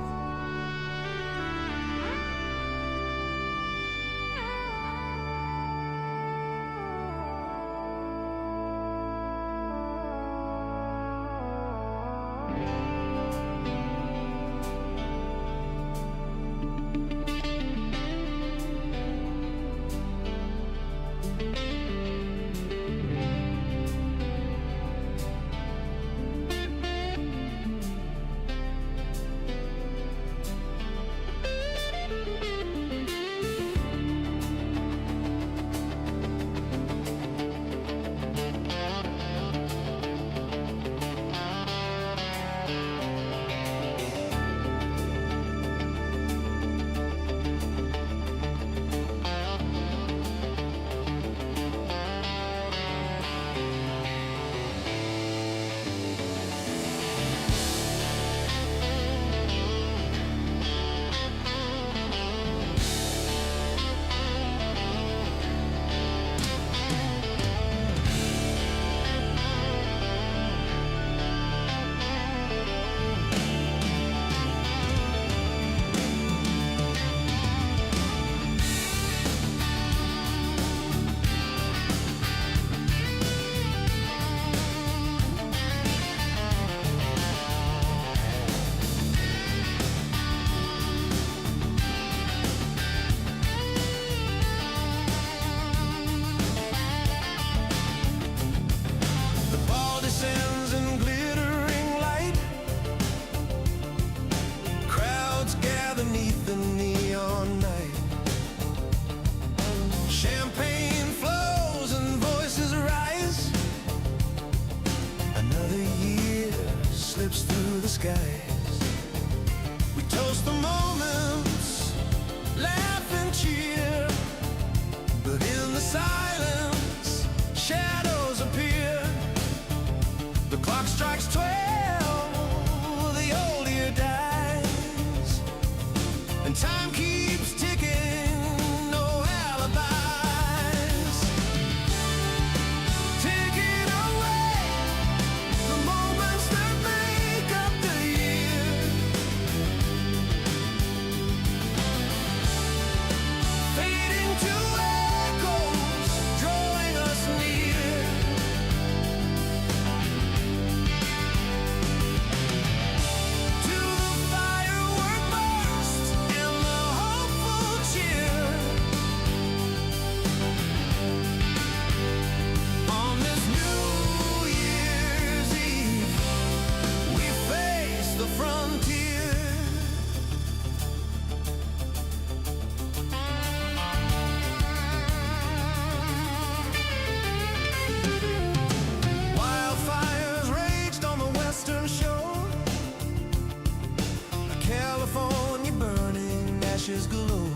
ashes galore.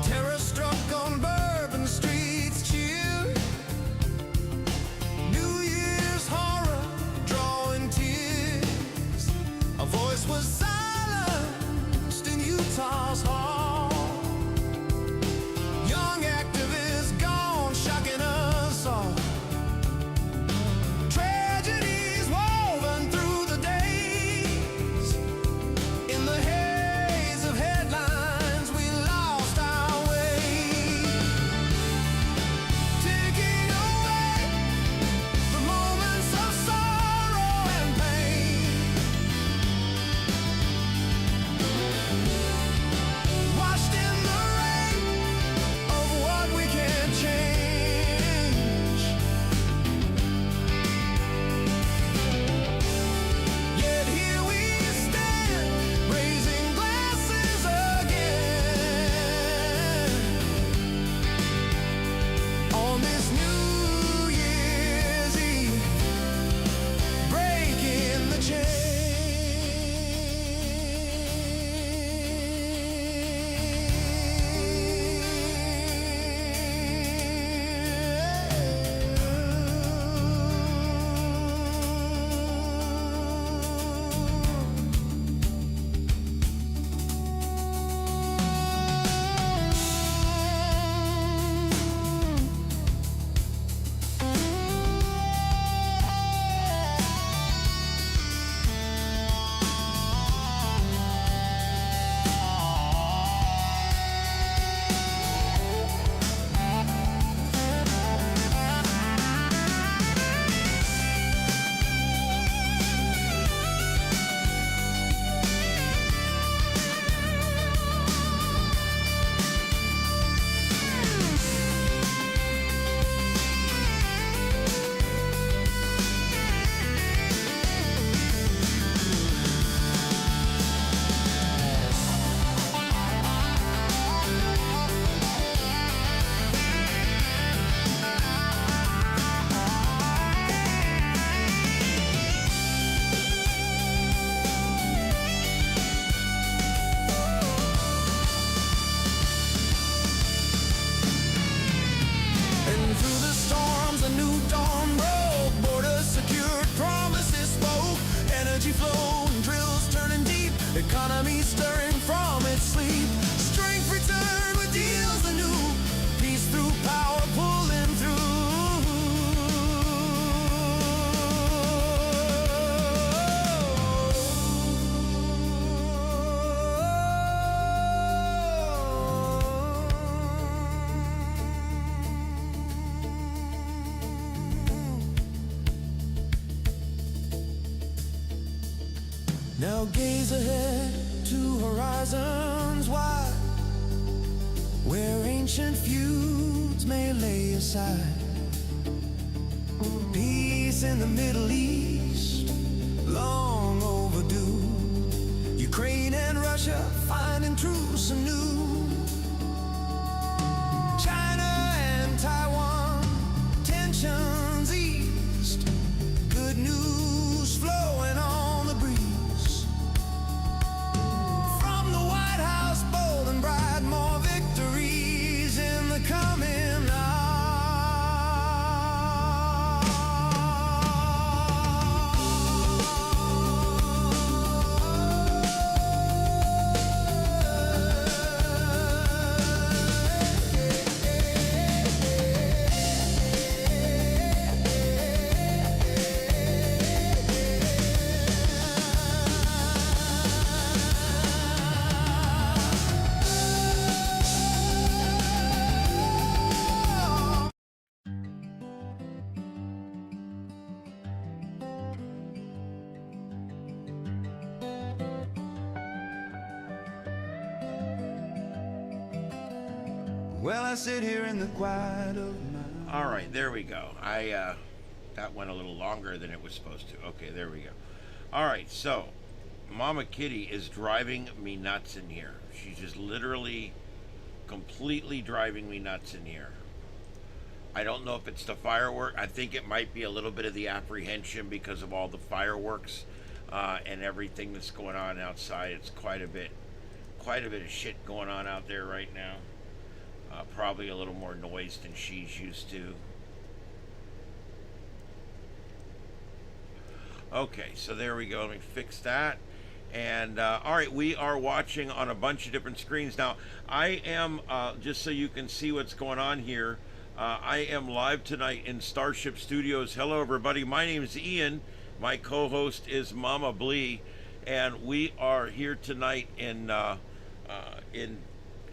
Terror struck on Bourbon streets, cheer. New Year's horror drawing tears. A voice was silenced in Utah's hall. Young activists gone, shocking us all. Tragedies woven through the days. In the haze of headlines, we lost our way. Taking away the moments of sorrow and pain. Washed in the rain of what we can't change. Yet here we stand, raising glasses again. On this New Year's Eve, breaking the And through the storms, a new dawn broke. Borders secured, promises spoke. Energy flowing, drills turning deep. Economy stirring from its sleep. Strength returned with deals anew. Peace through power pulling Now gaze ahead to horizons wide, where ancient feuds may lay aside. Peace in the Middle East, long overdue. Ukraine and Russia finding truce anew. China and Taiwan, tensions eased. Good news flowing on the breeze. From the White House, bold and bright, more victories in the coming hour. Well, I sit here in the quiet of my... All right, there we go. That went a little longer than it was supposed to. Okay, there we go. All right, so Mama Kitty is driving me nuts in here. She's just literally completely driving me nuts in here. I don't know if it's the firework. I think it might be a little bit of the apprehension because of all the fireworks and everything that's going on outside. It's quite a bit quite a bit of shit going on out there right now. Probably a little more noise than she's used to. Okay, so there we go. Let me fix that. And all right, we are watching on a bunch of different screens now. I am just so you can see what's going on here. I am live tonight in Starship Studios. Hello, everybody. My name is Ian. My co-host is Mama Blee, and we are here tonight in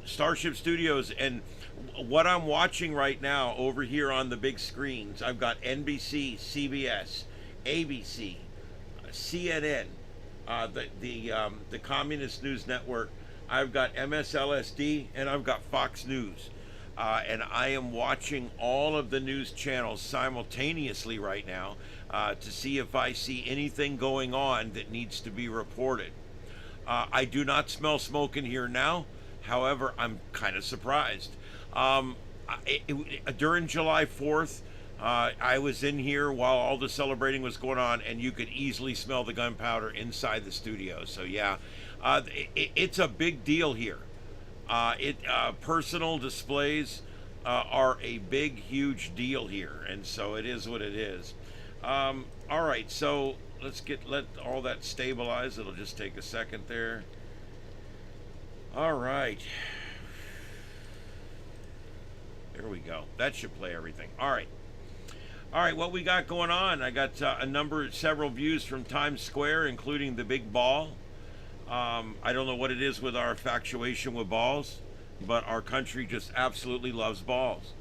Starship Studios. And what I'm watching right now over here on the big screens, I've got NBC, CBS, ABC, CNN. The Communist News Network. I've got MSLSD, and I've got Fox News. And I am watching all of the news channels simultaneously right now to see if I see anything going on that needs to be reported. I do not smell smoke in here now. However, I'm kind of surprised. During July 4th, I was in here while all the celebrating was going on, and you could easily smell the gunpowder inside the studio. So yeah, it's a big deal here. Personal displays are a big, huge deal here, and so it is what it is. All right, so let all that stabilize. It'll just take a second there. All right. There we go. That should play everything. All right. All right, what we got going on? I got several views from Times Square, including the big ball. I don't know what it is with our infatuation with balls, but our country just absolutely loves balls.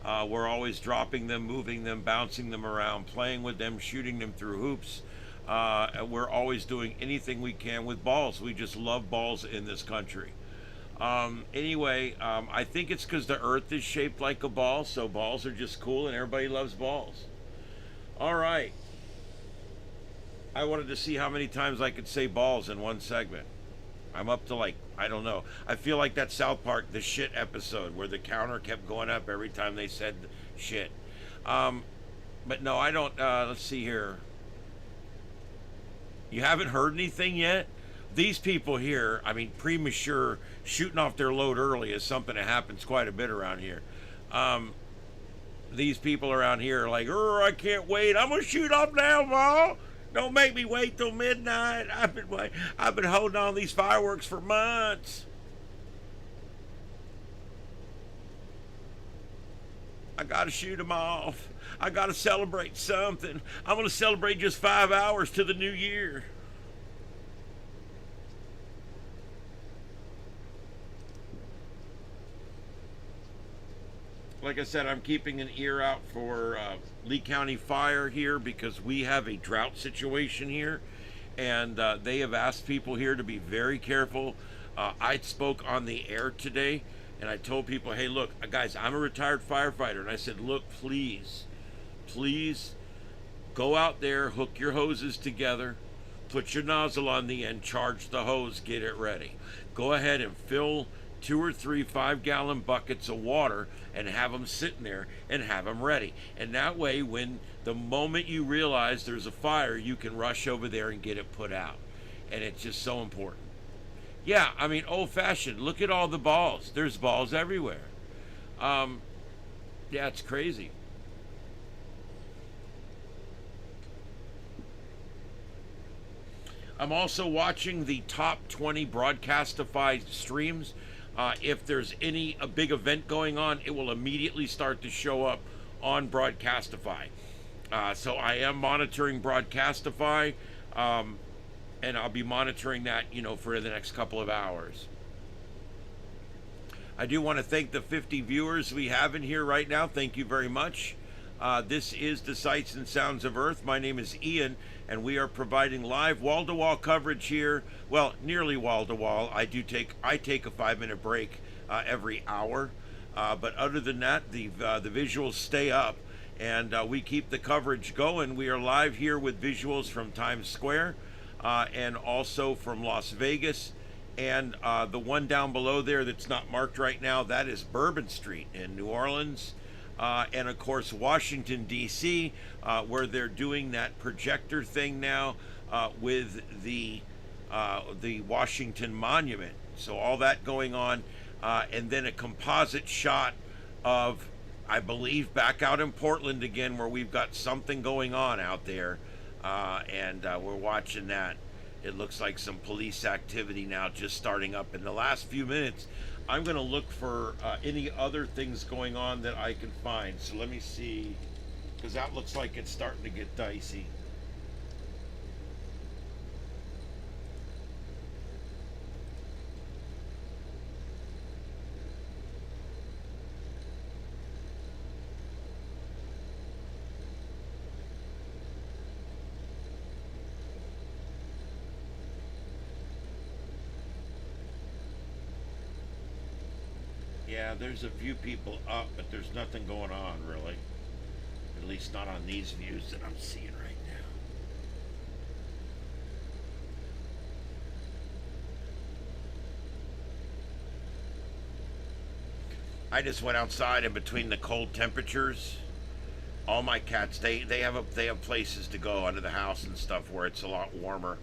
We're always dropping them, moving them, bouncing them around, playing with them, shooting them through hoops. We're always doing anything we can with balls. We just love balls in this country. Anyway, I think it's because the earth is shaped like a ball, so balls are just cool and everybody loves balls. All right. I wanted to see how many times I could say balls in one segment. I'm up to I don't know. I feel like that South Park, the shit episode, where the counter kept going up every time they said shit. But no, I don't. Let's see here. You haven't heard anything yet? These people here, I mean, premature shooting off their load early is something that happens quite a bit around here. These people around here are like, I can't wait. I'm going to shoot off now, Ma. Don't make me wait till midnight. I've been holding on to these fireworks for months. I got to shoot them off. I got to celebrate something. I'm going to celebrate just 5 hours to the new year. Like I said, I'm keeping an ear out for Lee County Fire here because we have a drought situation here, and they have asked people here to be very careful. I spoke on the air today, and I told people, hey, look, guys, I'm a retired firefighter, and I said, look, please go out there, hook your hoses together, put your nozzle on the end, charge the hose, get it ready. Go ahead and fill 2 or 3 5-gallon buckets of water and have them sitting there and have them ready. And that way, when the moment you realize there's a fire, you can rush over there and get it put out. And it's just so important. Yeah, I mean, old-fashioned. Look at all the balls. There's balls everywhere. Yeah, it's crazy. I'm also watching the top 20 Broadcastify streams. If there's a big event going on, it will immediately start to show up on Broadcastify. So I am monitoring Broadcastify, and I'll be monitoring that, for the next couple of hours. I do want to thank the 50 viewers we have in here right now. Thank you very much. This is the Sights and Sounds of Earth. My name is Ian, and we are providing live wall-to-wall coverage here. Well, nearly wall-to-wall. I take a 5-minute break every hour, but other than that, the visuals stay up, and we keep the coverage going. We are live here with visuals from Times Square, and also from Las Vegas, and the one down below there that's not marked right now, that is Bourbon Street in New Orleans. And of course Washington D.C., where they're doing that projector thing now with the the Washington Monument. So all that going on, and then a composite shot of, I believe, back out in Portland again, where we've got something going on out there, and we're watching that. It looks like some police activity now just starting up in the last few minutes. I'm going to look for any other things going on that I can find. So let me see, because that looks like it's starting to get dicey. Yeah, there's a few people up, but there's nothing going on really. At least not on these views that I'm seeing right now. I just went outside, and between the cold temperatures, all my cats they have places to go under the house and stuff where it's a lot warmer,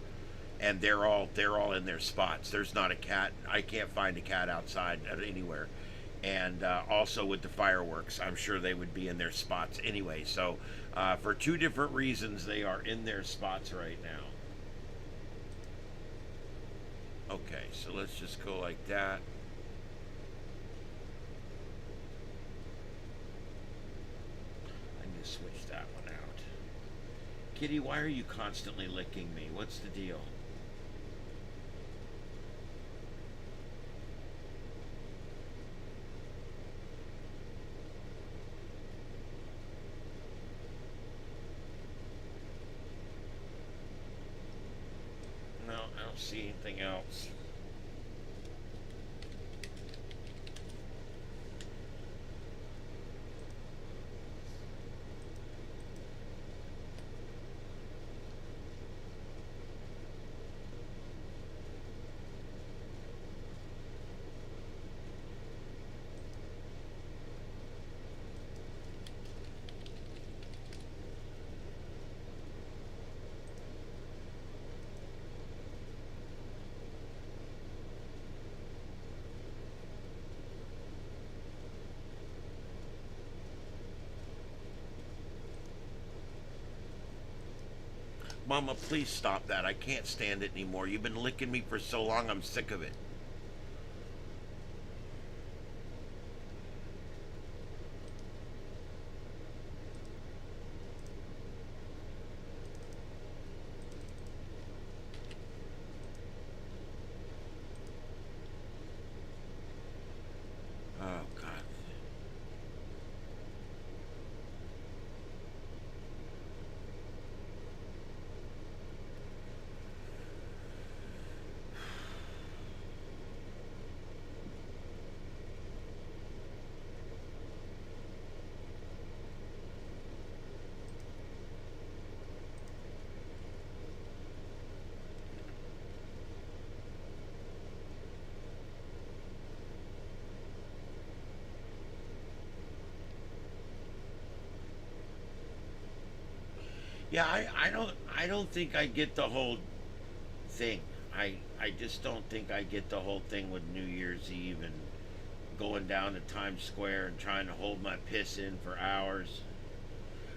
and they're all in their spots. There's not a cat. I can't find a cat outside anywhere. And also with the fireworks, I'm sure they would be in their spots anyway. So for two different reasons, they are in their spots right now. Okay, so let's just go like that. I need to switch that one out. Kitty, why are you constantly licking me? What's the deal? I don't see anything else. Mama, please stop that. I can't stand it anymore. You've been licking me for so long, I'm sick of it. Oh, God. Yeah, I don't think I get the whole thing. I just don't think I get the whole thing with New Year's Eve and going down to Times Square and trying to hold my piss in for hours.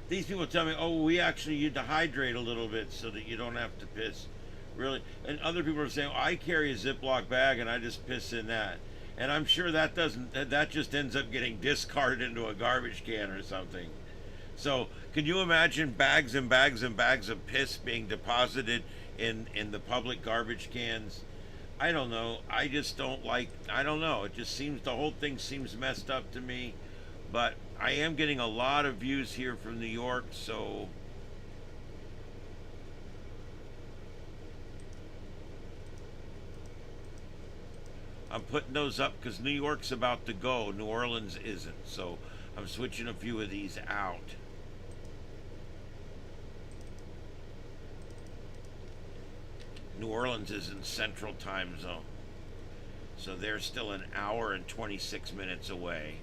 These people tell me, "Oh, we actually you dehydrate a little bit so that you don't have to piss." Really? And other people are saying, "I carry a Ziploc bag and I just piss in that." And I'm sure that just ends up getting discarded into a garbage can or something. So, can you imagine bags and bags and bags of piss being deposited in the public garbage cans? I don't know. I just don't like, I don't know. It just seems, the whole thing seems messed up to me. But I am getting a lot of views here from New York, so I'm putting those up because New York's about to go. New Orleans isn't. So I'm switching a few of these out. New Orleans is in Central Time Zone. So they're still an hour and 26 minutes away.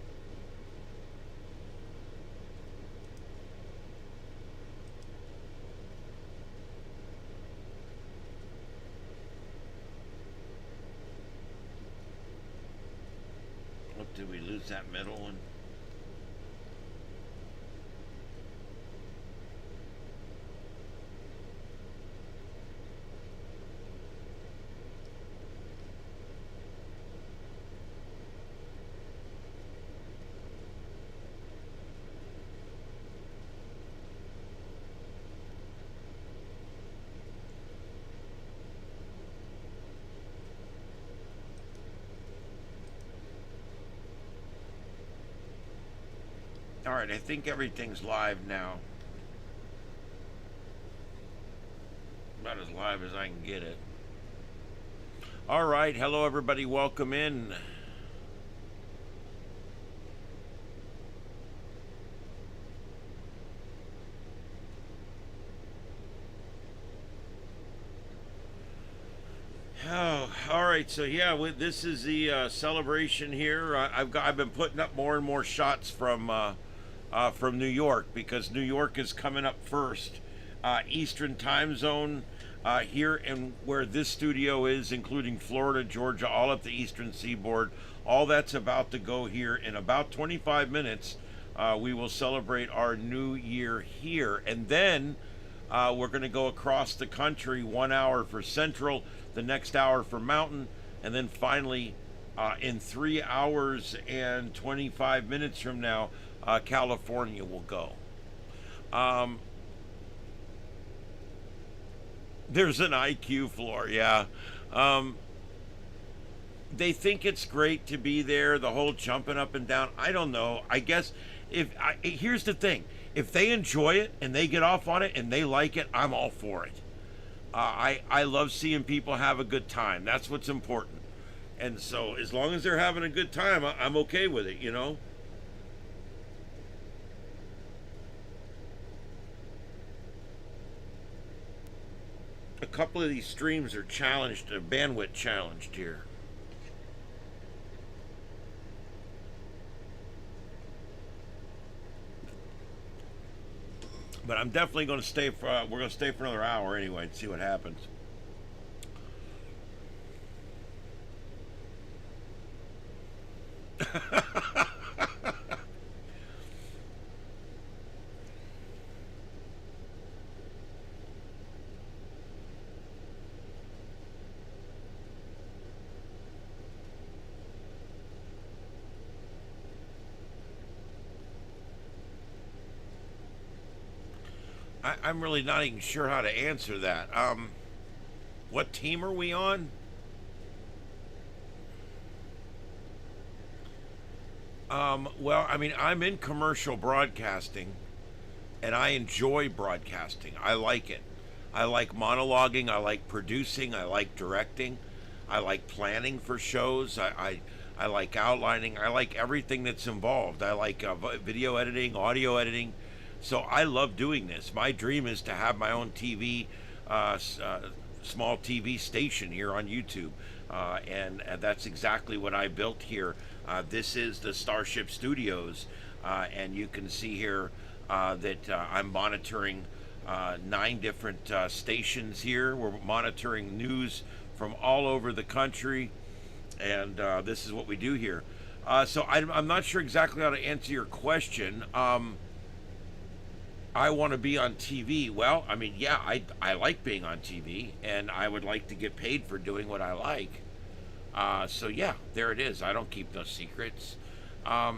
Did we lose that middle one? All right, I think everything's live now. About as live as I can get it. All right, hello everybody, welcome in. Oh, all right. So yeah, this is the celebration here. I've been putting up more and more shots from New York, because New York is coming up first. Eastern time zone here, and where this studio is, including Florida, Georgia, all up the eastern seaboard. All that's about to go here in about 25 minutes. We will celebrate our new year here, and then we're going to go across the country. 1 hour for Central, the next hour for Mountain, and then finally in 3 hours and 25 minutes from now, California will go. There's an IQ floor, yeah. They think it's great to be there, the whole jumping up and down. I don't know. I guess here's the thing. If they enjoy it and they get off on it and they like it, I'm all for it. I love seeing people have a good time. That's what's important. And so as long as they're having a good time, I'm okay with it, you know? A couple of these streams are challenged, bandwidth challenged here. But I'm definitely going to stay for, we're going to stay for another hour anyway and see what happens. I'm really not even sure how to answer that. What team are we on? Well, I mean, I'm in commercial broadcasting, and I enjoy broadcasting. I like it. I like monologuing. I like producing. I like directing. I like planning for shows. I like outlining. I like everything that's involved. I like video editing, audio editing. So I love doing this. My dream is to have my own TV, small TV station here on YouTube. And that's exactly what I built here. This is the Starship Studios. And you can see here that I'm monitoring 9 different stations here. We're monitoring news from all over the country. And this is what we do here. So I'm not sure exactly how to answer your question. I want to be on TV. Well, I mean, yeah, I like being on TV, and I would like to get paid for doing what I like. So yeah, there it is. I don't keep no secrets. Yeah,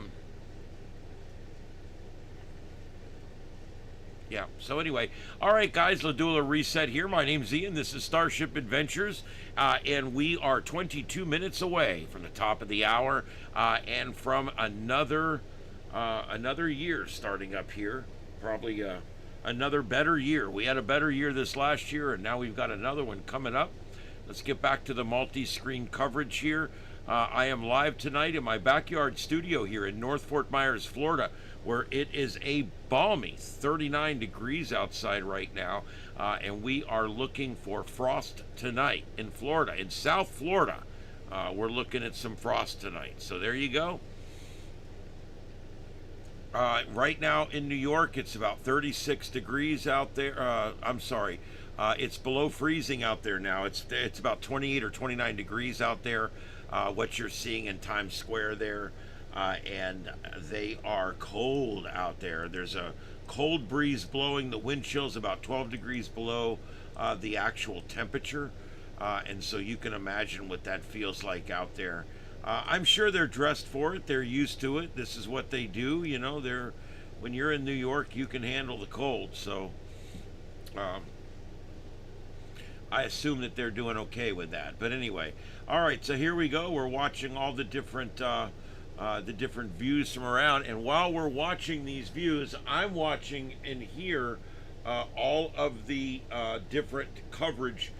so anyway, all right, guys, let's do a reset here. My name's Ian. This is Starship Adventures, and we are 22 minutes away from the top of the hour, and from another year starting up here. Probably another better year. We had a better year this last year, and now we've got another one coming up. Let's get back to the multi-screen coverage here. I am live tonight in my backyard studio here in North Fort Myers, Florida, where it is a balmy 39 degrees outside right now, and we are looking for frost tonight in Florida. In South Florida, we're looking at some frost tonight. So there you go. Right now in New York, it's about 36 degrees out there. I'm sorry, it's below freezing out there now. It's about 28 or 29 degrees out there. What you're seeing in Times Square there. and they are cold out there. There's a cold breeze blowing. The wind chill's about 12 degrees below the actual temperature, and so you can imagine what that feels like out there. I'm sure they're dressed for it. They're used to it. This is what they do. You know, when you're in New York, you can handle the cold. So I assume that they're doing okay with that. But anyway, all right. So here we go. We're watching all the different views from around. And while we're watching these views, I'm watching and hear all of the different coverage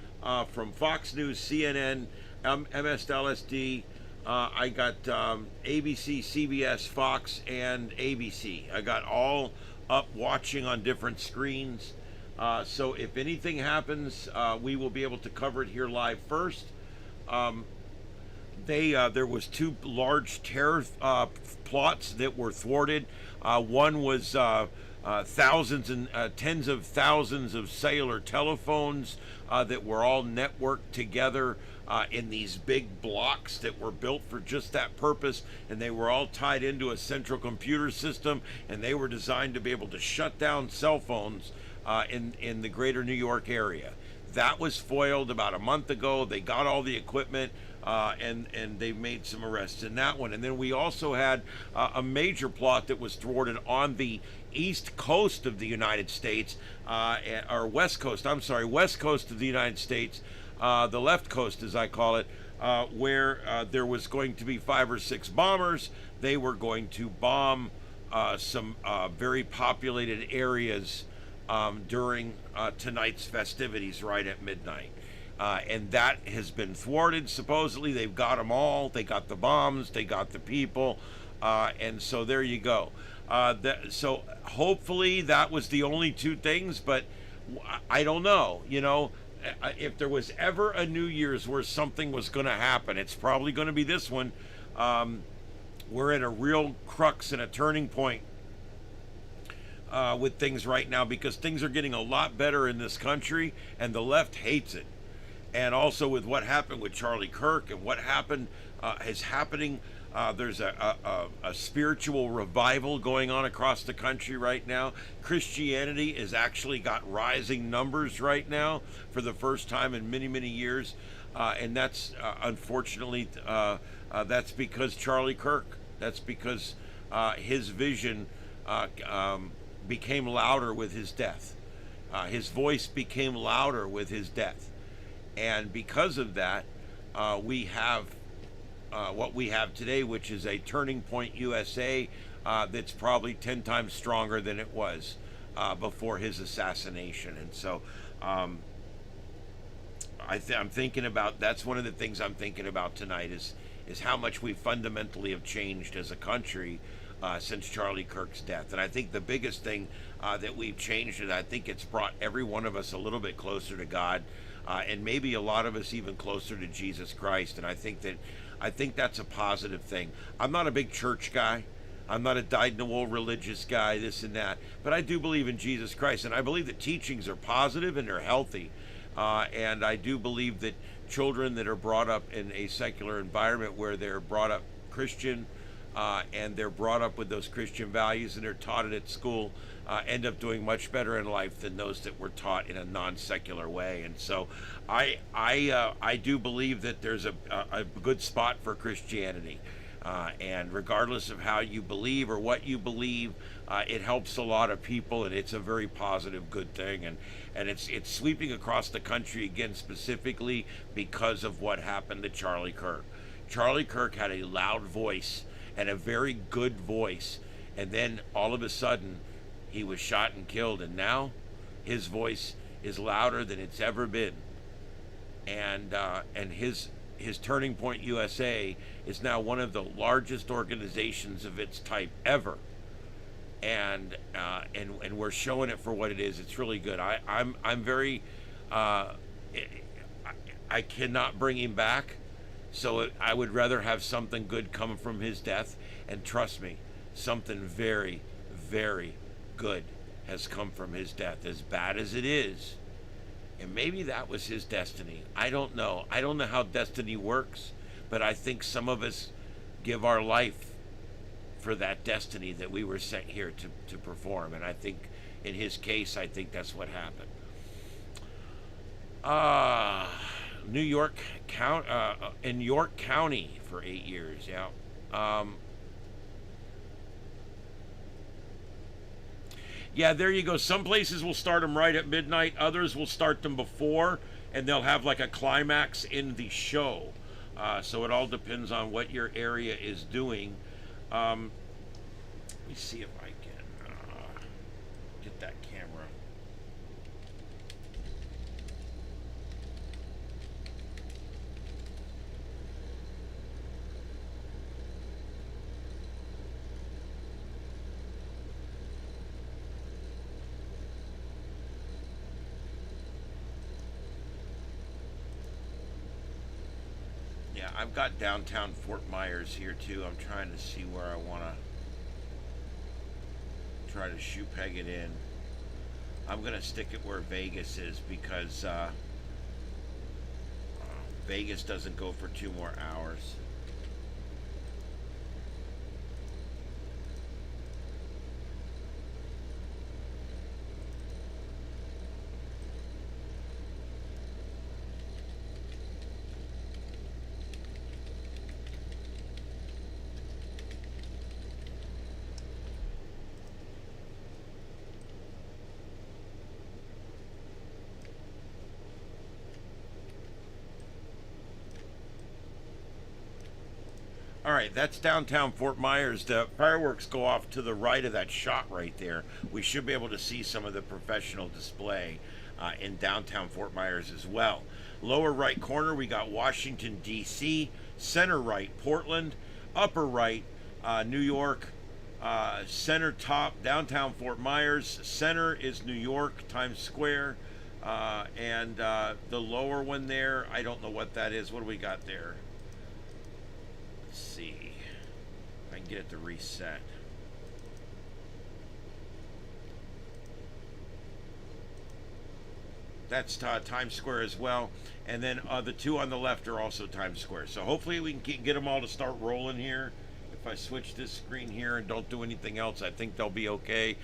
from Fox News, CNN, MSLSD. I got ABC, CBS, Fox, and ABC. I got all up watching on different screens. So if anything happens, we will be able to cover it here live first. There was two large terror plots that were thwarted. One was thousands and tens of thousands of cellular telephones that were all networked together in these big blocks that were built for just that purpose, and they were all tied into a central computer system, and they were designed to be able to shut down cell phones in the greater New York area. That was foiled about a month ago. They got all the equipment, and they made some arrests in that one. And then we also had a major plot that was thwarted on the east coast of the United States, or west coast of the United States, the left coast as I call it, where there was going to be 5 or 6 bombers. They were going to bomb some very populated areas during tonight's festivities right at midnight. And that has been thwarted. Supposedly they've got them all. They got the bombs, they got the people, and so there you go. So hopefully that was the only 2 things, but I don't know. You know, if there was ever a New Year's where something was going to happen, it's probably going to be this one. We're at a real crux and a turning point with things right now, because things are getting a lot better in this country, and the left hates it. And also with what happened with Charlie Kirk and what happened is happening. There's a spiritual revival going on across the country right now. Christianity has actually got rising numbers right now for the first time in many, many years. And that's unfortunately, that's because Charlie Kirk. That's because his vision became louder with his death. His voice became louder with his death. And because of that, we have what we have today, which is a Turning Point USA that's probably 10 times stronger than it was before his assassination. And so I'm thinking about, that's one of the things I'm thinking about tonight is how much we fundamentally have changed as a country since Charlie Kirk's death. And I think the biggest thing that we've changed is I think it's brought every one of us a little bit closer to God, and maybe a lot of us even closer to Jesus Christ. And I think that's a positive thing. I'm not a big church guy. I'm not a dyed-in-the-wool religious guy, this and that. But I do believe in Jesus Christ, and I believe the teachings are positive and they're healthy. And I do believe that children that are brought up in a secular environment where they're brought up Christian, and they're brought up with those Christian values and they're taught it at school, end up doing much better in life than those that were taught in a non-secular way. And so I do believe that there's a good spot for Christianity, and regardless of how you believe or what you believe, it helps a lot of people, and it's a very positive, good thing. And it's sweeping across the country again, specifically because of what happened to Charlie Kirk. Charlie Kirk had a loud voice and a very good voice, and then all of a sudden he was shot and killed, and now his voice is louder than it's ever been. And his Turning Point USA is now one of the largest organizations of its type ever. And we're showing it for what it is. It's really good. I'm very I cannot bring him back, so I would rather have something good come from his death. And trust me, something very, very good has come from his death, as bad as it is. And maybe that was his destiny. I don't know. I don't know how destiny works, but I think some of us give our life for that destiny that we were sent here to perform. And I think in his case, I think that's what happened. New York in York County for 8 years. Yeah. Yeah, there you go. Some places will start them right at midnight. Others will start them before, and they'll have like a climax in the show. So it all depends on what your area is doing. Let me see if I can get that camera. Yeah, I've got downtown Fort Myers here too. I'm trying to see where I want to try to shoe peg it in. I'm going to stick it where Vegas is because Vegas doesn't go for 2 more hours. All right, that's downtown Fort Myers. The fireworks go off to the right of that shot right there. We should be able to see some of the professional display in downtown Fort Myers as well. Lower right corner, we got Washington, D.C. Center right, Portland. Upper right, New York. Center top, downtown Fort Myers. Center is New York, Times Square. And the lower one there, I don't know what that is. What do we got there? See if I can get it to reset. That's Times Square as well, and then the 2 on the left are also Times Square. So hopefully we can get them all to start rolling here. If I switch this screen here and don't do anything else, I think they'll be okay.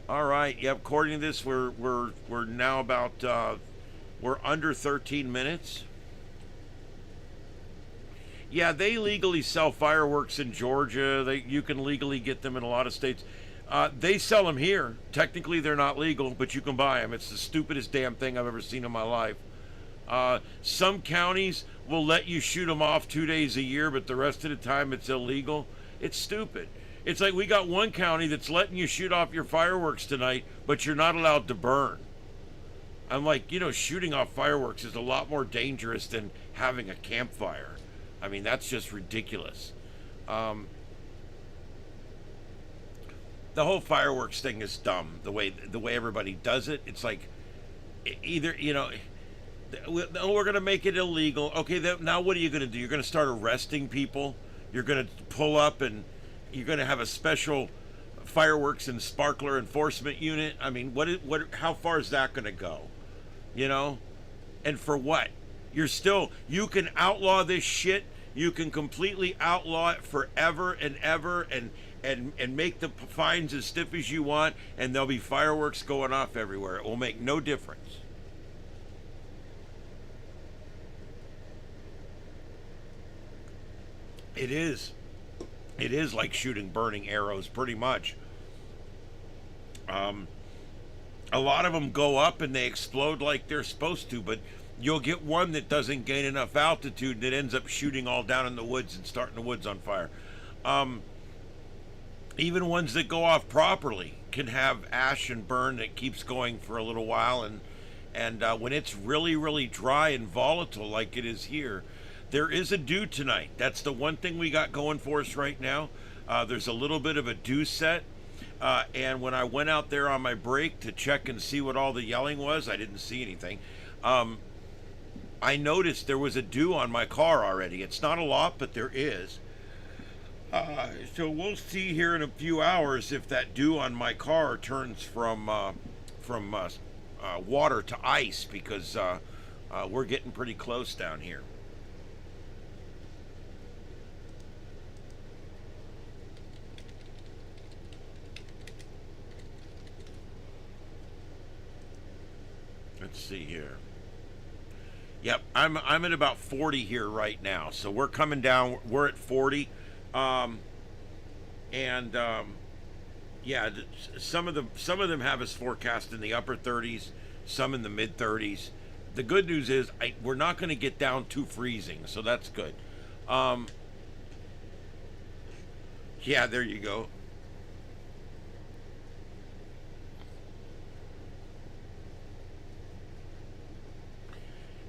All right. Yep. According to this, we're now about we're under 13 minutes. Yeah, they legally sell fireworks in Georgia. You can legally get them in a lot of states. They sell them here. Technically, they're not legal, but you can buy them. It's the stupidest damn thing I've ever seen in my life. Some counties will let you shoot them off 2 days a year, but the rest of the time it's illegal. It's stupid. It's like we got one county that's letting you shoot off your fireworks tonight, but you're not allowed to burn. I'm like, shooting off fireworks is a lot more dangerous than having a campfire. I mean, that's just ridiculous. The whole fireworks thing is dumb. The way everybody does it, it's like either we're gonna make it illegal. Okay, now what are you gonna do? You're gonna start arresting people. You're gonna pull up and you're gonna have a special fireworks and sparkler enforcement unit. I mean, how far is that gonna go? And for what? You can outlaw this shit. You can completely outlaw it forever and ever and make the fines as stiff as you want, and there'll be fireworks going off everywhere. It will make no difference. It is like shooting burning arrows, pretty much. A lot of them go up and they explode like they're supposed to, but you'll get one that doesn't gain enough altitude that ends up shooting all down in the woods and starting the woods on fire. Even ones that go off properly can have ash and burn that keeps going for a little while, and when it's really, really dry and volatile like it is here, there is a dew tonight. That's the one thing we got going for us right now. There's a little bit of a dew set. And when I went out there on my break to check and see what all the yelling was, I didn't see anything. I noticed there was a dew on my car already. It's not a lot, but there is. So we'll see here in a few hours if that dew on my car turns from water to ice, because we're getting pretty close down here. Let's see here. Yep, I'm at about 40 here right now. So we're coming down. We're at 40, and yeah, some of them have us forecast in the upper 30s, some in the mid 30s. The good news is we're not going to get down to freezing, so that's good. Yeah, there you go.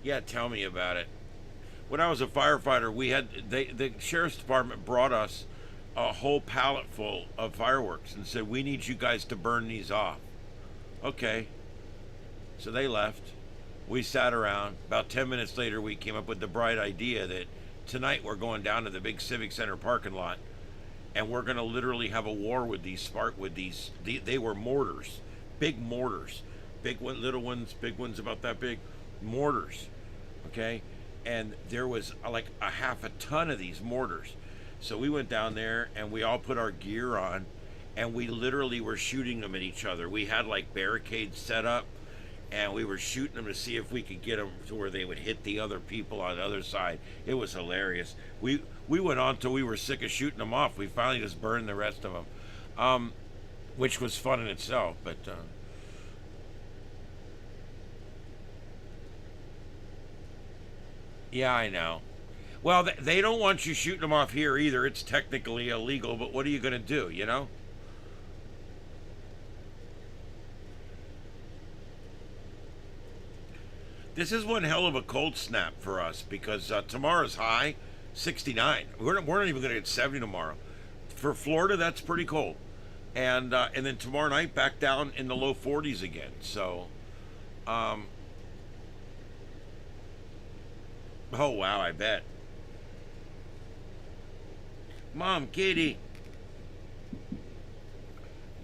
Yeah, tell me about it. When I was a firefighter, the sheriff's department brought us a whole pallet full of fireworks and said, "We need you guys to burn these off." Okay. So they left. We sat around. About 10 minutes later, we came up with the bright idea that tonight we're going down to the big Civic Center parking lot, and we're going to literally have a war with these. They were mortars, big mortars, big one, little ones, big ones about that big, mortars. Okay, and there was like a half a ton of these mortars. So we went down there and we all put our gear on, and we literally were shooting them at each other. We had like barricades set up, and we were shooting them to see if we could get them to where they would hit the other people on the other side. It was hilarious. We went on till we were sick of shooting them off. We finally just burned the rest of them, which was fun in itself. But yeah, I know. Well, they don't want you shooting them off here either. It's technically illegal, but what are you going to do, you know? This is one hell of a cold snap for us, because tomorrow's high, 69. We're not even going to get 70 tomorrow. For Florida, that's pretty cold. And then tomorrow night, back down in the low 40s again. So, oh, wow, I bet. Mom, Katie.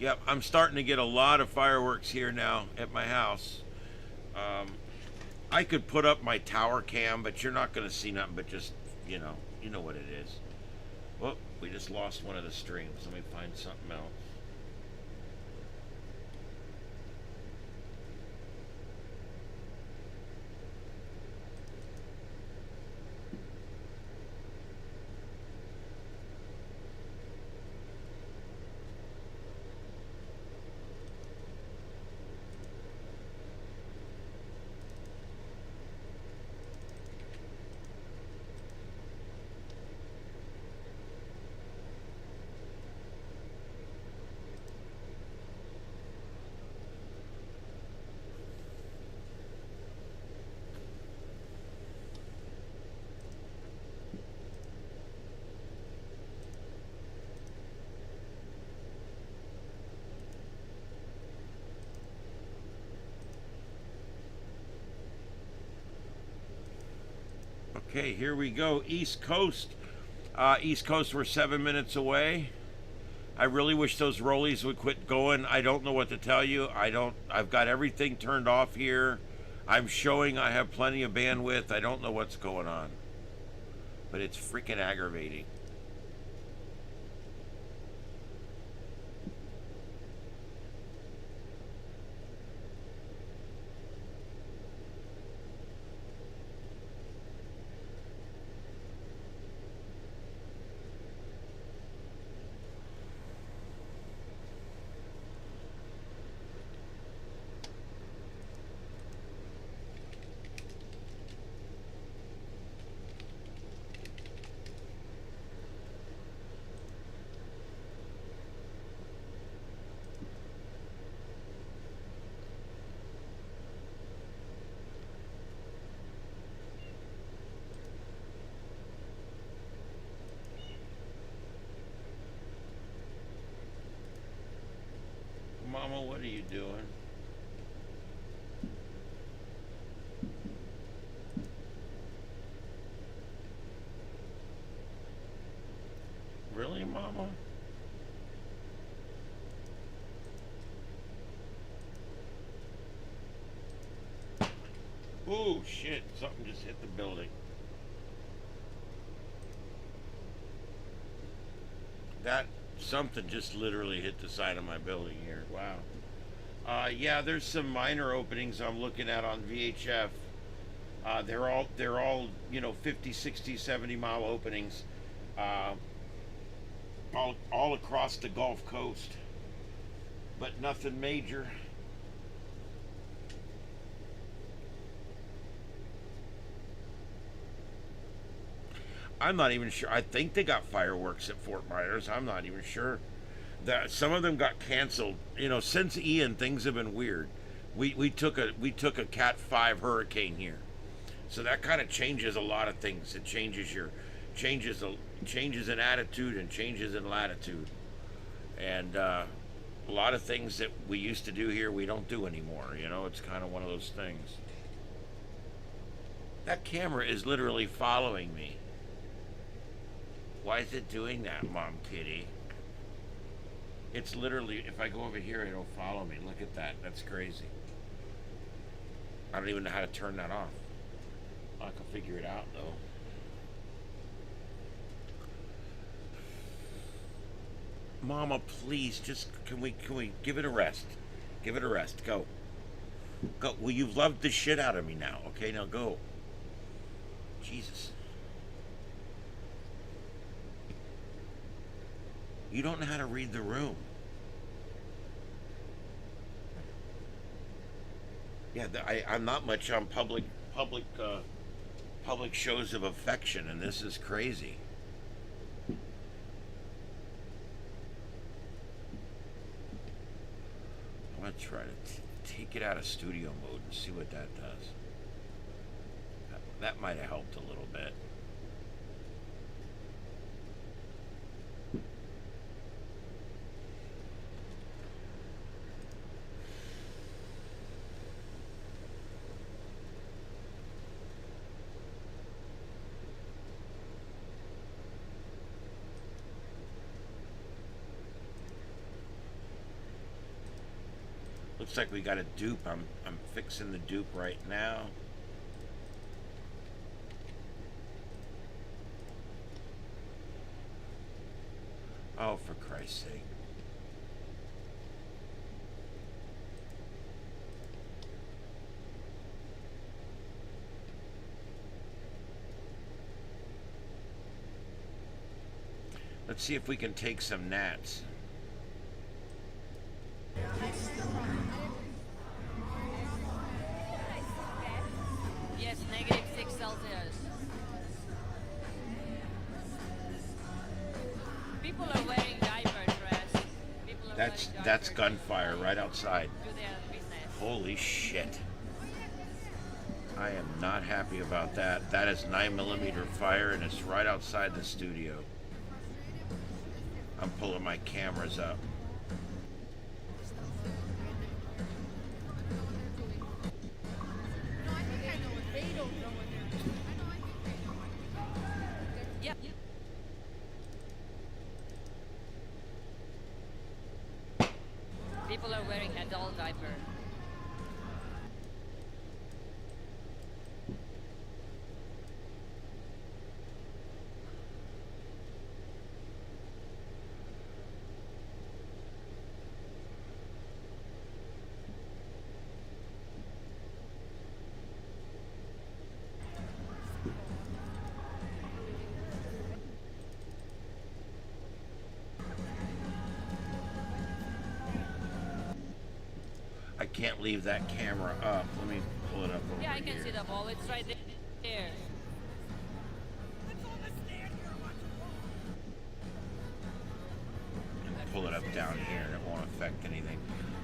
Yep, I'm starting to get a lot of fireworks here now at my house. I could put up my tower cam, but you're not going to see nothing but just, you know what it is. Well, we just lost one of the streams. Let me find something else. Okay, here we go. East Coast. East Coast, we're 7 minutes away. I really wish those rollies would quit going. I don't know what to tell you. I've got everything turned off here. I'm showing I have plenty of bandwidth. I don't know what's going on. But it's freaking aggravating. Mama, what are you doing? Really, Oh shit, something just hit the building. That something just literally hit the side of my building here. Wow. Yeah, there's some minor openings I'm looking at on VHF. They're all, 50, 60, 70 mile openings. All across the Gulf Coast. But nothing major. I'm not even sure. I think they got fireworks at Fort Myers. I'm not even sure. That some of them got canceled. Since Ian, things have been weird. We took a Cat 5 hurricane here, so that kind of changes a lot of things. It changes in attitude and changes in latitude, and a lot of things that we used to do here we don't do anymore. It's kind of one of those things. That camera is literally following me. Why is it doing that, Mom Kitty? It's literally, if I go over here, it'll follow me. Look at that. That's crazy. I don't even know how to turn that off. I can figure it out, though. Mama, please, just, can we give it a rest? Give it a rest. Go. Go. Well, you've loved the shit out of me now. Okay, now go. Jesus. You don't know how to read the room. Yeah, I'm not much on public shows of affection, and this is crazy. I'm gonna try to take it out of studio mode and see what that does. That might have helped a little bit. Looks like we got a dupe. I'm fixing the dupe right now. Oh, for Christ's sake. Let's see if we can take some gnats. Yes, -6 Celsius. People are wearing diaper dress. That's gunfire right outside. Do their business. Holy shit. I am not happy about that. That is 9mm fire, and it's right outside the studio. I'm pulling my cameras up. Yep. People are wearing adult diaper. I can't leave that camera up. Let me pull it up over Yeah, I can here. see the ball. It's right there. And pull it up down here, and it won't affect anything.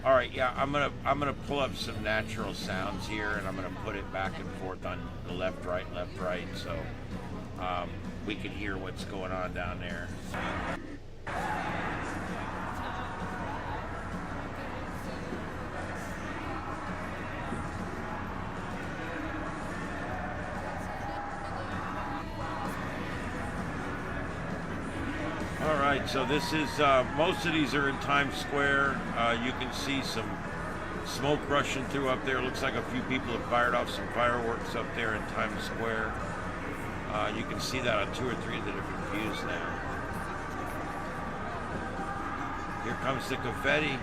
All right, yeah, I'm gonna pull up some natural sounds here, and I'm gonna put it back and forth on the left, right, so we can hear what's going on down there. All right, so this is most of these are in Times Square. You can see some Smoke rushing through up there. Looks like a few people have fired off some fireworks up there in Times Square. You can see that on 2 or 3 that are confused now. Here comes the confetti.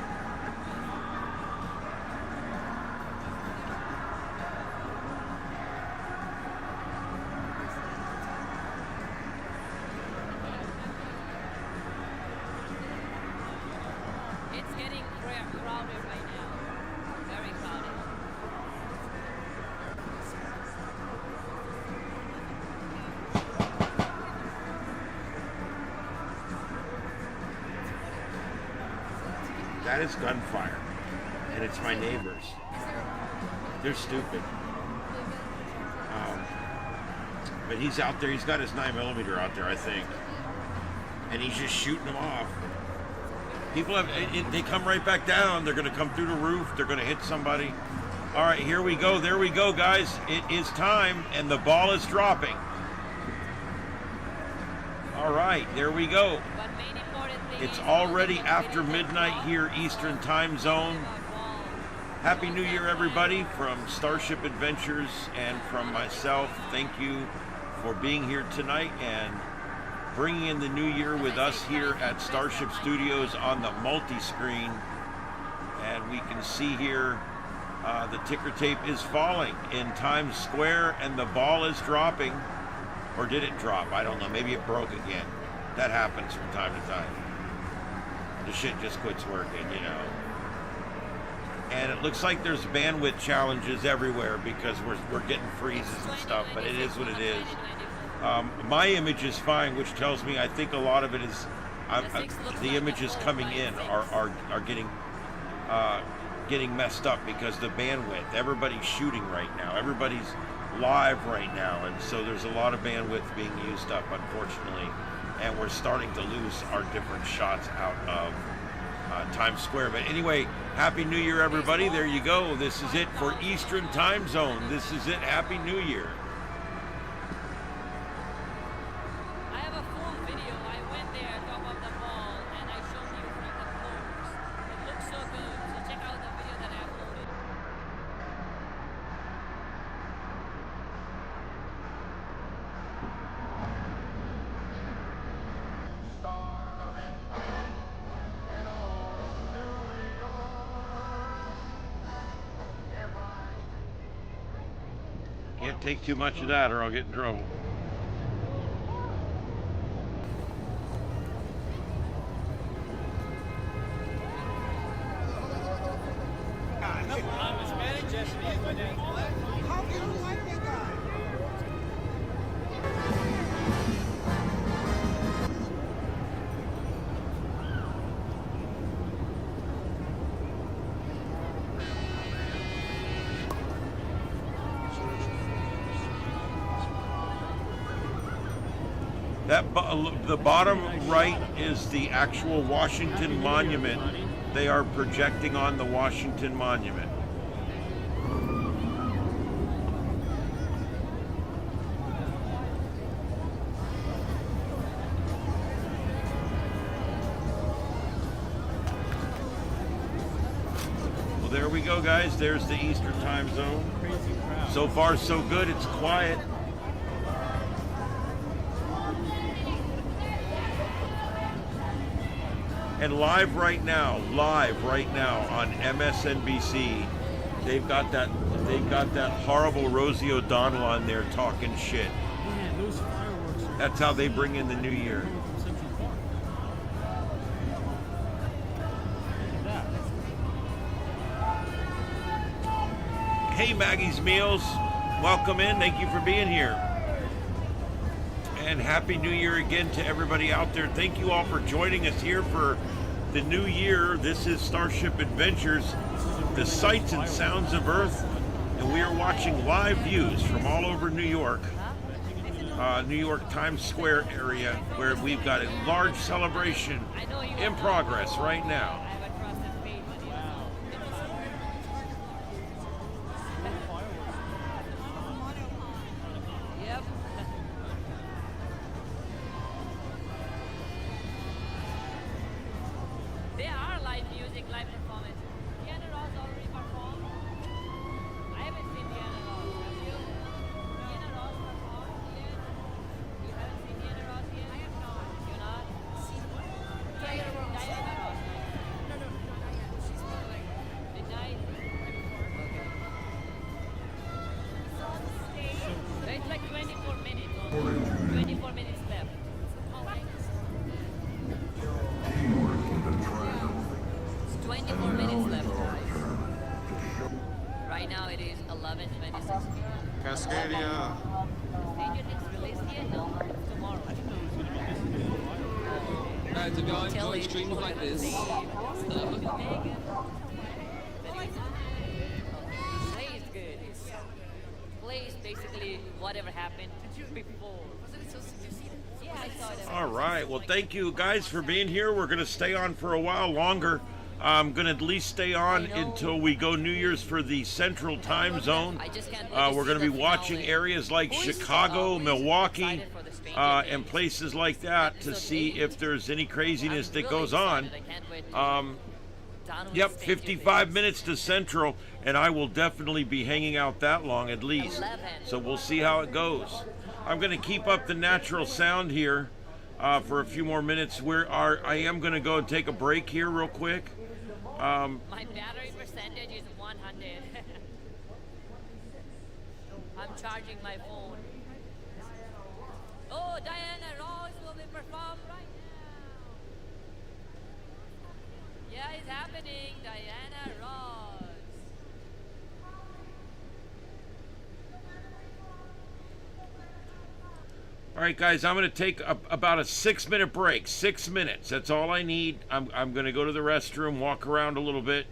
It's getting crowded right now. Very crowded. That is gunfire. And it's my neighbors. They're stupid. But he's out there. He's got his 9mm out there, I think. And he's just shooting them off. People have, they come right back down. They're going to come through the roof. They're going to hit somebody. All right, here we go. There we go, guys. It is time, and the ball is dropping. All right, there we go. It's already after midnight here, Eastern Time Zone. Happy New Year, everybody, from Starship Adventures and from myself. Thank you for being here tonight and bringing in the new year with us here at Starship Studios on the multi-screen. And we can see here the ticker tape is falling in Times Square and the ball is dropping. Or did it drop? I don't know. Maybe it broke again. That happens from time to time. The shit just quits working, you know. And it looks like there's bandwidth challenges everywhere because we're getting freezes and stuff, but it is what it is. My image is fine, which tells me I think a lot of it is the images coming in are getting messed up because the bandwidth. Everybody's shooting right now. Everybody's live right now, and so there's a lot of bandwidth being used up, unfortunately, and we're starting to lose our different shots out of Times Square. But anyway, Happy New Year, everybody. There you go. This is it for Eastern Time Zone. This is it. Happy New Year. I have a full video. I went there top of the mall and I showed you from the floors. It looks so good. So check out the video that I uploaded. Can't take too much of that or I'll get in trouble. The bottom right is the actual Washington Monument. They are projecting on the Washington Monument. Well, there we go, guys. There's the Eastern Time Zone. So far, so good. It's quiet. And live right now on MSNBC, they've got that horrible Rosie O'Donnell on there talking shit. That's how they bring in the new year. Hey, Maggie's Meals, welcome in. Thank you for being here. And Happy New Year again to everybody out there. Thank you all for joining us here for the new year. This is Starship Adventures, the sights and sounds of Earth, and we are watching live views from all over New York Times Square area, where we've got a large celebration in progress right now. There are live music, live performance. Yeah. Diana Ross already performed? I haven't seen Diana Ross. Have you? Diana Ross performed yet? You haven't seen Diana Ross yet? I have not. You're not? Diana Ross. Diana Ross. No, not yet. She's more like midnight. Okay. It's like 24 minutes. 24 minutes left. It's 24 minutes left, guys. Right now it is 11:26 p.m. Cascadia. Stranger Things released yet? No, it's tomorrow. To be honest, enjoy streams like this. Play is good. Play is basically whatever happened before. Yeah, I saw it. All right. Well, thank you guys for being here. We're going to stay on for a while longer. I'm going to at least stay on until we go New Year's for the Central Time Zone. We're going to be watching areas like Chicago, Milwaukee, and places like that to see if there's any craziness that goes on. Yep, 55 minutes to Central, and I will definitely be hanging out that long at least. So we'll see how it goes. I'm going to keep up the natural sound here for a few more minutes. I am going to go and take a break here real quick. My battery percentage is 100. I'm charging my phone. Oh, Diana Ross will be performed right now. Yeah, it's happening. Diana Ross. All right, guys, I'm going to take about a 6-minute break. 6 minutes. That's all I need. I'm going to go to the restroom, walk around a little bit,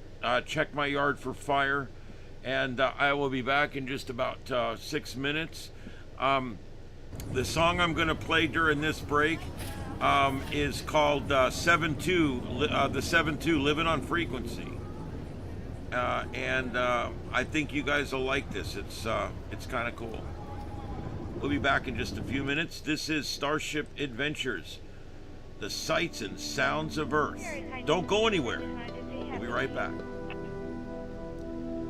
check my yard for fire, and I will be back in just about 6 minutes. The song I'm going to play during this break is called 7-2, the 7-2, Living on Frequency. And I think you guys will like this. It's kind of cool. We'll be back in just a few minutes. This is Starship Adventures, the sights and sounds of Earth. Don't go anywhere. We'll be right back.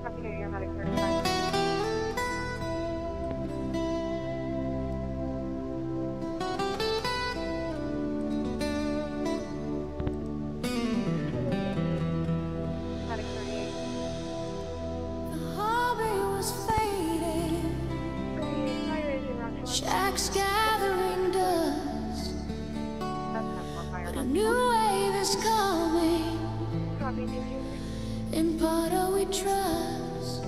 Happy New Year, Medic 35. Medic 38. The hobby was fading, Fire engine round 2. shacks gathering dust, That's enough more fire. but a new wave is coming. Copy, 223. In part we trust.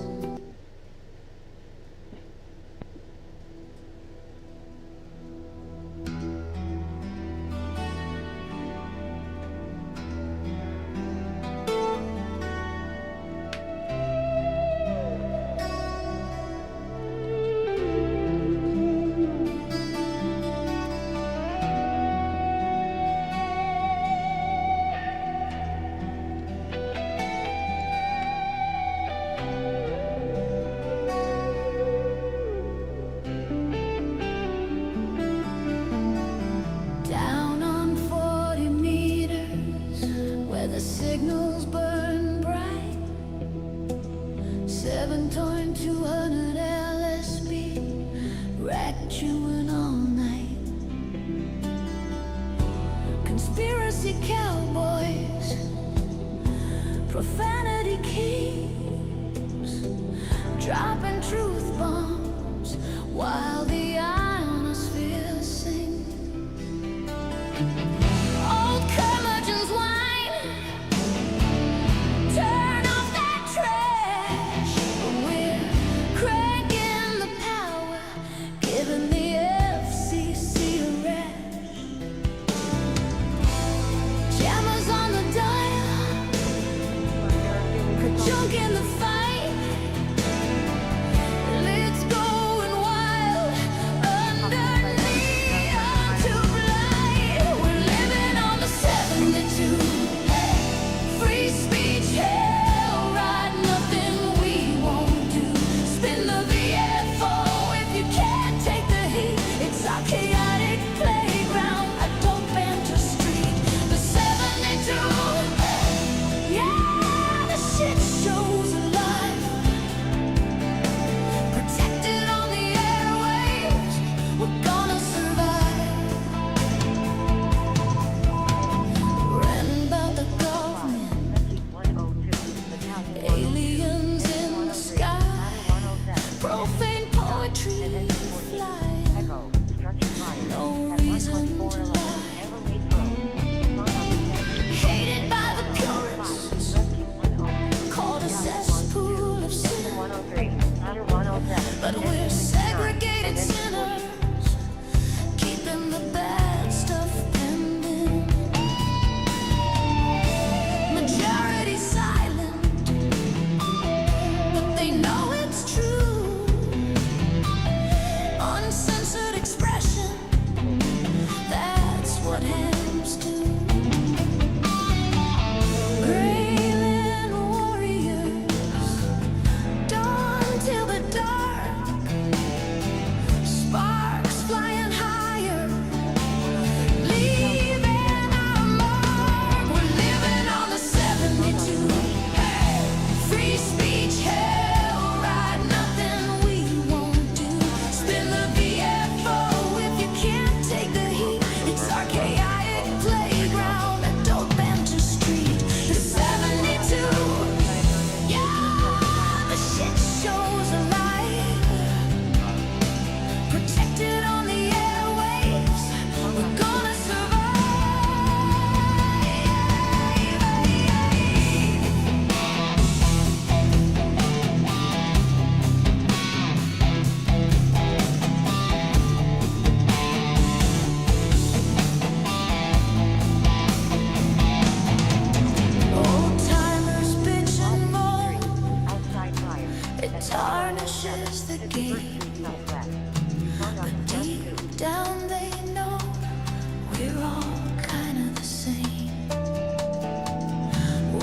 Down on 40 meters, where the signals burn bright. 7.200 LSB, rack chewing all night. Conspiracy cowboys, profanity kings, dropping truth bombs while the ionosphere sings. Old curmudgeon's whine, turn off that trash. We're cranking the power, giving the FCC a rash. Jammers on the dial, junk in the fight. Let's going wild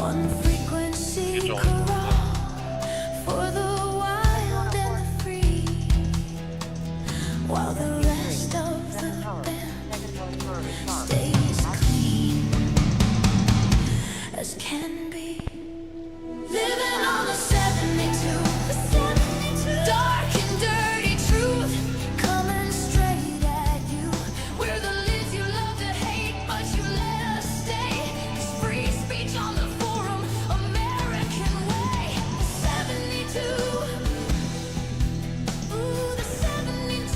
One frequency It's all- call for the wild and the free, while the rest of the band stays clean as can be. Living on the 72, dark and dirty truth coming straight at you. We're the lids you love to hate, but you let us stay. It's free speech on the forum, American way. 72, ooh, the 72.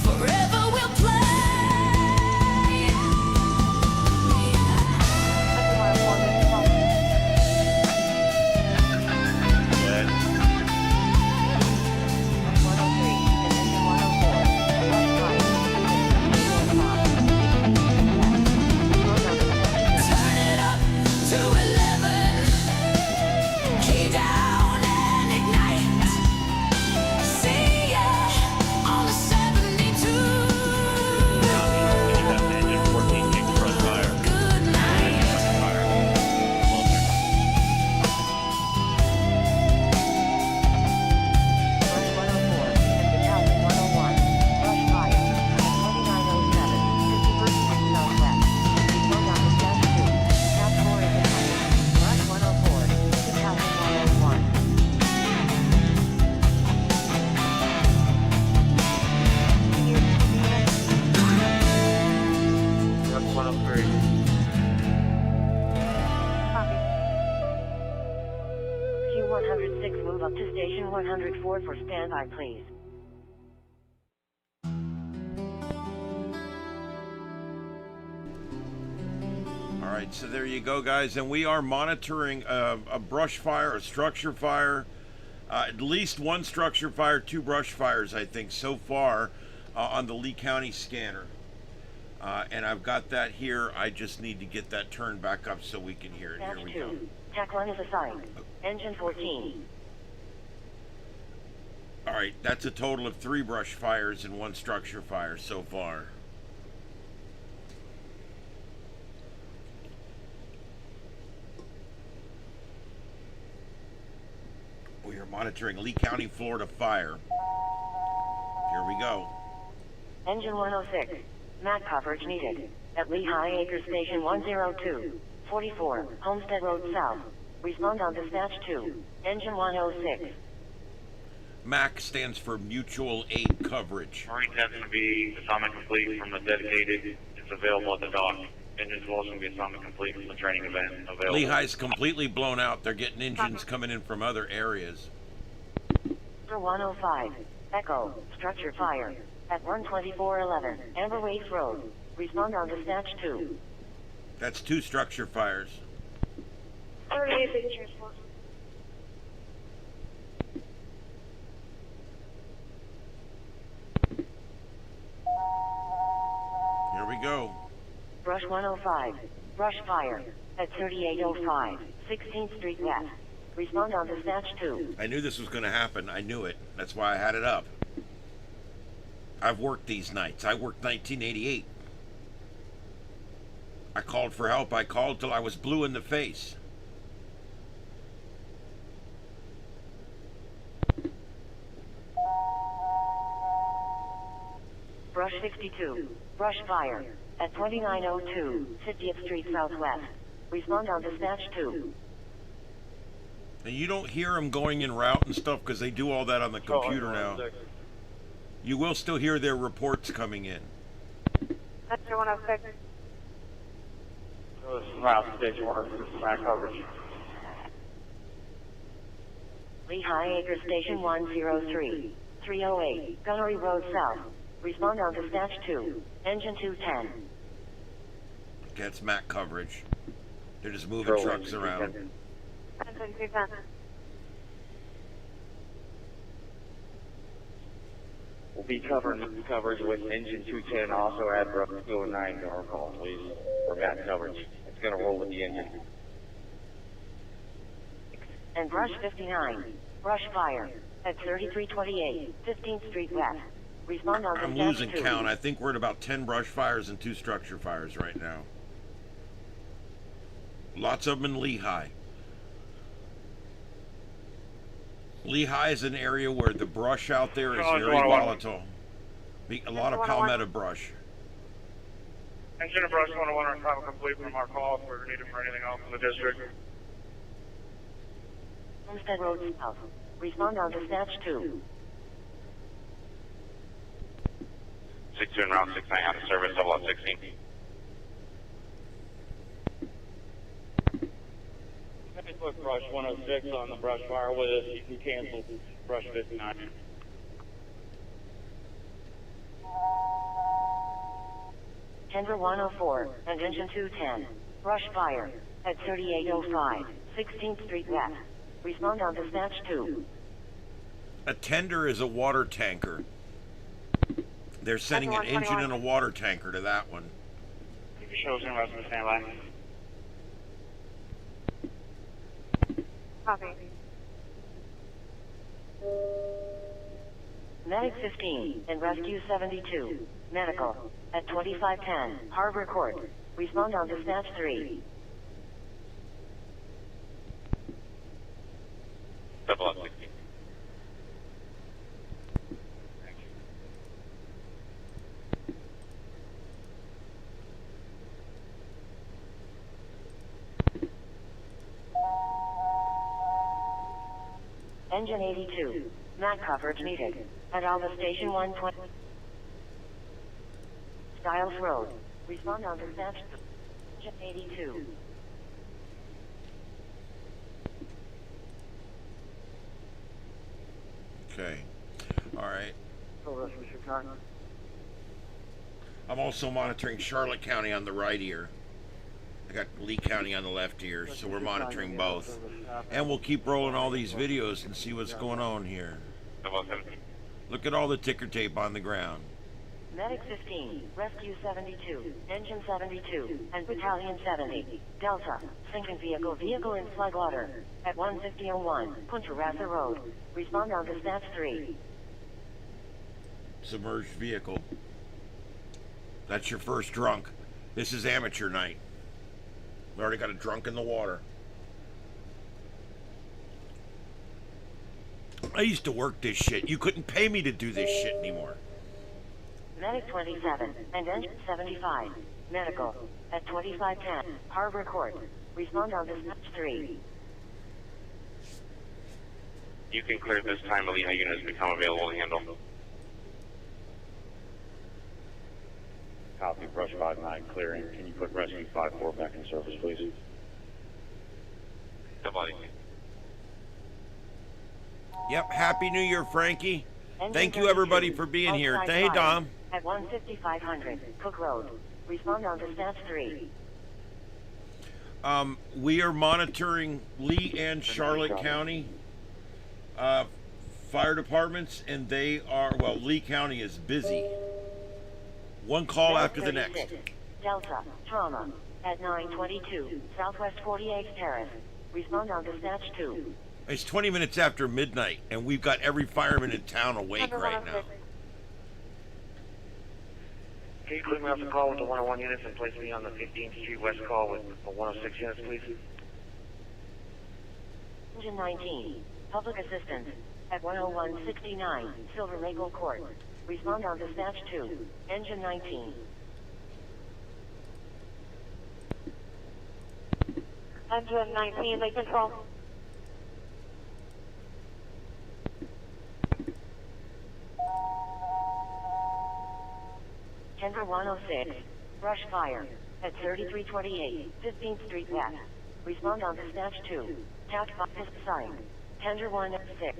Forever we'll play. Turn it up to 11. Key down and ignite. See ya on the 72. Engine 14 takes front fire. Good night. Rush 104, Battalion 101, Rush Fire, at 2907, 51st Street Southwest. Respond on dispatch 2, Task 4 is attended. Rush 104, Battalion 101. Rush 103. Copy. Q106, move up to station 104 for standby, please. All right, so there you go, guys, and we are monitoring a brush fire, a structure fire, at least one structure fire, 2 brush fires, I think, so far on the Lee County scanner. And I've got that here. I just need to get that turned back up so we can hear it. Here Dispatch we go. 2, TAC 1 is assigned. Engine 14. All right, that's a total of 3 brush fires and 1 structure fire so far. We are monitoring Lee County, Florida fire. Here we go. Engine 106, MAC coverage needed. At Lehigh Acres Station 102, 44, Homestead Road South. Respond on dispatch 2, Engine 106. MAC stands for Mutual Aid Coverage. Marine tends to be assignment complete from the dedicated. It's available at the dock. Engines will also be assignment complete from the training event available. Lehigh's completely blown out. They're getting engines coming in from other areas. For 105, Echo, structure fire. At 12411, Amber Waste Road. Respond on dispatch 2. That's 2 structure fires. 38 signatures, for. Here we go. Brush 105, brush fire. At 3805, 16th Street West. Respond on dispatch 2. I knew this was going to happen. I knew it. That's why I had it up. I've worked these nights. I worked 1988. I called for help. I called till I was blue in the face. Brush 62, brush fire. At 2902, 50th Street Southwest. Respond on dispatch 2. And you don't hear them going in route and stuff because they do all that on the computer now. You will still hear their reports coming in. Engine 106. So this is Route Station 106, MAC coverage. Lehigh Acres Station 103, 308, Gunnery Road South. Respond on dispatch 2, Engine 210. That's MAC coverage. They're just moving trucks around. Engine 210. We'll be covering coverage with engine 210. Also add Brush 209 to our call, please, for MAC coverage. It's going to roll with the engine. And brush 59, brush fire. At 3328, 15th Street West. Respond on I'm dispatch losing 2. count. I think we're at about 10 brush fires and 2 structure fires right now. Lots of them in Lehigh. Lehigh is an area where the brush out there is Charles very 101. volatile. A lot of palmetto brush. Engine and brush 101 are travel complete from our call. If we're needed for anything else in the district. Homestead Road South. Respond on dispatch 2. 62 and Route 69 out of service, double up 16. Let me put brush 106 on the brush fire with us. You can cancel brush 59. Denver 104 and engine 210. Brush fire at 3805 16th Street West. Respond on dispatch 2. A tender is a water tanker. They're sending an engine and a water tanker to that one. Shows in resident standby. Copy. Medic 15 and Rescue 72. Medical at 2510 Harbor Court. Respond on dispatch 3. Double up 16. Engine 82. Mat coverage needed. At Alva Station 120. Stiles Road. Respond on dispatch. Engine 82. Okay. All right. I'm also monitoring Charlotte County on the right ear. I got Lee County on the left ear, so we're monitoring both. And we'll keep rolling all these videos and see what's going on here. Double up 17. Look at all the ticker tape on the ground. Medic 15, Rescue 72, Engine 72, and Battalion 70, Delta, sinking vehicle in floodwater, at 15001, Punta Rasa Road. Respond on dispatch 3. Submerged vehicle. That's your first drunk. This is amateur night. We already got a drunk in the water. I used to work this shit. You couldn't pay me to do this shit anymore. Medic 27 and Engine 75, Medical, at 2510, Harbor Court. Respond on dispatch 3. You can clear this time. The Lehigh unit has become available to handle. Copy, brush 59 clearing. Can you put rescue 54 back in service, please? Double up 18. Yep, Happy New Year, Frankie. Engine Thank you, 32, everybody, for being here. outside Hey, fire, Dom. At 15500, Cook Road. Respond on dispatch 3. We are monitoring Lee and Charlotte County fire departments, and they are, well, Lee County is busy. One call Medic after the next. 36, Delta, Trauma, at 922, Southwest 48th Terrace. Respond on dispatch 2. It's 20 minutes after midnight, and we've got every fireman in town awake right now. Can you clear me off the call with the 101 units and place me on the 15th Street West call with the 106 units, please? Engine 19, Public Assistance, at 10169, Silver Maple Court. Respond on dispatch 2. Engine 19. Engine 19, they control. Denver 106, brush fire, at 3328, 15th Street West. Respond on dispatch 2. Task office site. Tender 106.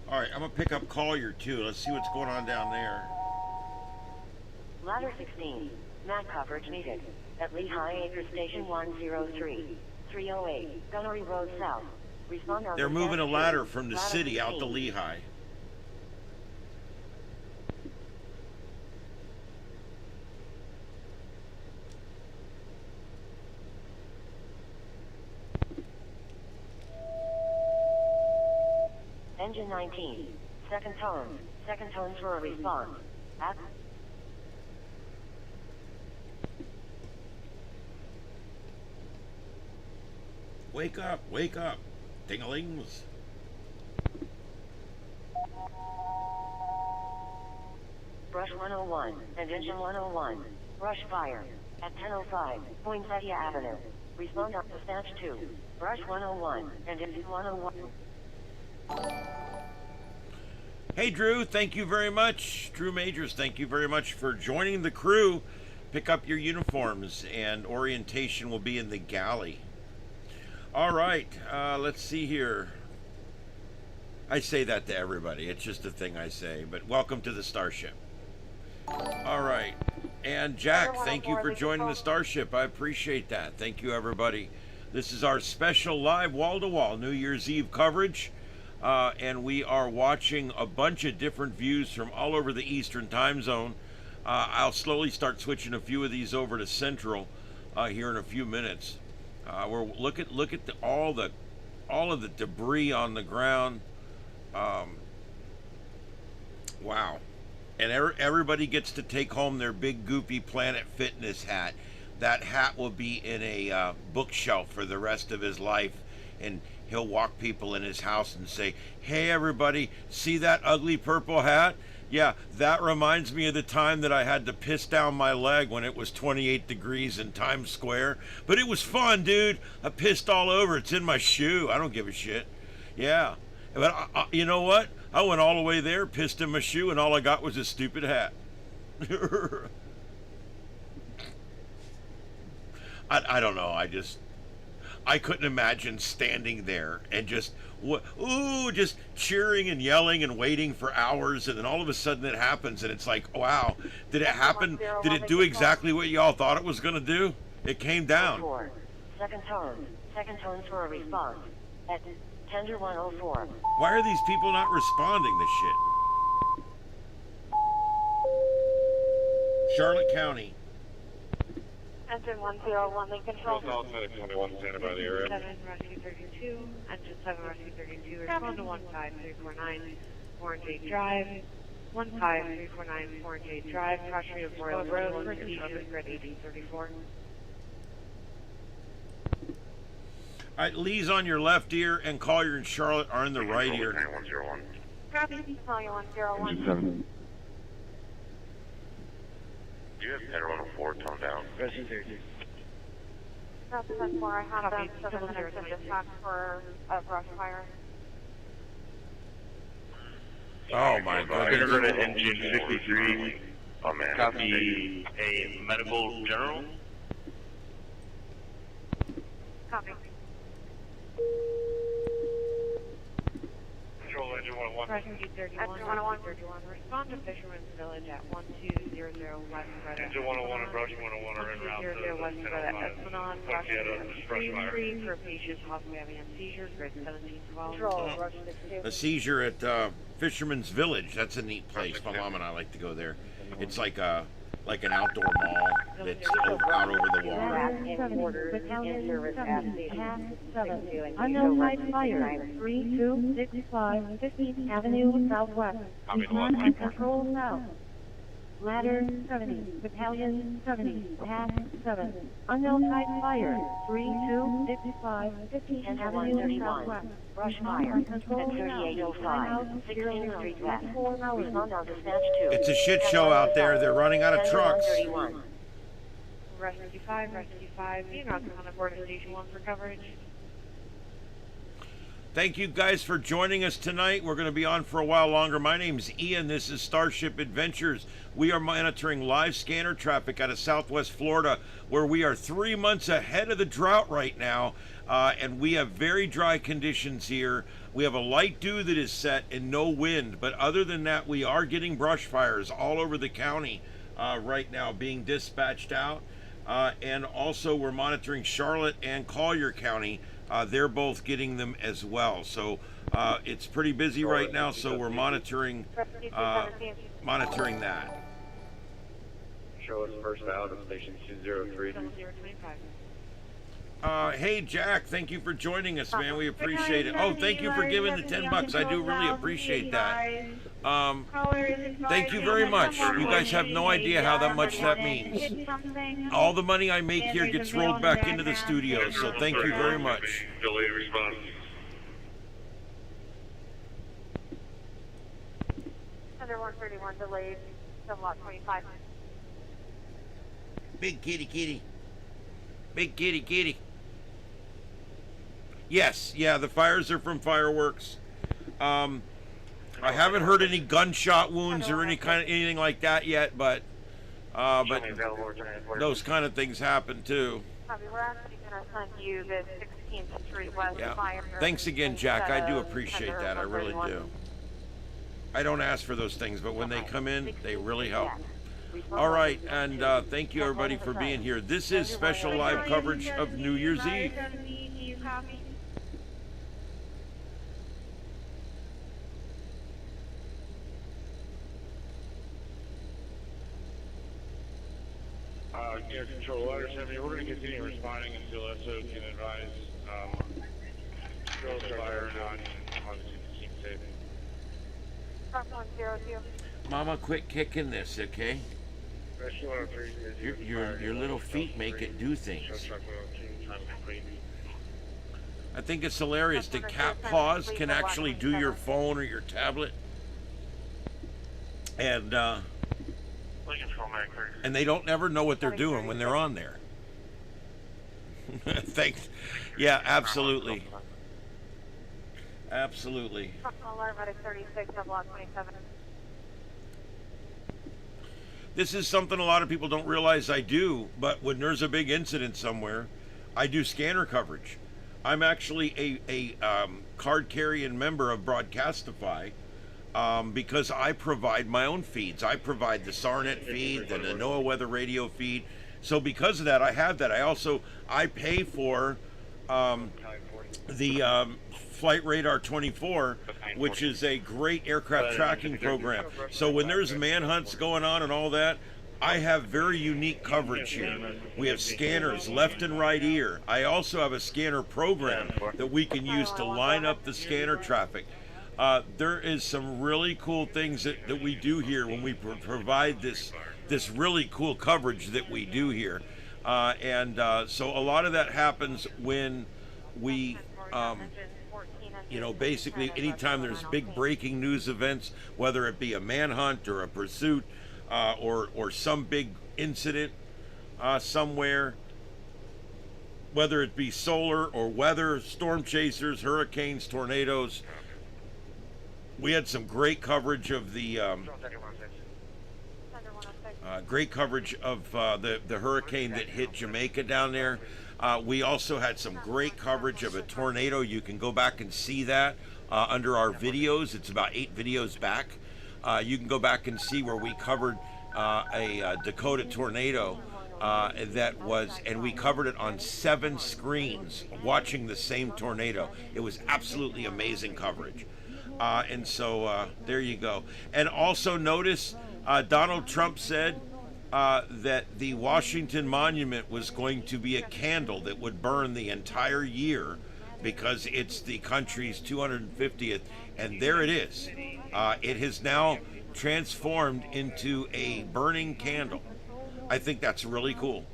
All right, I'm going to pick up Collier, too. Let's see what's going on down there. Ladder 16, mat coverage needed, at Lehigh Acre Station 103, 308, Gunnery Road South. Respond on They're dispatch moving a 2. ladder from the Ladder city out to 16. Lehigh. Engine 19. Second tones. Second tones for a response. At Wake up, ding-a-lings. Brush 101 and Engine 101. Brush fire. At 10:05, Poinsettia Avenue. Respond on dispatch 2. Brush 101 and Engine 101. Hey, Drew, thank you very much. Drew Majors, thank you very much for joining the crew. Pick up your uniforms, and orientation will be in the galley. All right, let's see here. I say that to everybody. It's just a thing I say, but welcome to the Starship. All right, and Jack, thank you for joining the Starship. I appreciate that. Thank you, everybody. This is our special live wall-to-wall New Year's Eve coverage, and we are watching a bunch of different views from all over the Eastern time zone. I'll slowly start switching a few of these over to Central here in a few minutes. We're look at all of the debris on the ground. Wow. And everybody gets to take home their big goofy Planet Fitness hat. That hat will be in a bookshelf for the rest of his life, and he'll walk people in his house and say, "Hey everybody, see that ugly purple hat? Yeah, that reminds me of the time that I had to piss down my leg when it was 28 degrees in Times Square. But it was fun, dude. I pissed all over. It's in my shoe. I don't give a shit." Yeah. But you know what? I went all the way there, pissed in my shoe, and all I got was a stupid hat. I don't know. I couldn't imagine standing there and just cheering and yelling and waiting for hours, and then all of a sudden it happens, and it's like, wow, did it happen? Did it do exactly what y'all thought it was going to do? It came down. Second tones for a response. At Tender 104. Why are these people not responding to shit? Charlotte County. Engine 101, Lincoln Control. Medic 21, standing by the area. 7 Rescue 32, Engine 7 Rescue 32, respond to 15349 Warren Drive. 15349 Warren Drive, cross street of Royal Road, for seizure, grid 1834. All right, Lee's on your left ear, and Collier and Charlotte are in the right ear. 9101. Copy, Collier 101. 7. Do you have Tender 104 toned down? Copy, 10-4, I have them 7 minutes in dispatch for a brush fire. Oh my Consider goodness. to engine 53. Oh man. Copy a medical general. Copy. Control engine 101. Rescue 31, Rescue 31, respond to Fisherman's Village at 1200 West Road. Engine 101 and Brush 101 are en route to 1200 West Road at Esplanade, Push yet a brush fire. Stream for a patient possibly having a seizure, grid 1712. Control, Rush 62. A seizure at Fisherman's Village. That's a neat place. My mom and I like to go there. It's like an outdoor mall that's out over the water. Unknown light fire, 3265 15th Avenue Southwest. Respond on control south. Ladder 70, Battalion 70, Path 7. Unknown type fire, 3265 15th Avenue Southwest. Brush fire, control 3805, 16th Street West. Respond on dispatch 2. It's a shit show out there. They're running out of trucks. Rescue 5, being on the board of Station 1 for coverage. Thank you guys for joining us tonight. We're going to be on for a while longer. My name's Ian. This is Starship Adventures. We are monitoring live scanner traffic out of Southwest Florida, where we are 3 months ahead of the drought right now, and we have very dry conditions here. We have a light dew that is set and no wind, but other than that, we are getting brush fires all over the county right now being dispatched out, and also we're monitoring Charlotte and Collier County. They're both getting them as well. So it's pretty busy right now, so we're monitoring that. Show us first out of station 203. 7025. Hey, Jack, thank you for joining us, man. We appreciate it. Oh, thank you for giving the $10. I do really appreciate that. Thank you very much. You guys have no idea how that much that means. All the money I make here gets rolled back into the studio, so thank you very much. Delayed response. Under 131 delayed, sublock 25. Big kitty kitty. Big kitty kitty. Yes, yeah, the fires are from fireworks. I haven't heard any gunshot wounds or anything like that yet, but those kind of things happen too. We're actually going to send you the 16th Street West fire. Thanks again, Jack. I do appreciate that. I really do. I don't ask for those things, but when they come in, they really help. All right, and thank you everybody for being here. This is special live coverage of New Year's Eve. Air Control Letter 70, we're going to continue responding until SO can advise control fire and obviously to keep safe. Truck 102. Mama, quit kicking this, okay? Your little feet make it do things. I think it's hilarious that cat paws can actually do your phone or your tablet. And they don't never know what they're doing when they're on there. Thanks. Yeah, absolutely. Absolutely. Medic 36, block 27. This is something a lot of people don't realize I do, but when there's a big incident somewhere, I do scanner coverage. I'm actually a card carrying member of Broadcastify. Because I provide my own feeds. I provide the SARNet feed, the NOAA Weather Radio feed. So because of that, I have that. I pay for the Flight Radar 24, which is a great aircraft tracking program. So when there's manhunts going on and all that, I have very unique coverage here. We have scanners left and right ear. I also have a scanner program that we can use to line up the scanner traffic. There is some really cool things that we do here when we provide this really cool coverage that we do here. So a lot of that happens when we, basically anytime there's big breaking news events, whether it be a manhunt or a pursuit or some big incident somewhere, whether it be solar or weather, storm chasers, hurricanes, tornadoes. We had some great coverage of the the hurricane that hit Jamaica down there. We also had some great coverage of a tornado. You can go back and see that under our videos. It's about 8 videos back. You can go back and see where we covered a Dakota tornado and we covered it on 7 screens watching the same tornado. It was absolutely amazing coverage. There you go. And also notice Donald Trump said that the Washington Monument was going to be a candle that would burn the entire year because it's the country's 250th, and there it is. It has now transformed into a burning candle. I think that's really cool.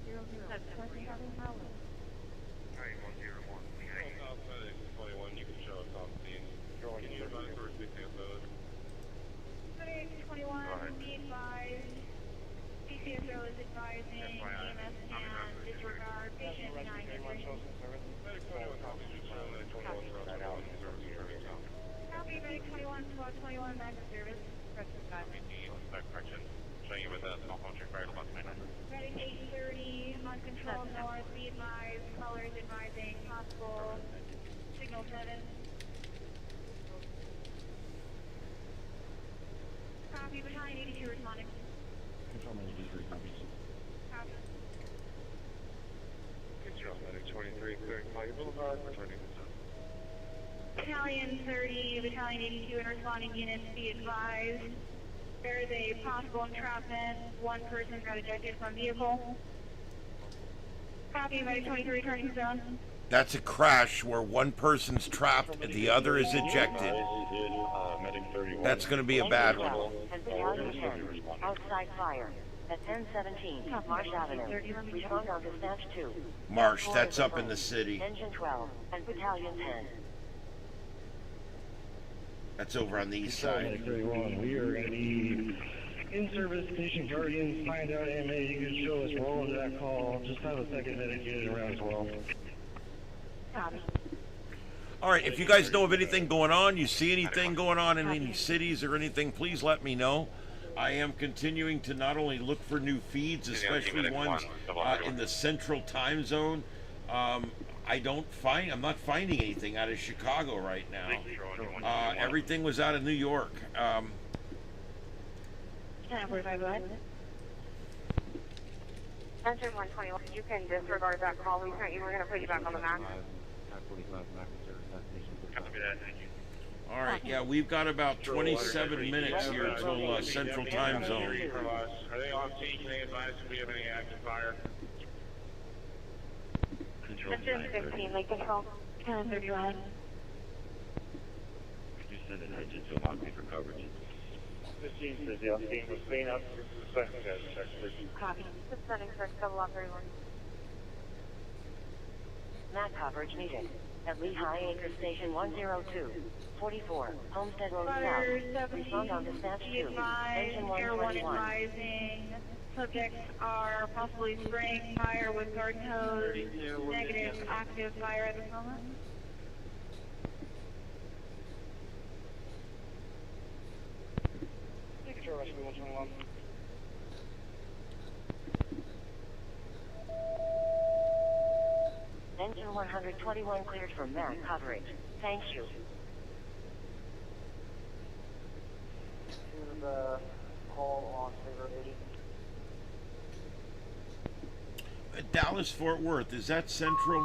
Medic 830 on control north, be advised, colors advising, possible signal 7. Copy, battalion 82 responding. Control manager 3 copies. Copy. Control medic 23, clearing Flag Boulevard, returning to sun. Battalion 30, battalion 82 and responding units, be advised. There is a possible entrapment. One person got ejected from vehicle. Copy, Medic 23 returning to zone. That's a crash where one person's trapped and the other is ejected. That's going to be a bad one. And Battalion 10, outside fire at 1017 Marsh Avenue. Respond on dispatch 2. Marsh, that's up in the city. Engine 12 and Battalion 10. That's over on the east side. 31. We are going to be in service, station guardians, find out AMA, you can show us, roll into that call. Just have a second medic unit around as well. All right, if you guys know of anything going on, you see anything going on in any cities or anything, please let me know. I am continuing to not only look for new feeds, especially ones in the central time zone. I'm not finding anything out of Chicago right now. Everything was out of New York. 1045, go ahead. Engine 121, you can disregard that call we sent you. We're going to put you back on the map. All right, yeah, we've got about 27 minutes here till Central Time Zone. Are they on scene? Can they advise if we have any active fire? Engine 15, Lake Control. 1031. Could you send an engine to lock me for coverage? 15 says, yeah, scene was clean up. Copy. Just sending for double up everyone. Map coverage needed. At Lehigh Acre Station 102, 44, Homestead Road South. Respond on dispatch 2. Engine 121. Rising. Subjects are possibly spraying fire with garden hose. Negative active fire at this moment. Control Rescue 121. Engine 121 cleared for map coverage. Thank you. To the call on Figure 80. Dallas Fort Worth, is that central?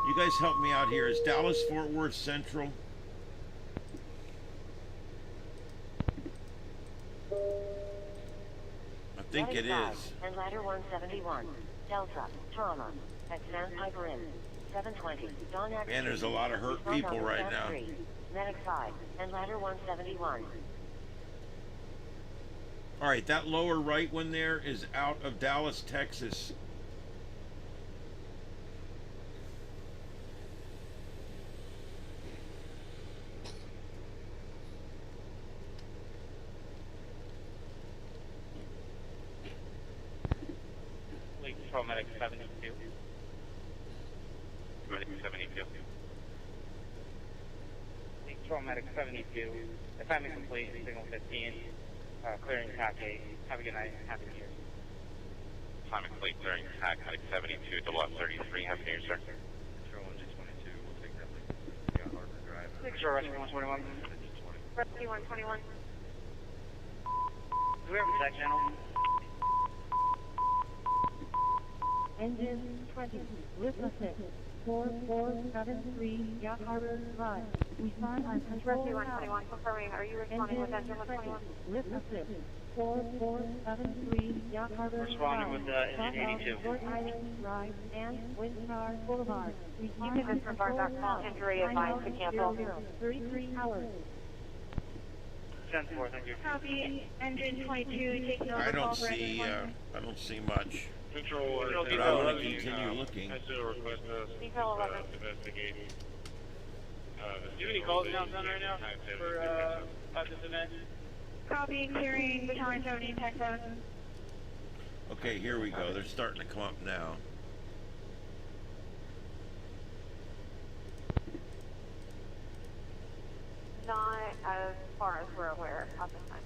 You guys help me out here. Is Dallas Fort Worth central? I think it is. And ladder 171, Delta, Trauma, at Sandpiper Inn, 720, Dawn X. Man, there's a lot of hurt people right now. Medic 5, and ladder 171. All right, that lower right one there is out of Dallas, Texas. Lake Control Medic 72. Medic 72. Lake Control Medic 72. Assignment complete, signal 15. Clearing TAC 8. Have a good night. Happy New Year. Assignment complete, clearing TAC Medic 72, double up 33. Happy New Year, sir. Control Engine 22. We'll take that link. Got Harbor Drive. Control Rescue 121. Rescue 121. Do we have a tech channel? Engine 20, lift assist, 4473, Yacht Harbor Drive. Respond on control Rescue now. 121, confirming. Are you responding with Engine 121? Lift assist, 4473, Yacht Harbor Responding Drive. with Engine 82. North Island Drive and Windstar Boulevard. You can disregard that call. Injury advised to cancel. 33 hours. 10-4, thank you. Copy, engine 22, taking over I call don't for engine see 1. I don't see much. Control, But I want to continue looking. Detail 11. Investigate. Do you have any calls down right now for this event? Copy, clearing Battalion 70, Texas. Okay, here we go. They're starting to come up now. Not as far as we're aware at this time.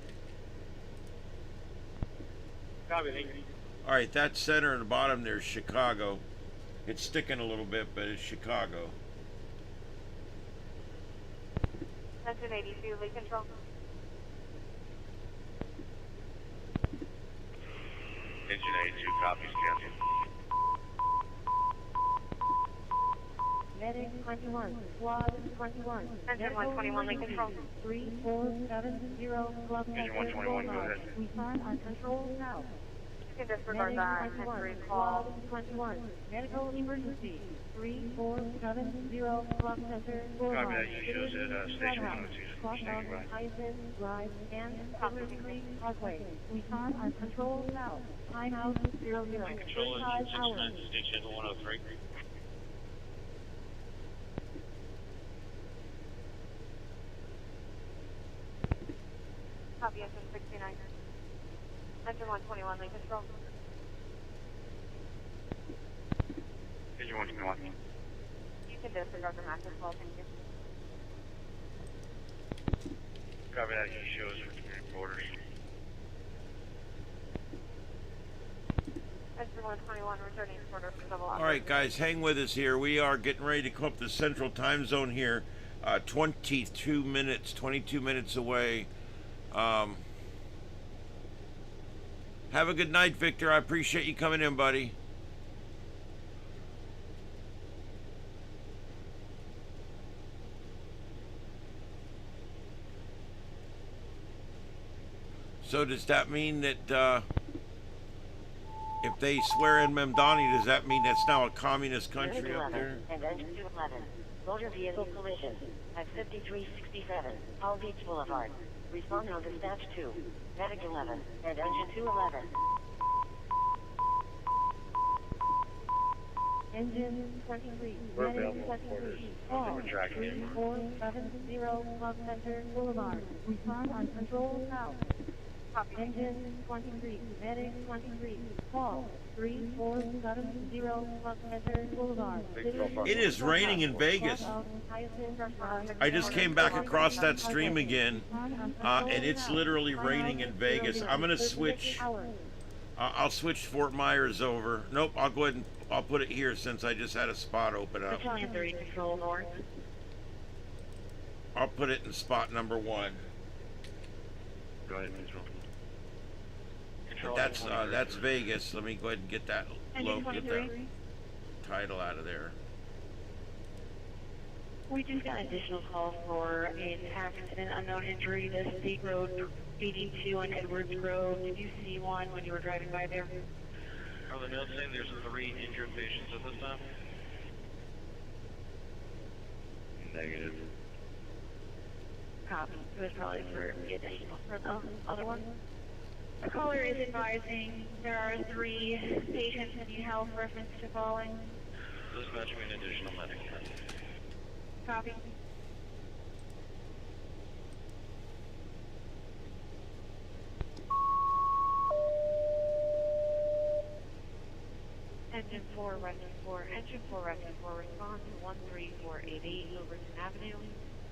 Copy, thank you. All right, that center and the bottom there's Chicago. It's sticking a little bit, but it's Chicago. Engine 82, lead control. Engine 82, copies, cancel. Medic 21, Squad 21. Engine 121, lead control. 3470 Club Engine 121, go ahead. Respond on control now. can disregard that. 10-3 call. 21. Medical emergency. 3470 Block Center Boulevard. Copy that. You shows at Station 102. Crosswalk, Hyacinth Drive, and Silver Creek Parkway. Respond on control south. Timeout 00. Control 35 hours. Station 103. Copy SM 69. Engine 121, main control. Engine 121. You can disregard the max as well, thank you. Copy that. You shows for community borders. Engine 121, returning to order for double All right, guys, hang with us here. We are getting ready to come up the Central Time Zone here. 22 minutes away. Have a good night, Victor. I appreciate you coming in, buddy. So does that mean that if they swear in Memdani, does that mean that's now a communist country up there? And engine 211. Motor vehicle collision at 5367 Palm Beach Boulevard. Respond on dispatch 2. Medic 11 and engine 211. Engine 23. We're Medic available 23. for Call we're tracking you. 3470 Club Center Boulevard. Respond on control south. Engine 23. Medic 23. Call 3470 Club Center Boulevard. It is raining in Vegas. I just came back across that stream again, and it's literally raining in Vegas. I'm gonna switch. I'll switch Fort Myers over. Nope, I'll go ahead and I'll put it here since I just had a spot open up. Battalion 30 control north. I'll put it in spot number 1. Go ahead, control. But that's Vegas. Let me go ahead and get that get that title out of there. We just got an additional call for an accident, unknown injury, the State Road BD2 on Edwards Road. Did you see one when you were driving by there? Are the notes saying there's 3 injured patients at this time? Negative. Copy. It was probably for the additional for the other one. The caller is advising there are 3 patients who need health reference to falling. Dispatch me an additional medic. Copy. Engine 4, rescue 4, Engine 4, rescue 4, respond to 13488 Overton Avenue,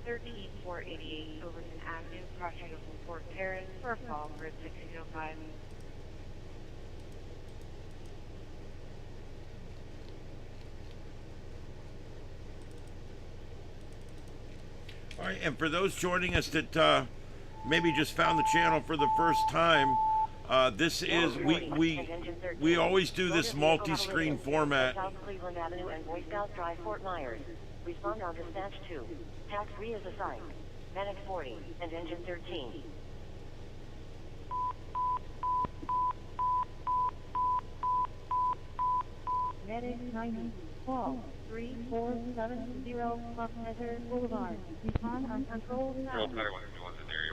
13488 Overton Avenue, crossing of Fort Terrace for a fall grid 1605. All right, and for those joining us that maybe just found the channel for the first time, this is we always do this multi-screen format. South Cleveland Avenue and Boy Scout Drive, Fort Myers. Respond on dispatch 2. Tax 3 is assigned. Medic 40 and engine 13. Medic 90. Call 3470 Club Center Boulevard. Respond on control south.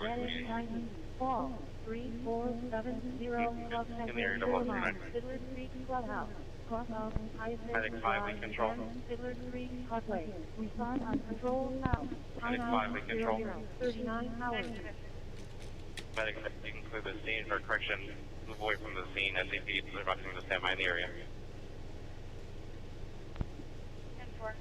Medic 90. Call 3470 Club Center Boulevard. Fiddler Creek Clubhouse. Crosshouse, Medic 5 in control. Fiddler Creek Parkway. Respond on control south. Medic 5 in control. 39 hours. Medic 6, you can clear the scene for correction. Move away from the scene. SAP is about to stand by in the area. 10-4.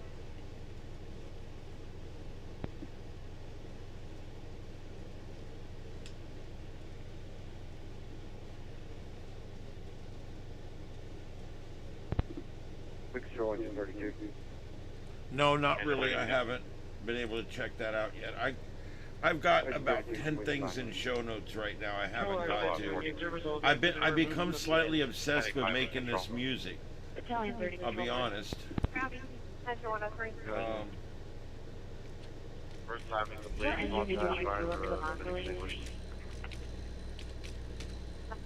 Control engine 32. No, not really. I haven't been able to check that out yet. I've got about 10 things in show notes right now. I haven't got to. I become slightly obsessed with making this music. Battalion 30 I'll be honest. Copy. Engine 103. First time in complete. What engine did you use to look at the non-collision? First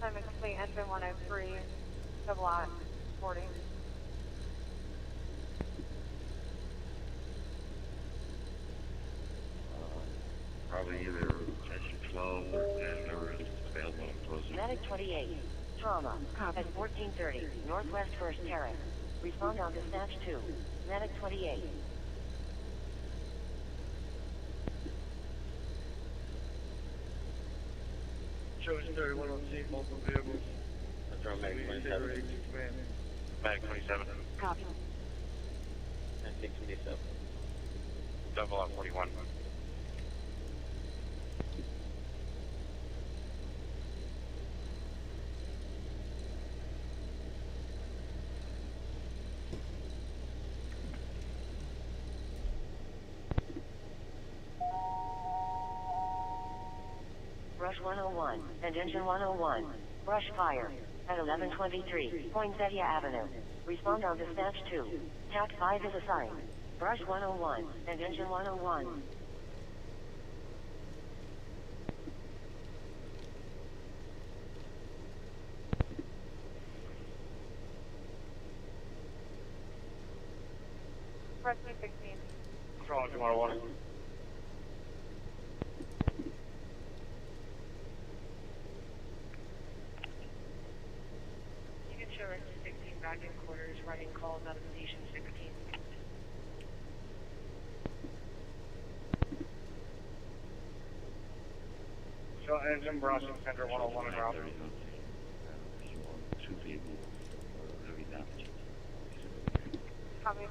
time complete. Engine 103. Double I, 40. Probably either section 12 and or available and closing. Medic 28. Trauma. At 1430. Northwest 1st Terrace. Respond on dispatch 2. Medic 28. Chosen 31 on scene, multiple vehicles. That's our Mag 27. Mag 27. Copy. And 627. Double on 41. Brush 101 and engine 101. Brush fire at 1123 Poinsettia Avenue. Respond on dispatch 2. TAC 5 is assigned. Brush 101 and engine 101. Press 16. Control tomorrow 1. You can show us 16 back in quarters, running calls out of station 16. Show engine Bronson Center 101 and route. Two people. Copy.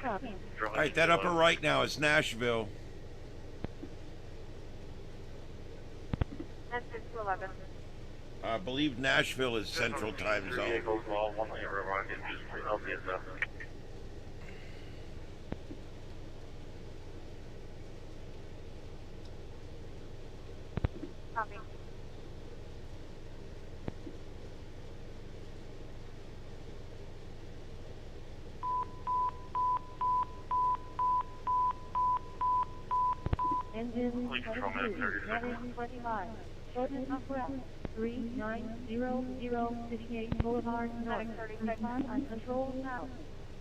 Copy. All right, that upper right now is Nashville. And 6 to 11. I believe Nashville is Central Time Zone. Vehicles, all one lane remark, and just LCSF. Copy. Engine Police control minute 30 seconds. 25. Shorten of breath. 3900 City Gate Boulevard North. Respond on control south.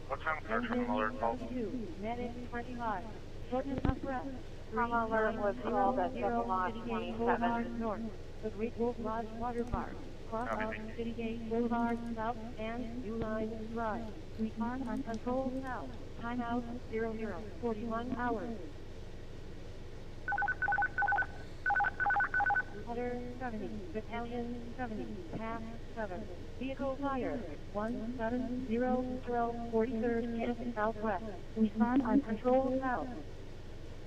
What time is our Engine alert call? 22. Medic 25. Shorten of breath. Trauma alert was called at 3900 double lot City Gate 27. Boulevard North. The Great Wolf Lodge Water Park. Cross out City Gate Boulevard South and U-Line Drive. Respond on control south. Timeout 0041 hours. Header 70, Battalion 70, Path 7. Vehicle fire 170 43rd Kent Southwest. Respond on control south.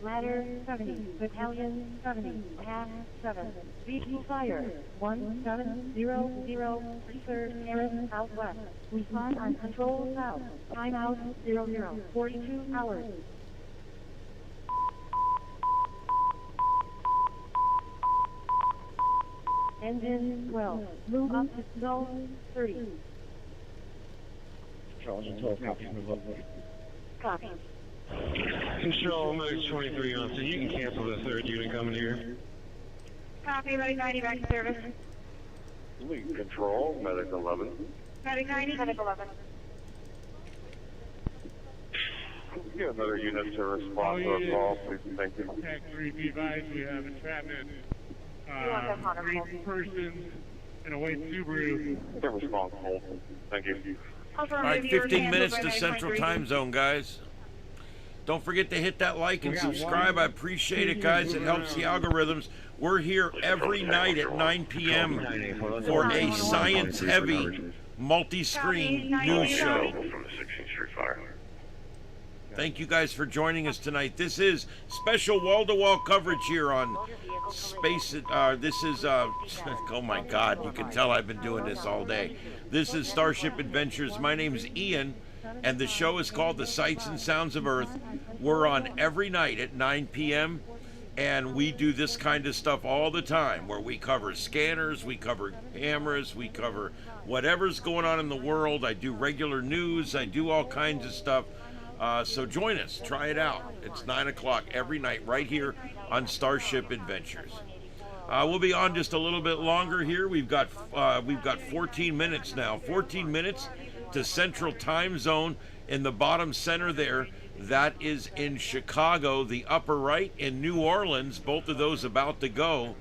Ladder 70, Battalion 70, Path 7. Vehicle fire 170 43rd Kent Southwest. Respond on control south. Timeout 0042 hours. Engine 12. Move up to zone 30. Control engine 12, copy. Move up. Copy. Control, Medic 23 on, so you can cancel the third unit coming here. Copy, Medic 90 back in service. Lead control, medic 11. Medic 90. Medic 11. Get another unit to respond to a call, please. Thank you. Tech 3, be advised, we have entrapment. Three persons in a white Subaru. Get response, hold. Thank you. All right, 15 minutes to Central Time Zone, guys. Don't forget to hit that like and subscribe. I appreciate it, guys. It helps the algorithms. We're here every night at 9 p.m. for a science-heavy, multi-screen news show. From the 16th Street Fire. Thank you guys for joining us tonight. This is special wall-to-wall coverage here on Space. This is, oh my God, you can tell I've been doing this all day. This is Starship Adventures. My name is Ian, and the show is called The Sights and Sounds of Earth. We're on every night at 9 p.m., and we do this kind of stuff all the time, where we cover scanners, we cover cameras, we cover whatever's going on in the world. I do regular news, I do all kinds of stuff. So join us, try it out. It's 9 o'clock every night right here on Starship Adventures. We'll be on just a little bit longer here. We've got 14 minutes now. 14 minutes to Central Time Zone in the bottom center there. That is in Chicago. The upper right in New Orleans. Both of those about to go.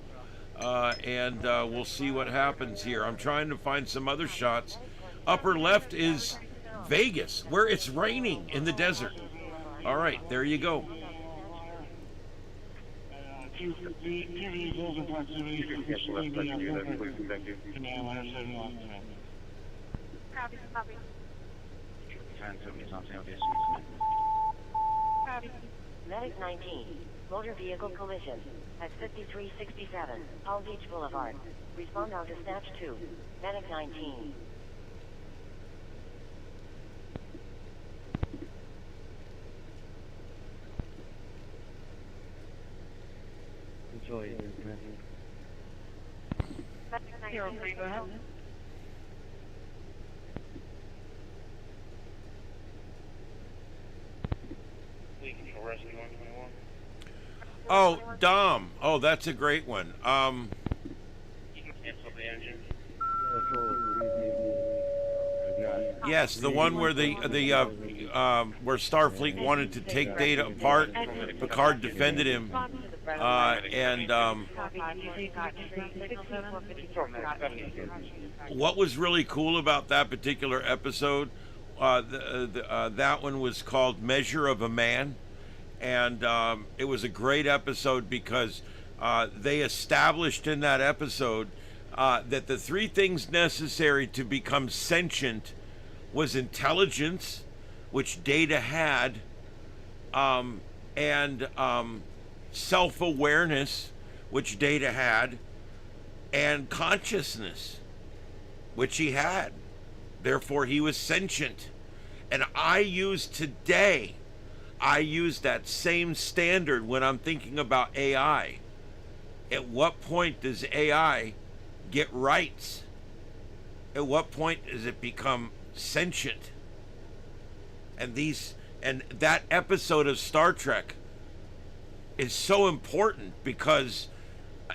And we'll see what happens here. I'm trying to find some other shots. Upper left is Vegas, where it's raining in the desert. All right, there you go. Two vehicles in proximity for pursuing the Copy, copy. Medic 19, motor vehicle collision at 5367 Palm Beach Boulevard. Respond on dispatch 2. Medic 19. Hero 3, go ahead. Fleet Control Rescue 121. Oh, Dom. Oh, that's a great one. You can cancel the engine. Yes, the one where where Starfleet wanted to take Data apart. Picard defended him, what was really cool about that particular episode, that one was called Measure of a Man, and it was a great episode because they established in that episode that the three things necessary to become sentient was intelligence, which Data had, and self-awareness, which Data had, and consciousness, which he had. Therefore, he was sentient. And I use that same standard when I'm thinking about AI. At what point does AI get rights? At what point does it become sentient? And that episode of Star Trek is so important because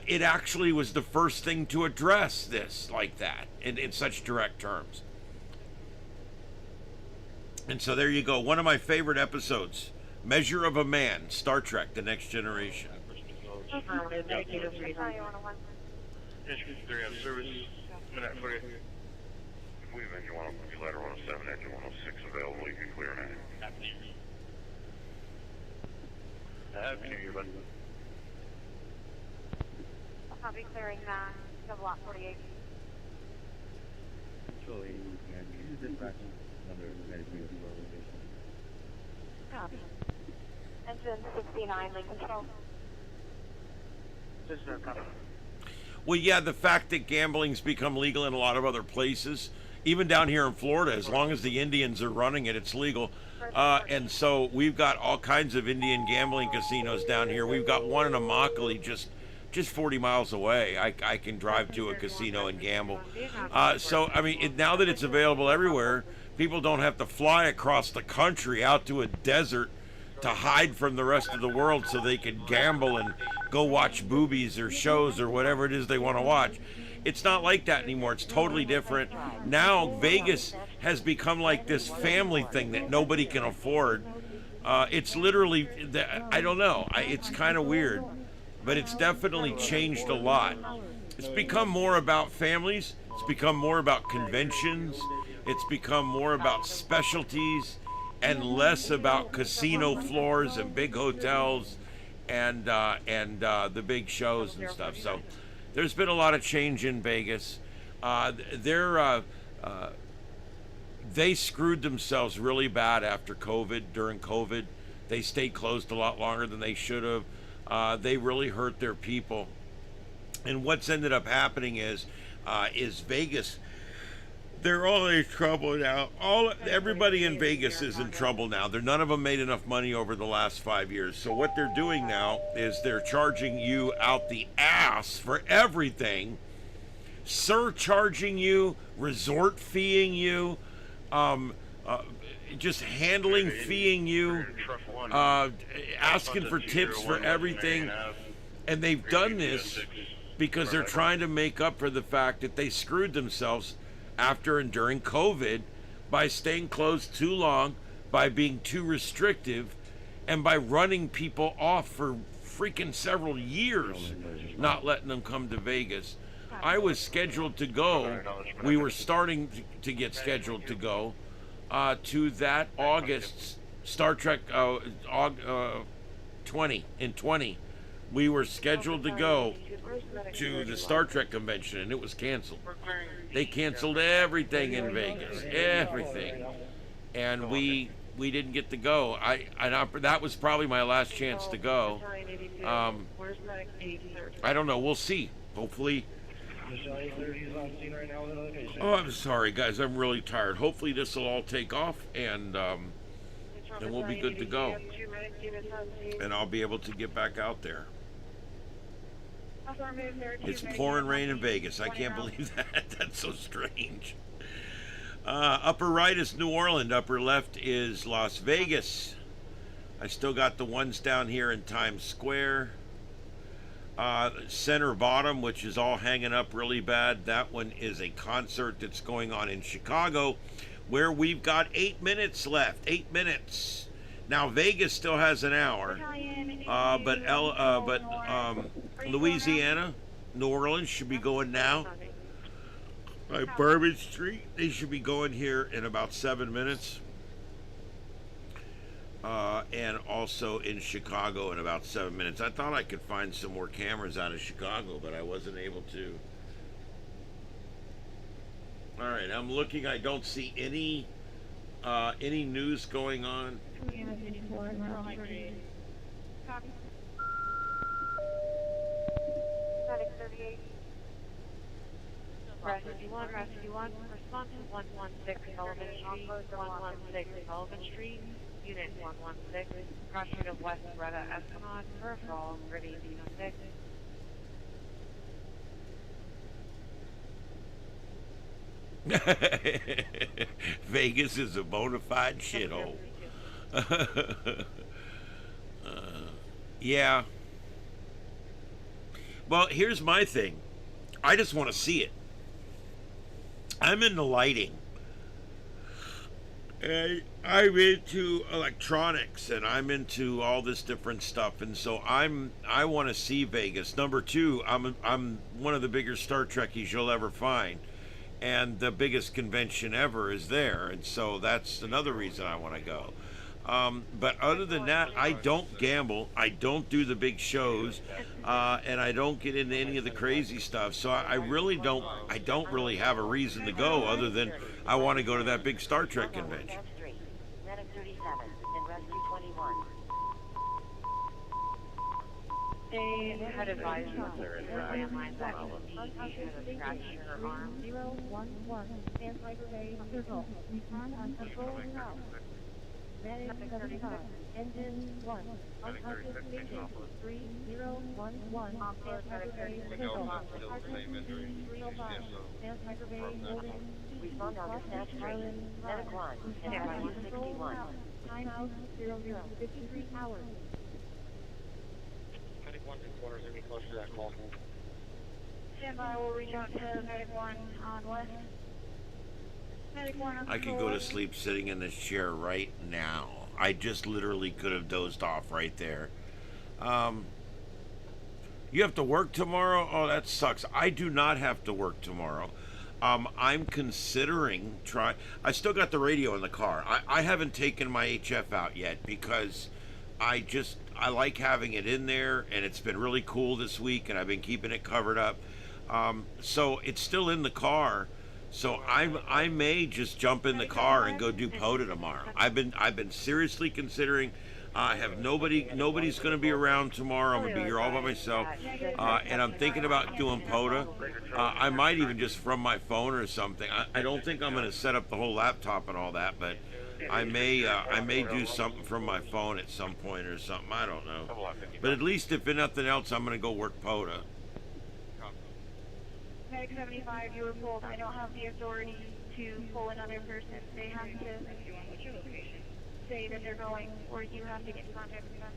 it actually was the first thing to address this like that in such direct terms. And so there you go. One of my favorite episodes, Measure of a Man, Star Trek, The Next Generation. District 3 have service. Minute for you. We have engine 103, ladder 107, engine 106 available. You can clear now. Happy New Year, buddy. I'll be clearing that. Double lot 48. Copy. Engine 69, link control. Well, yeah, the fact that gambling's become legal in a lot of other places, even down here in Florida, as long as the Indians are running it, it's legal. And so we've got all kinds of Indian gambling casinos down here. We've got one in Immokalee, just 40 miles away. I can drive to a casino and gamble. So, I mean, now that it's available everywhere, people don't have to fly across the country out to a desert to hide from the rest of the world so they can gamble and go watch boobies or shows or whatever it is they want to watch. It's not like that anymore. It's totally different. Now Vegas has become like this family thing that nobody can afford. It's literally, I don't know, it's kind of weird, but it's definitely changed a lot. It's become more about families. It's become more about conventions. It's become more about specialties and less about casino floors and big hotels and the big shows and stuff. So there's been a lot of change in Vegas. They screwed themselves really bad after COVID. During COVID, they stayed closed a lot longer than they should have. They really hurt their people. And what's ended up happening is Vegas, they're all in trouble now. Everybody in Vegas is in trouble now. None of them made enough money over the last 5 years. So what they're doing now is they're charging you out the ass for everything, surcharging you, resort feeing you, just handling feeing you, asking for tips for everything. And they've done this because they're trying to make up for the fact that they screwed themselves after and during COVID by staying closed too long, by being too restrictive, and by running people off for freaking several years, not letting them come to Vegas. I was scheduled to go. We were starting to get scheduled to go to that August Star Trek 20. We were scheduled to go to the Star Trek convention, and it was canceled. They canceled everything in Vegas, everything, and we didn't get to go. That was probably my last chance to go. I don't know. We'll see. Hopefully. Oh, I'm sorry, guys. I'm really tired. Hopefully this will all take off, and we'll be good to go. And I'll be able to get back out there. It's pouring rain in Vegas. I can't believe that. That's so strange. Upper right is New Orleans. Upper left is Las Vegas. I still got the ones down here in Times Square. Center bottom, which is all hanging up really bad, that one is a concert that's going on in Chicago, where we've got 8 minutes left. 8 minutes. Now Vegas still has an hour, but Louisiana, New Orleans should be going now. Like Bourbon Street, they should be going here in about 7 minutes. And also in Chicago in about 7 minutes. I thought I could find some more cameras out of Chicago, but I wasn't able to. All right, I'm looking. I don't see any news going on. Rescue 1, respond to 116 Sullivan Street, 116 Sullivan Street, Unit 116, crossing of West Greta Esplanade, peripheral, Gritty 06. Vegas is a bona fide shithole. Yeah. Well, here's my thing. I just want to see it. I'm into lighting. And I'm into electronics, and I'm into all this different stuff, and so I want to see Vegas. Number two, I'm one of the bigger Star Trekkies you'll ever find, and the biggest convention ever is there, and so that's another reason I want to go. But other than that, I don't gamble, I don't do the big shows, and I don't get into any of the crazy stuff. So I don't really have a reason to go other than I want to go to that big Star Trek convention. Medic 37 and Rescue 21. They had advised us there is a landline that she had a scratch in her arm. 011, San Diego Bay, Circle. Return on control now. Medic 75, engine 1, unconscious patient 3011, San Diego Bay, Circle. Heartbeat 305, San Diego Bay, holding. Respond on dispatch train. Medic 1, and 161. Time out 0053 hours. Medic 1 headquarters are going to be close to that call. Stand by, we'll reach out to Medic 1 on West. Medic 1 on I could go to sleep sitting in this chair right now. I just literally could have dozed off right there. You have to work tomorrow? Oh, that sucks. I do not have to work tomorrow. I'm considering I still got the radio in the car. I haven't taken my HF out yet because I like having it in there, and it's been really cool this week, and I've been keeping it covered up. So it's still in the car. So I may just jump in the car and go do POTA tomorrow. I've been seriously considering. I have nobody's going to be around tomorrow. I'm going to be here all by myself, and I'm thinking about doing POTA. I might even just from my phone or something. I don't think I'm going to set up the whole laptop and all that, but I may do something from my phone at some point or something. I don't know. But at least if nothing else, I'm going to go work POTA. Medic 75, you were pulled. I don't have the authority to pull another person. They have to say that they're going, or you have to get in contact with them.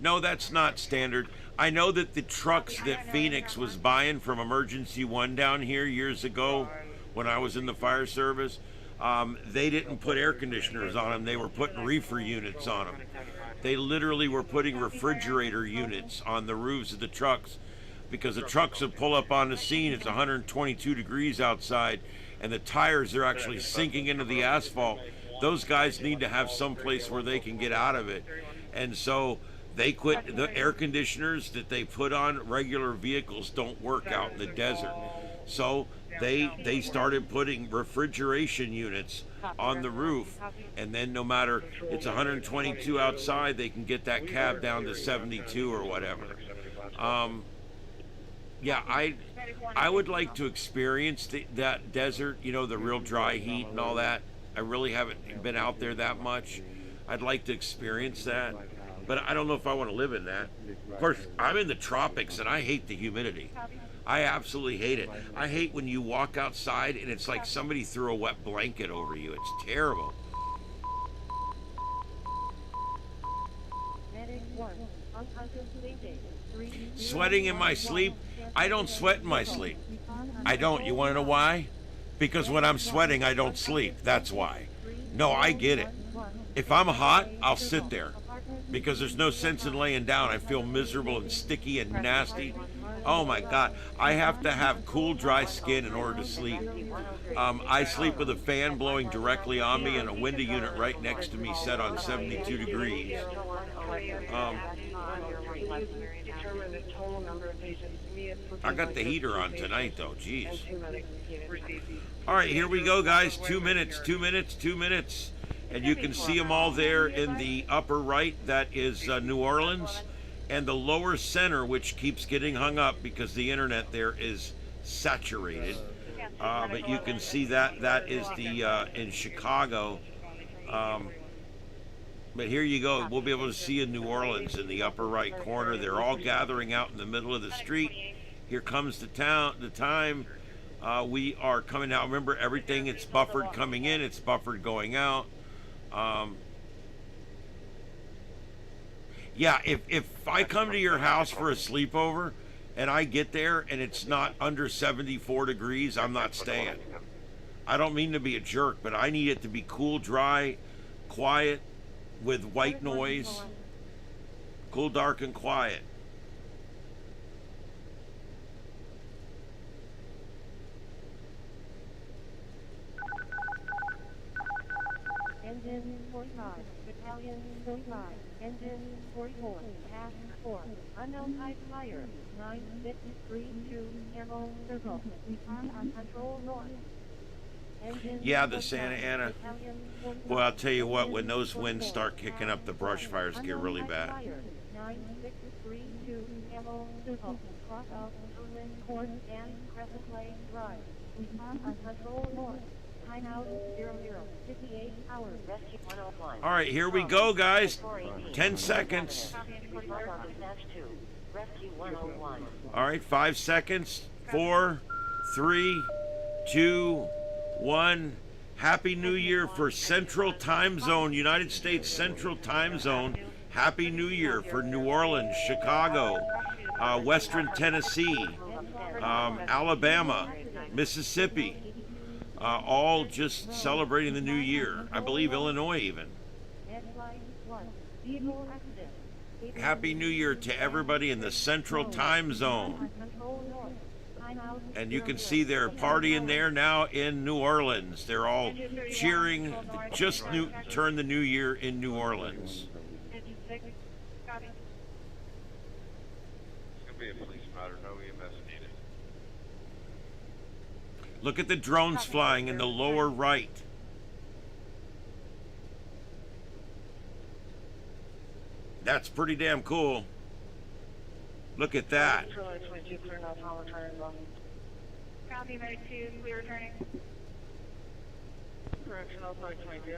No, that's not standard. I know that the trucks that Phoenix was buying from Emergency One down here years ago when I was in the fire service, they didn't put air conditioners on them. They were putting reefer units on them. They literally were putting refrigerator units on the roofs of the trucks because the trucks would pull up on the scene. It's 122 degrees outside, and the tires are actually sinking into the asphalt. Those guys need to have some place where they can get out of it. And so they quit. The air conditioners that they put on regular vehicles don't work out in the desert. So they started putting refrigeration units on the roof, and then no matter it's 122 outside, they can get that cab down to 72 or whatever. Yeah, I would like to experience that desert, you know, the real dry heat and all that. I really haven't been out there that much. I'd like to experience that, but I don't know if I want to live in that. Of course, I'm in the tropics and I hate the humidity. I absolutely hate it. I hate when you walk outside and it's like somebody threw a wet blanket over you. It's terrible. Sweating in my sleep? I don't sweat in my sleep. I don't. You want to know why? Because when I'm sweating, I don't sleep. That's why. No, I get it. If I'm hot, I'll sit there because there's no sense in laying down. I feel miserable and sticky and nasty. Oh my God. I have to have cool, dry skin in order to sleep. I sleep with a fan blowing directly on me and a window unit right next to me set on 72 degrees. I got the heater on tonight though, jeez. All right, here we go, guys. 2 minutes, 2 minutes, 2 minutes. And you can see them all there in the upper right. That is New Orleans. And the lower center, which keeps getting hung up because the internet there is saturated. But you can see that is the in Chicago. But here you go. We'll be able to see in New Orleans in the upper right corner. They're all gathering out in the middle of the street. Here comes the time. We are coming out. Remember, everything, it's buffered coming in, it's buffered going out. Yeah, if I come to your house for a sleepover and I get there and it's not under 74 degrees, I'm not staying. I don't mean to be a jerk, but I need it to be cool, dry, quiet, with white noise. Cool, dark, and quiet. Engine 45, Battalion 45, Engine 44, Task Force, unknown type fire, 9632, Camel Circle, we are on control north. Yeah, the Santa Ana. Well, I'll tell you what, when those winds start kicking up, the brush fires get really bad. 9632, Camel Circle, cross out Berlin Court and Crescent Lane Drive, we are on control north. Timeout 0058 hours. Rescue 101. All right, here we go, guys. 10 seconds. Rescue 101. All right, 5 seconds. 4, 3, 2, 1. Happy New Year for Central Time Zone, United States Central Time Zone. Happy New Year for New Orleans, Chicago, Western Tennessee, Alabama, Mississippi. All just celebrating the new year. I believe Illinois even. Happy New Year to everybody in the Central Time Zone. And you can see they're partying there now in New Orleans. They're all cheering. Just turned the new year in New Orleans. It's going to be a police matter, no EMS needed. Look at the drones flying in the lower right. That's pretty damn cool. Look at that. Copy, Mode 2, clear returning. Correctional, 22.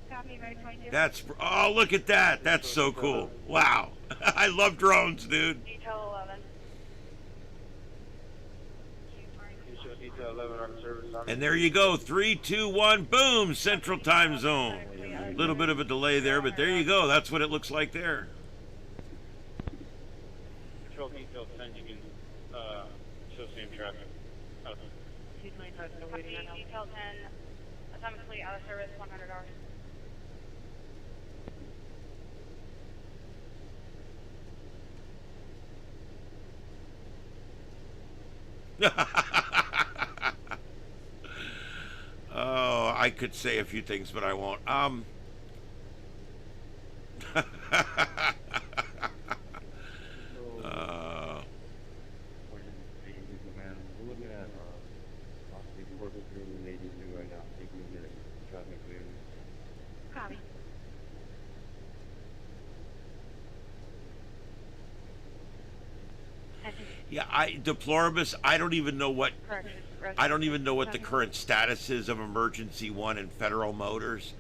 Copy, Mode 22. That's, oh, look at that. That's so cool. Wow. I love drones, dude. Detail 11. Detail 11 on service. And there you go. 3, 2, 1, boom. Central Time Zone. A little bit of a delay there, but there you go. That's what it looks like there. control detail 10, you can show same traffic. Okay. Detail 10, atomic fleet out of service, 100 hours. Oh, I could say a few things, but I won't. We're looking at possibly working through the Navy right now. Take a minute. Traffic clear. Copy. Yeah, deploribus. I don't even know what. Correction. I don't even know what the current status is of Emergency One and Federal Motors,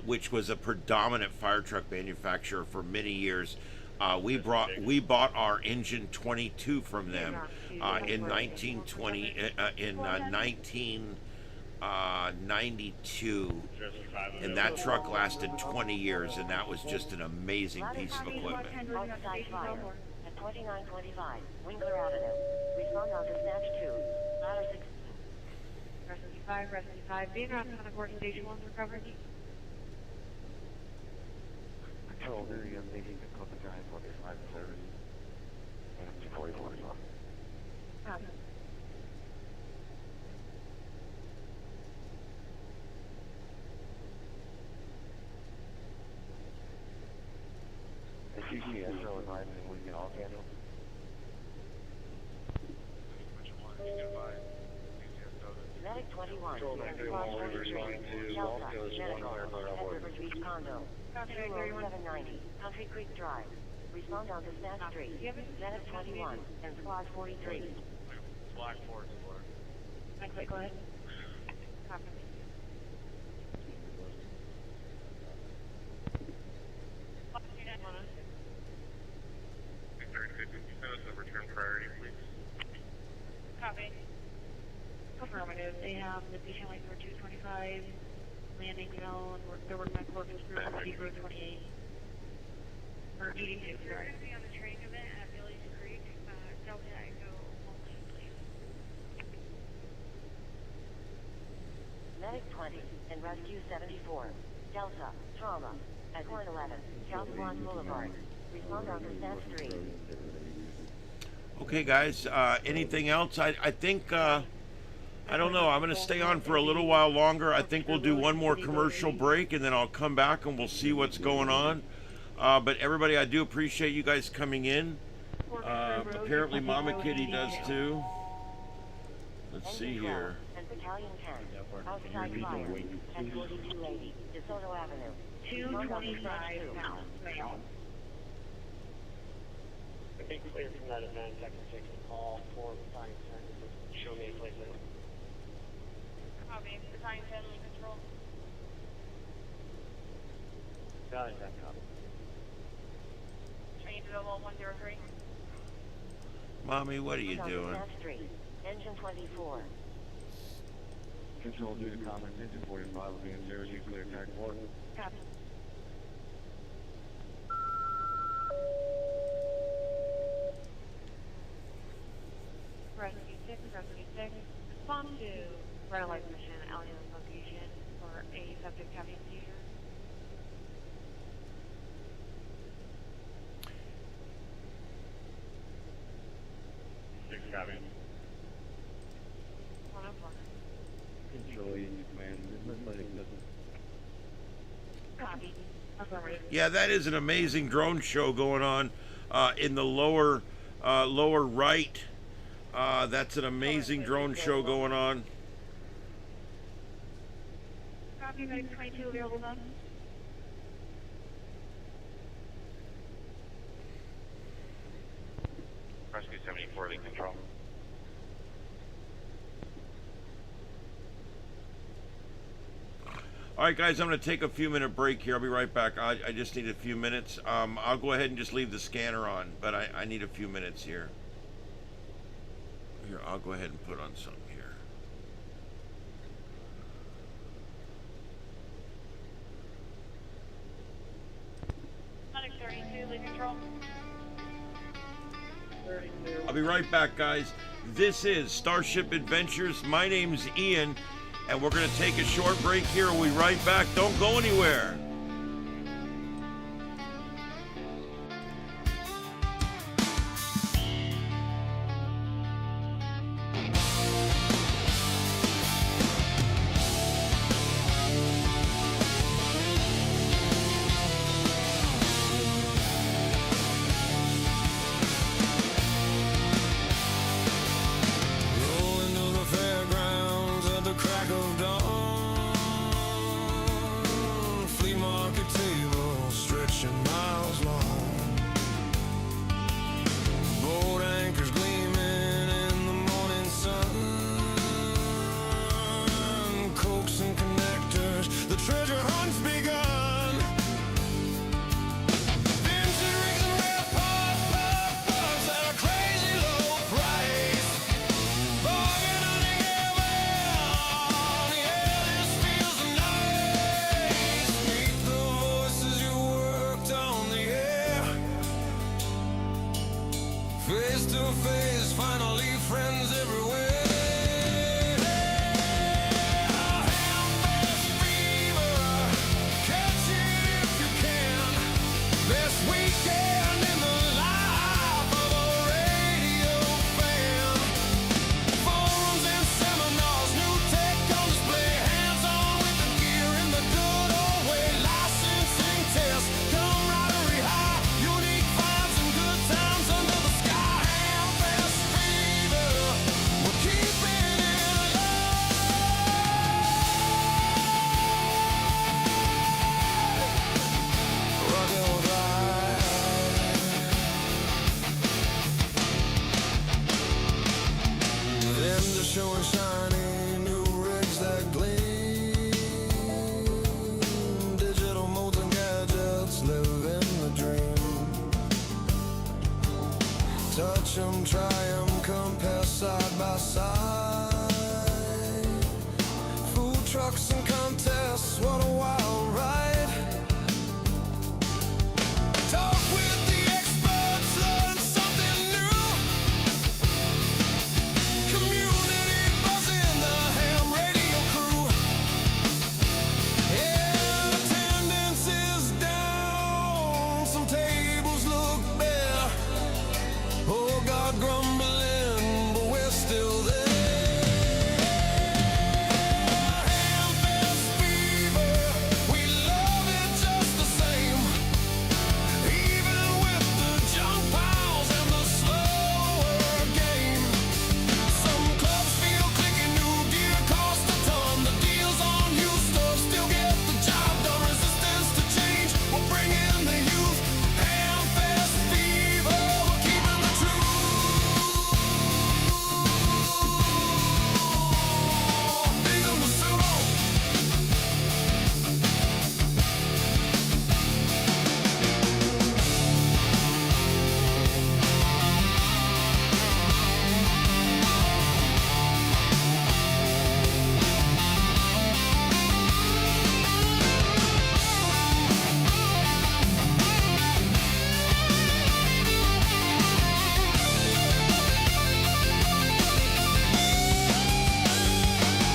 which was a predominant fire truck manufacturer for many years. We bought our engine 22 from them in 1992, and that truck lasted 20 years, and that was just an amazing piece of equipment. Outside fire at 2925 Winkler Avenue. Respond on dispatch 2, ladder 16. Rescue 5, being around kind of station 1 for coverage. Control, there you go. Navy to Copa Drive, 45 service. And 44 as well. Copy. The CCSO advising we can all handle. Medic 21. Control 931, we're responding to Walco's one firefighter on board. River Beach Condo. 20790 Country Creek Drive. Respond on dispatch 3. Medic 21 and squad 43. Black 4 Okay, go ahead. Copy. Could you send us a return priority, please? Copy. Affirmative. They have the Beacon Light for 225 landing zone. They're working on Corpus Group on Sea Road 28. Or 82, sorry. We're going to be on the training event at Billy's Creek. Delta Echo 1, please. Medic 20 and Rescue 74. Delta, trauma, at 111 South Blunt Boulevard. Respond on dispatch 3. Okay, guys. Anything else? I think. I don't know. I'm going to stay on for a little while longer. I think we'll do one more commercial break, and then I'll come back and we'll see what's going on. But everybody, I do appreciate you guys coming in. Apparently, Mama Kitty does too. Let's see here. And Battalion 10. Outside fire at 4280 DeSoto Avenue. 225 pounds. Male. I think clear from that event, I can take the call for Battalion 10. Show me a place in. Copy. Battalion 10, control. Got it, that copy. Train to level 103. Mommy, what are you doing? Dispatch 3. Engine 24. Control due to comments, engine 45 will be in service, you clear track 4. Copy. Rescue 6. Respond to red alert mission alien location for a subject having seizure. Copy. 104. Control agent command, Copy. Affirmative. Yeah, that is an amazing drone show going on in the lower right. That's an amazing drone show going on. Copy. Medic 22 available then. Rescue 74, lead control. All right, guys, I'm going to take a few minute break here. I'll be right back. I just need a few minutes. I'll go ahead and just leave the scanner on, but I need a few minutes here. Here, I'll go ahead and put on something here. Medic 32, lead control. I'll be right back, guys. This is Starship Adventures. My name's Ian, and we're going to take a short break here. We'll be right back. Don't go anywhere. Face to face, finally friends everywhere. Ham-fest fever, catch it if you can. This weekend in the life of a radio fan. Forums and seminars, new tech on display. Hands-on with the gear in the good old way. Licensing tests, camaraderie high. Unique vibes and good times under the sky. Showing shiny new rigs that gleam. Digital modes and gadgets live in the dream. Touch 'em, try 'em, compare side by side. Food trucks and contests, what a wild ride. Talk with the experts, learn something new. Community buzzing, the ham radio crew. Yeah, attendance is down, some tables look bare. Oh God, grumbling, but we're still there. Ham-fest fever, we love it just the same. Even with the junk piles and the slower game. Some clubs feel clicky, new gear cost a ton. The deals on used stuff still get the job done. Resistance to change, we're bringing the youth. Ham-fest fever, we're keeping the truth. Big on the sumo.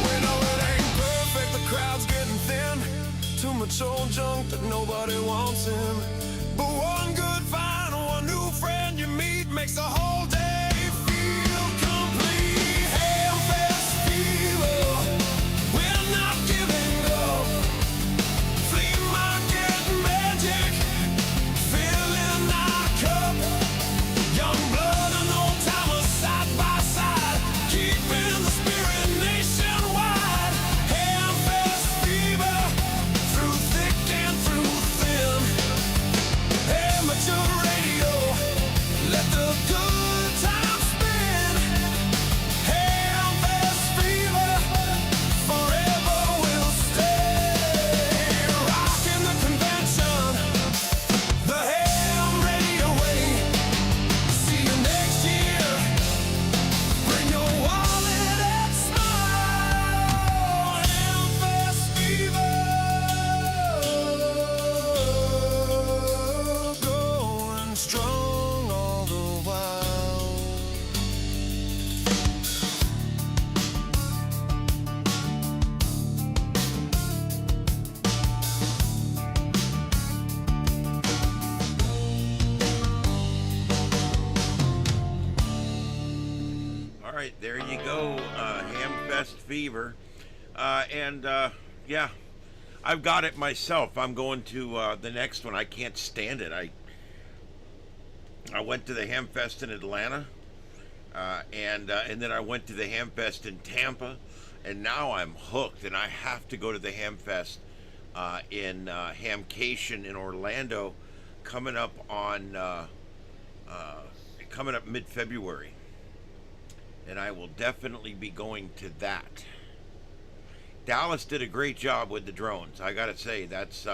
We know it ain't perfect, the crowd's getting thin. Too much old junk that nobody wants in. But one good find, one new friend you meet makes the whole day feel complete. Ham-fest fever, we're not giving up. Flea market magic, filling our cup. Young blood and old timers side by side, keeping the spirit nationwide. Ham-fest fever, through thick and through thin. Amateur radio, let the good times spin. Ham-fest fever, forever will stay. Rocking the convention, the ham radio way. See you next year. Bring your wallet and smile. Ham-fest fever, going strong all the while. right, there you go, Hamfest fever. Yeah, I've got it myself. I'm going to the next one. I can't stand it. I went to the Hamfest in Atlanta, and then I went to the Hamfest in Tampa, and now I'm hooked, and I have to go to the Hamfest in Hamcation in Orlando, coming up mid-February, and I will definitely be going to that. Dallas did a great job with the drones. I gotta say, that's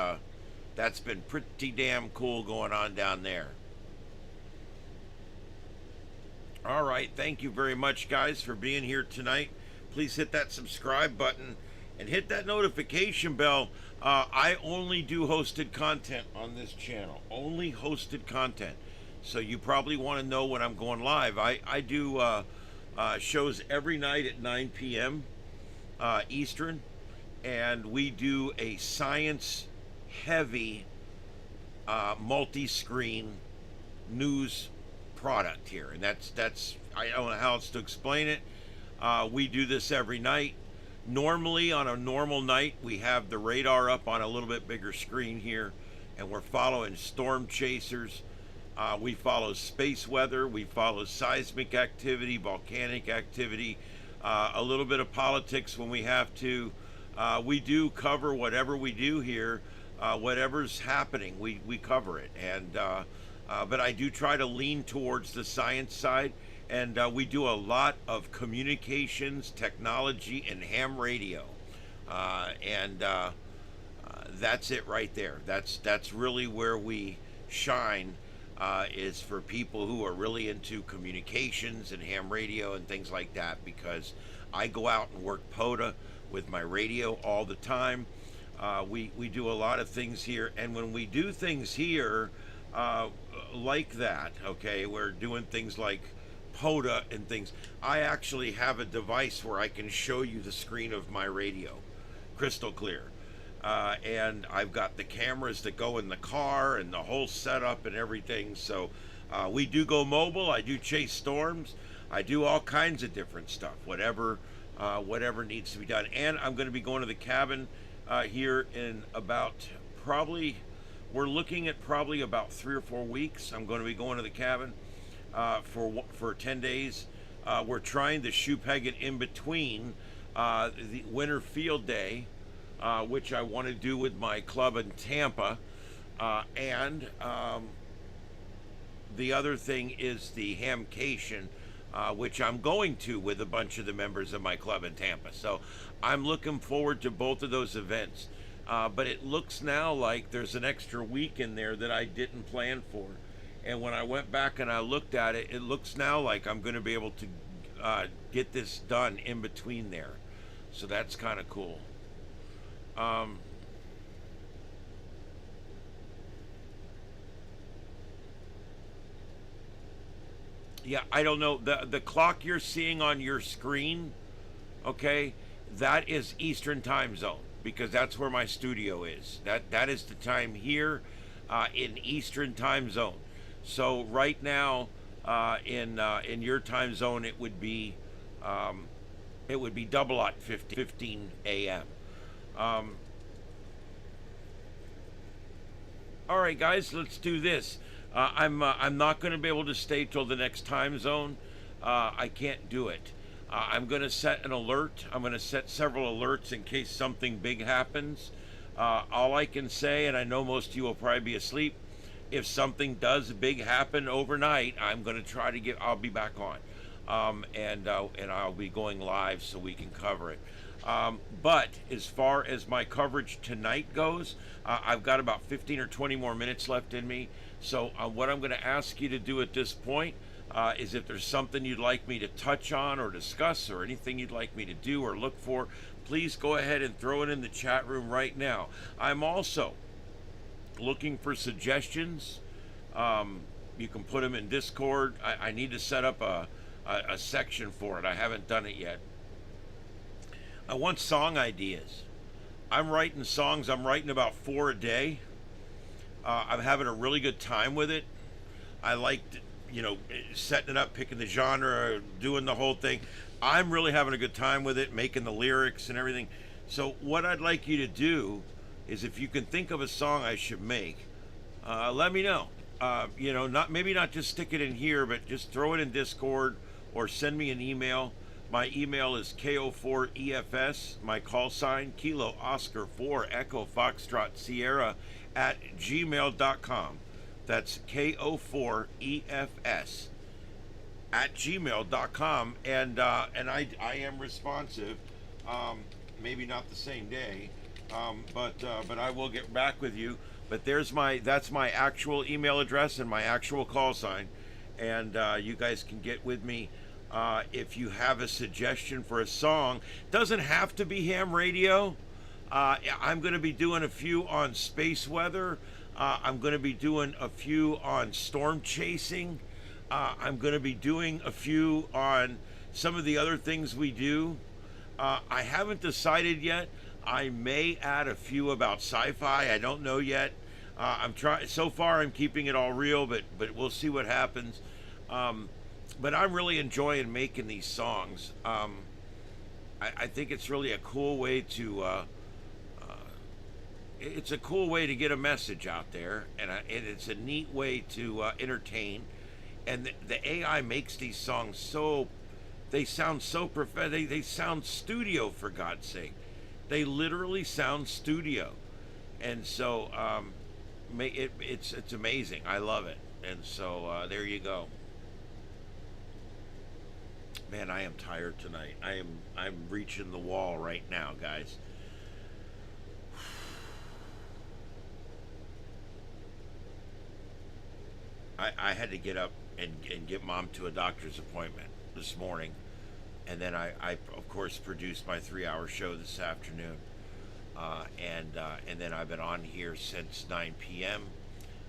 been pretty damn cool going on down there. All right, thank you very much, guys, for being here tonight. Please hit that subscribe button and hit that notification bell. I only do hosted content on this channel, only hosted content. So you probably want to know when I'm going live. I do shows every night at 9 p.m. Eastern, and we do a science-heavy multi-screen news product here, and that's I don't know how else to explain it. We do this every night. Normally, on a normal night, we have the radar up on a little bit bigger screen here, and we're following storm chasers. We follow space weather. We follow seismic activity, volcanic activity, a little bit of politics when we have to. We do cover whatever we do here, whatever's happening, we cover it. And but I do try to lean towards the science side, and we do a lot of communications, technology, and ham radio, and that's it right there. That's really where we shine. Is for people who are really into communications and ham radio and things like that, because I go out and work POTA with my radio all the time. We do a lot of things here, and when we do things here like that, okay, we're doing things like POTA and things, I actually have a device where I can show you the screen of my radio crystal clear. And I've got the cameras that go in the car and the whole setup and everything. So we do go mobile. I do chase storms. I do all kinds of different stuff, whatever needs to be done. And I'm going to be going to the cabin here in about we're looking at probably about 3 or 4 weeks. I'm going to be going to the cabin for 10 days. We're trying to shoe peg it in between the winter field day, which I want to do with my club in Tampa, and the other thing is the Hamcation, which I'm going to with a bunch of the members of my club in Tampa. So I'm looking forward to both of those events, but it looks now like there's an extra week in there that I didn't plan for, and when I went back and I looked at it, it looks now like I'm going to be able to get this done in between there. So that's kind of cool. Yeah, I don't know, the clock you're seeing on your screen, okay, that is Eastern time zone, because that's where my studio is. That is the time here in Eastern time zone. So right now in your time zone it would be double at 15 a.m. All right, guys, let's do this. I'm not going to be able to stay till the next time zone. I can't do it. I'm going to set an alert. I'm going to set several alerts in case something big happens. All I can say, and I know most of you will probably be asleep, if something does big happen overnight, I'm going to try to I'll be back on. And I'll be going live so we can cover it. But as far as my coverage tonight goes, I've got about 15 or 20 more minutes left in me. So what I'm going to ask you to do at this point is, if there's something you'd like me to touch on or discuss, or anything you'd like me to do or look for, please go ahead and throw it in the chat room right now. I'm also looking for suggestions. You can put them in Discord. I need to set up a section for it. I haven't done it yet. I want song ideas. I'm writing songs. I'm writing about 4 a day. I'm having a really good time with it. I like setting it up, picking the genre, doing the whole thing. I'm really having a good time with it, making the lyrics and everything. So what I'd like you to do is, if you can think of a song I should make, let me know. Not just stick it in here, but just throw it in Discord or send me an email. My email is KO4EFS, my call sign, Kilo Oscar 4 Echo Foxtrot Sierra at gmail.com. That's KO4EFS at gmail.com. And I am responsive. Maybe not the same day, but I will get back with you. But that's my actual email address and my actual call sign, and you guys can get with me if you have a suggestion for a song. Doesn't have to be ham radio. I'm going to be doing a few on space weather. I'm going to be doing a few on storm chasing. I'm going to be doing a few on some of the other things we do. I haven't decided yet. I may add a few about sci-fi. I don't know yet. I'm trying. So far, I'm keeping it all real, but we'll see what happens. But I'm really enjoying making these songs. I think it's really a cool way to. It's a cool way to get a message out there, and it's a neat way to entertain. And the AI makes these songs so. They sound so they sound studio, for God's sake. They literally sound studio, and so it's amazing. I love it, and so there you go. Man, I am tired tonight. I'm reaching the wall right now, guys. I had to get up and get Mom to a doctor's appointment this morning, and then I of course produced my 3-hour show this afternoon, and then I've been on here since 9 p.m.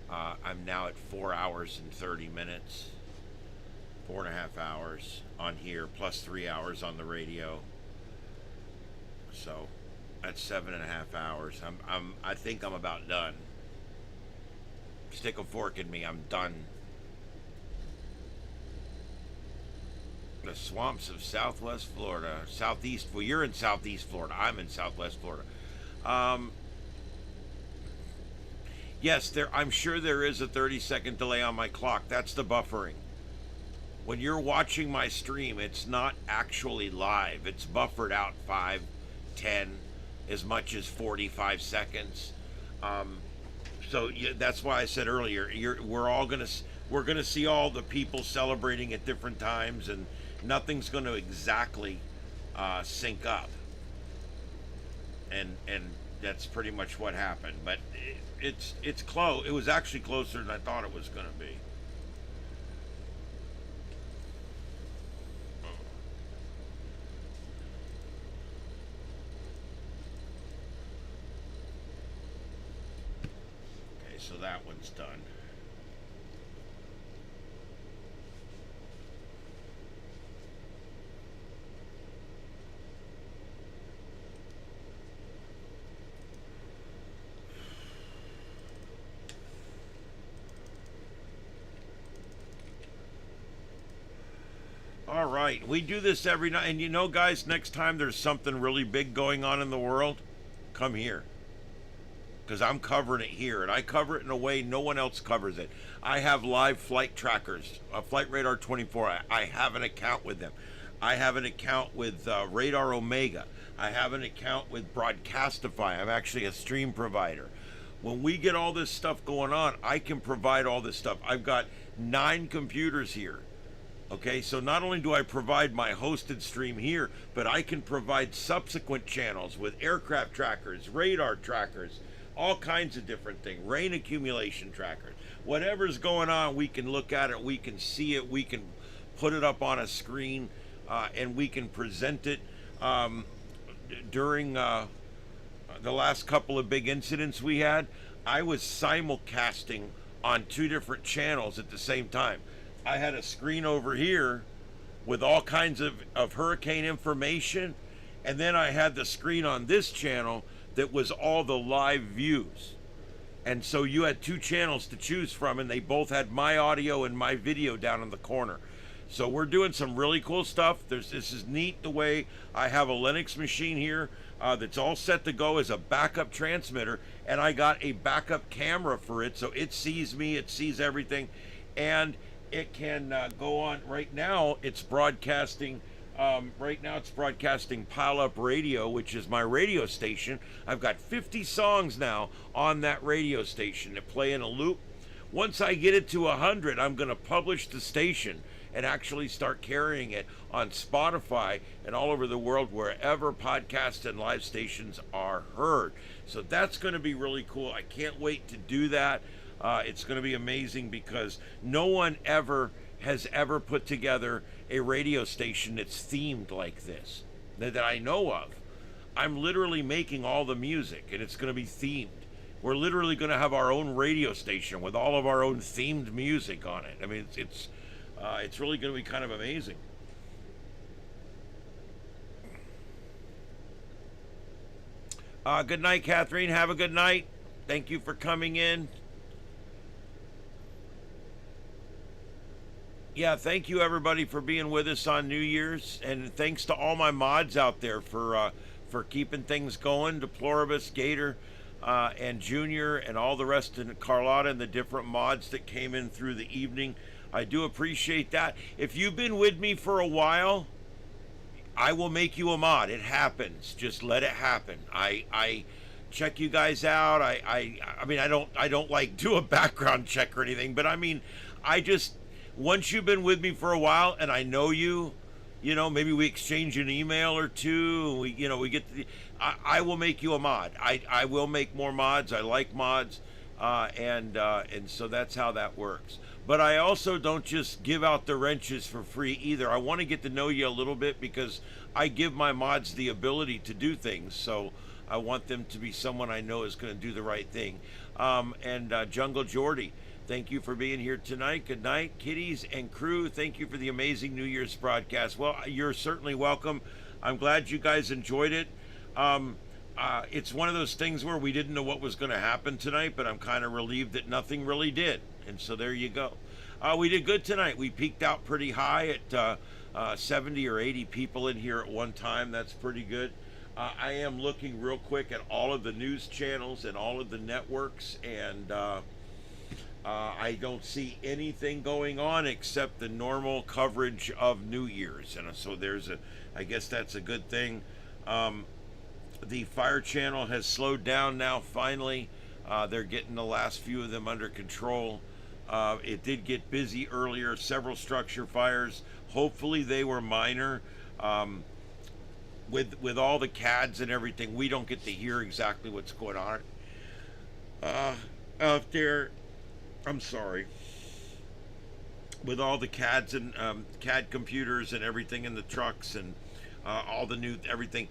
I'm now at 4 hours and 30 minutes, 4.5 hours on here, plus 3 hours on the radio. So that's 7.5 hours. I think I'm about done. Stick a fork in me, I'm done. The swamps of Southwest Florida, Southeast. Well, you're in Southeast Florida. I'm in Southwest Florida. Yes, I'm sure there is a 30-second delay on my clock. That's the buffering. When you're watching my stream, it's not actually live. It's buffered out 5, 10, as much as 45 seconds. So that's why I said earlier, we're gonna see all the people celebrating at different times, and nothing's going to exactly sync up, and that's pretty much what happened. But it's close. It was actually closer than I thought it was going to be. Okay, so that one's done. All right, we do this every night, and you know, guys, next time there's something really big going on in the world, come here, because I'm covering it here, and I cover it in a way no one else covers it. I have live flight trackers, Flight Radar 24. I have an account with them. I have an account with Radar Omega. I have an account with Broadcastify. I'm actually a stream provider. When we get all this stuff going on, I can provide all this stuff. I've got 9 computers here. Okay, so not only do I provide my hosted stream here, but I can provide subsequent channels with aircraft trackers, radar trackers, all kinds of different things, rain accumulation trackers. Whatever's going on, we can look at it, we can see it, we can put it up on a screen, and we can present it. During the last couple of big incidents we had, I was simulcasting on 2 different channels at the same time. I had a screen over here with all kinds of hurricane information, and then I had the screen on this channel that was all the live views. And so you had two channels to choose from, and they both had my audio and my video down in the corner. So we're doing some really cool stuff. This is neat the way I have a Linux machine here that's all set to go as a backup transmitter, and I got a backup camera for it, so it sees me, it sees everything, and it can go on. Right now it's broadcasting Pile Up Radio, which is my radio station. I've got 50 songs now on that radio station that play in a loop. Once I get it to 100, I'm going to publish the station and actually start carrying it on Spotify and all over the world, wherever podcasts and live stations are heard. So that's going to be really cool. I can't wait to do that. It's going to be amazing because no one has ever put together a radio station that's themed like this that I know of. I'm literally making all the music, and it's going to be themed. We're literally going to have our own radio station with all of our own themed music on it. I mean, it's really going to be kind of amazing. Good night, Catherine. Have a good night. Thank you for coming in. Yeah, thank you everybody for being with us on New Year's, and thanks to all my mods out there for keeping things going. Deploribus, Gator, and Junior, and all the rest of Carlotta and the different mods that came in through the evening. I do appreciate that. If you've been with me for a while, I will make you a mod. It happens. Just let it happen. I check you guys out. I mean, I don't like do a background check or anything, but I mean, once you've been with me for a while and I know you, maybe we exchange an email or two. We get. I will make you a mod. I will make more mods. I like mods, and so that's how that works. But I also don't just give out the wrenches for free either. I want to get to know you a little bit because I give my mods the ability to do things. So I want them to be someone I know is going to do the right thing. Jungle Jordy, thank you for being here tonight. Good night, kiddies and crew. Thank you for the amazing New Year's broadcast. Well, you're certainly welcome. I'm glad you guys enjoyed it. It's one of those things where we didn't know what was going to happen tonight, but I'm kind of relieved that nothing really did. And so there you go. We did good tonight. We peaked out pretty high at 70 or 80 people in here at one time. That's pretty good. I am looking real quick at all of the news channels and all of the networks, and I don't see anything going on except the normal coverage of New Year's. And so I guess that's a good thing. The Fire Channel has slowed down now, finally. They're getting the last few of them under control. It did get busy earlier, several structure fires. Hopefully they were minor. With all the CADs and everything, we don't get to hear exactly what's going on out there. I'm sorry. With all the CADs and CAD computers and everything in the trucks and all the new everything,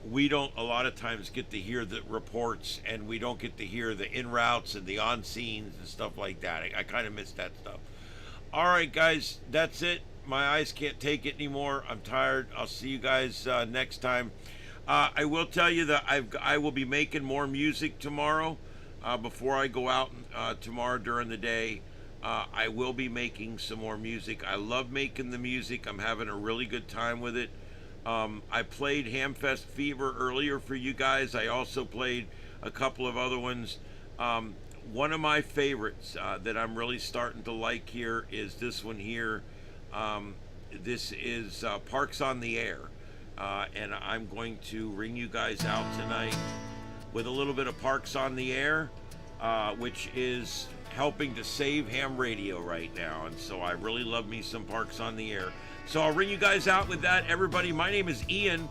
we don't a lot of times get to hear the reports, and we don't get to hear the en routes and the on scenes and stuff like that. I kind of miss that stuff. All right, guys, that's it. My eyes can't take it anymore. I'm tired. I'll see you guys next time. I will tell you that I will be making more music tomorrow. Before I go out tomorrow during the day, I will be making some more music. I love making the music. I'm having a really good time with it. I played Hamfest Fever earlier for you guys. I also played a couple of other ones. One of my favorites that I'm really starting to like here is this one here. This is Parks on the Air. And I'm going to ring you guys out tonight with a little bit of Parks on the Air, which is helping to save ham radio right now. And so I really love me some Parks on the Air. So I'll ring you guys out with that. Everybody, my name is Ian.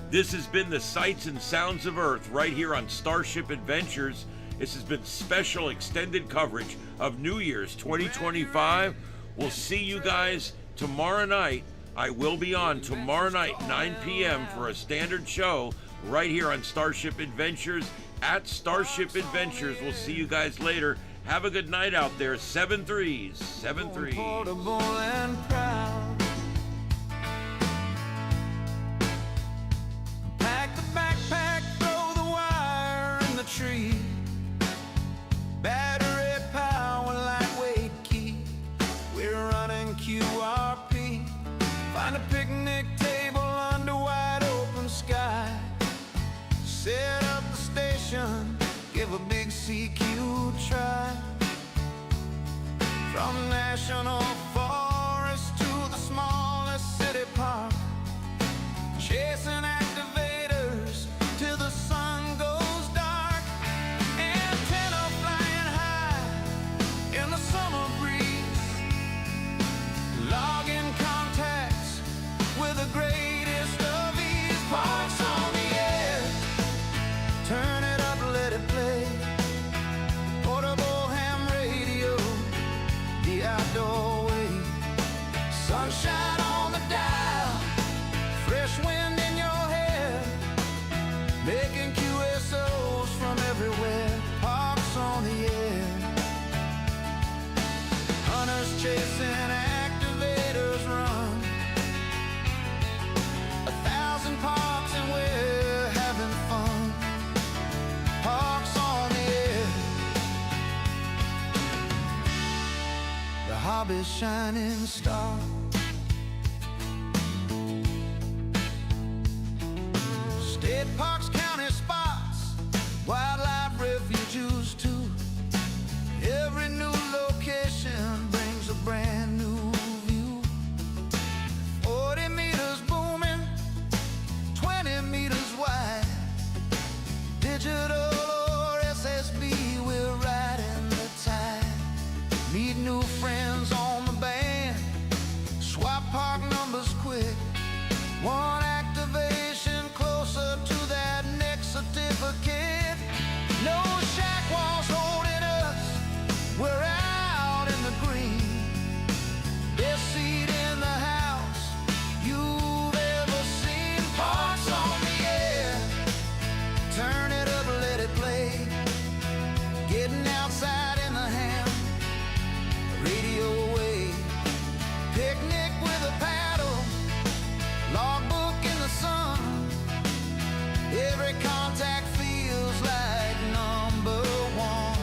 This has been the Sights and Sounds of Earth right here on Starship Adventures. This has been special extended coverage of New Year's 2025. We'll see you guys tomorrow night. I will be on tomorrow night, 9 p.m. for a standard show right here on Starship Adventures at Starship Adventures. We'll see you guys later. Have a good night out there. 7-3s. 7-3s. Portable and proud. Pack the backpack, throw the wire in the tree. Find a picnic table under wide open sky. Set up the station, give a big CQ try. From national forest to the smallest city park, chasing activators till the sun goes dark. Antenna flying high in the summer breeze, logging contacts with the greatest of ease. Parks on the air, turn it up, let it play. Portable ham radio, the outdoor way. Sunshine on the dial, fresh wind in your hair, making QSOs from everywhere. Parks on the air. Hunters chasing activators run 1,000 parks and we're having fun. Parks on the air. The hobby's shining star. State parks, county spots, wildlife refuges too. Every new location brings a brand new view. 40 meters booming, 20 meters wide. Digital or SSB, we're riding the tide. Meet new friends on the band, swap park numbers quick. One activation closer to that next certificate. No shack walls holding us, we're out in the green. Best seat in the house you've ever seen. Parks on the air, turn it up, let it play. Getting outside in the ham, radio away. Picnic with a paddle, logbook in the sun. Every contact feels like number one.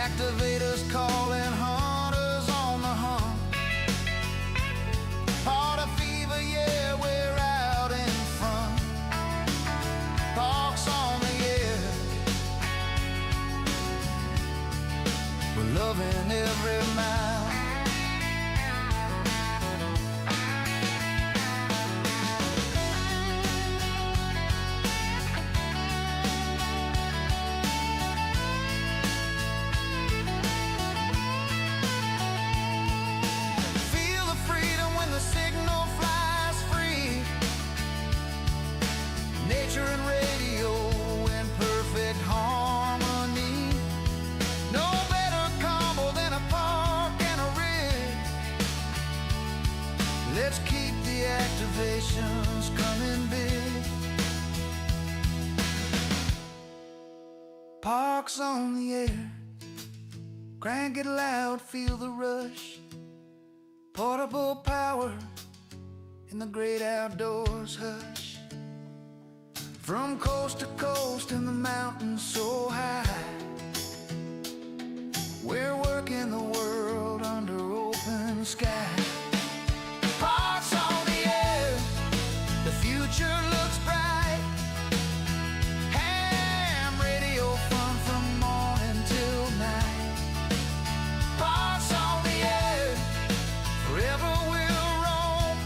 Activators calling hunters on the hunt. Part of fever, yeah, we're out in front. Parks on the air, we're loving every mile. Feel the freedom when the signal flies free. Nature and radio in perfect harmony. No better combo than a park and a rig. Let's keep the activations coming big. Parks on the air, crank it loud, feel the rush. Portable power in the great outdoors hush. From coast to coast in the mountains so high, we're working the world under open sky. Parks on the air, the future looks bright. Ham radio fun from morning till night. Parks on the air, forever we'll roam.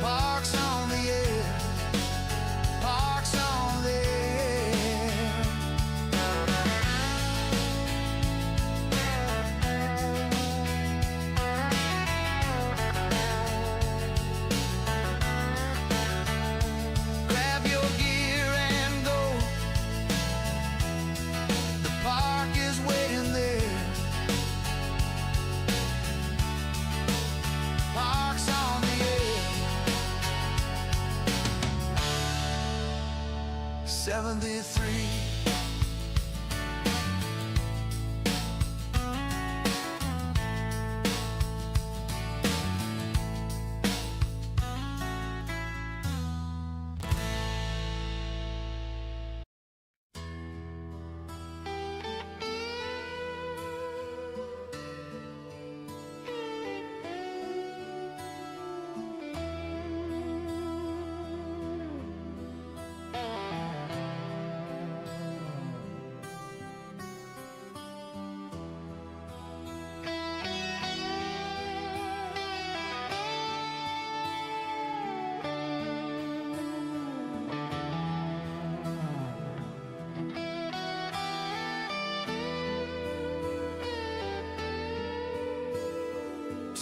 Parks on the air, parks on the air. Grab your gear and go. The park is waiting there. Parks on the air. 73.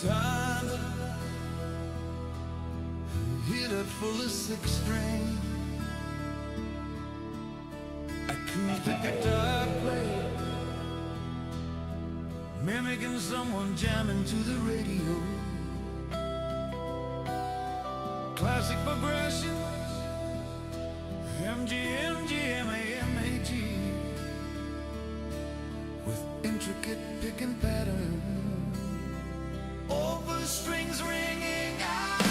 time hit it full of six string. Acoustic guitar play, mimicking someone jamming to the radio. Classic progressions, MG, with intricate picking patterns. Over strings ringing out.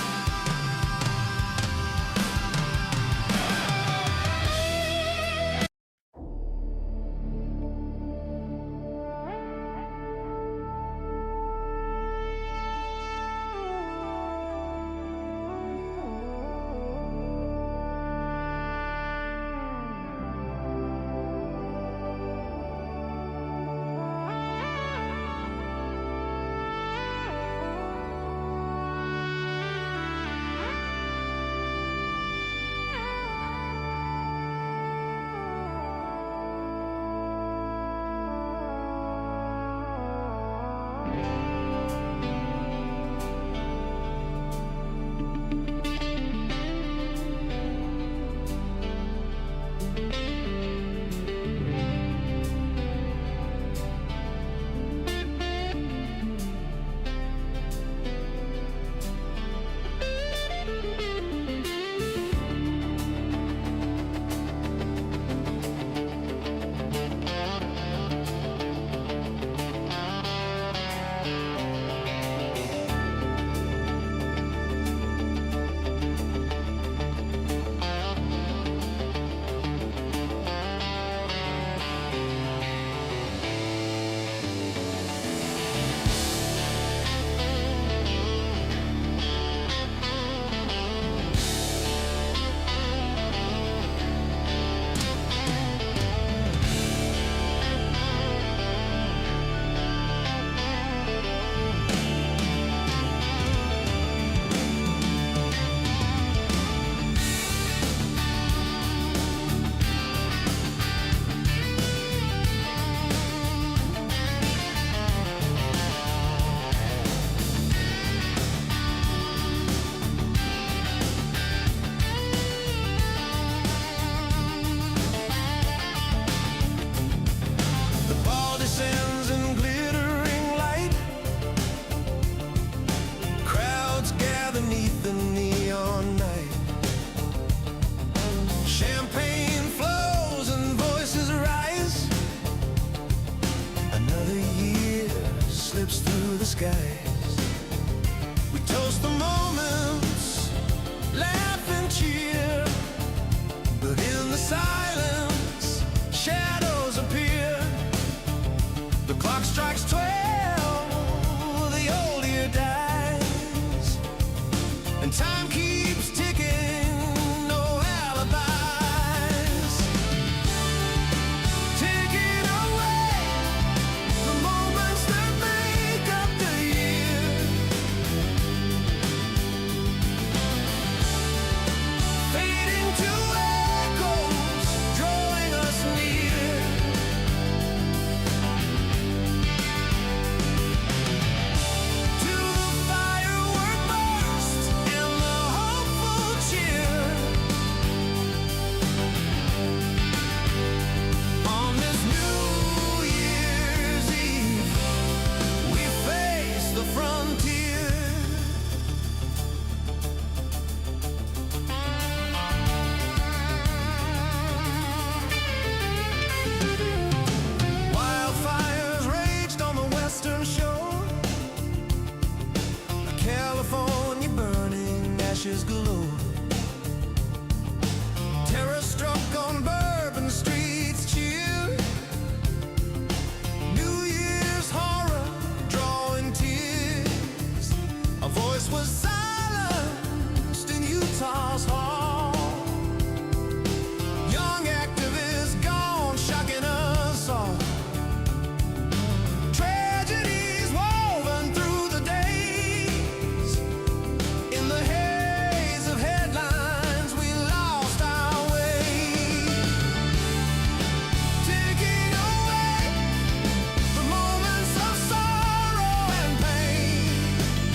We toast the moments, laugh and cheer, but in the silence, shadows appear. The clock strikes 12, the old year dies, and time keeps ticking, no alibis. Taking away the moments that make up the year. Fading to echoes, drawing us near. To the firework burst and the hopeful cheer. On this New Year's Eve, we face the frontier. Wildfires raged on the western shore. California burning, ashes galore. Terror struck on Bourbon streets, cheer. New Year's horror, drawing tears. A voice was silenced in Utah's hall. Young activists gone, shocking us all. Tragedies woven through the days. In the haze of headlines, we lost our way. Taking away the moments of sorrow and pain.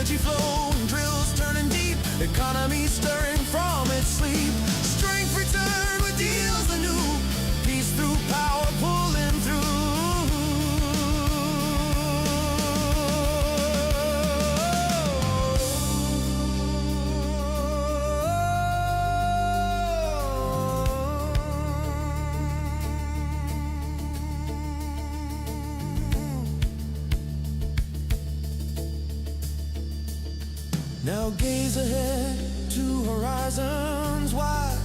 Energy flowing, drills turning deep, economy stirring from its sleep. Strength returned with deals anew, peace through power pulling through. Now gaze ahead to horizons wide,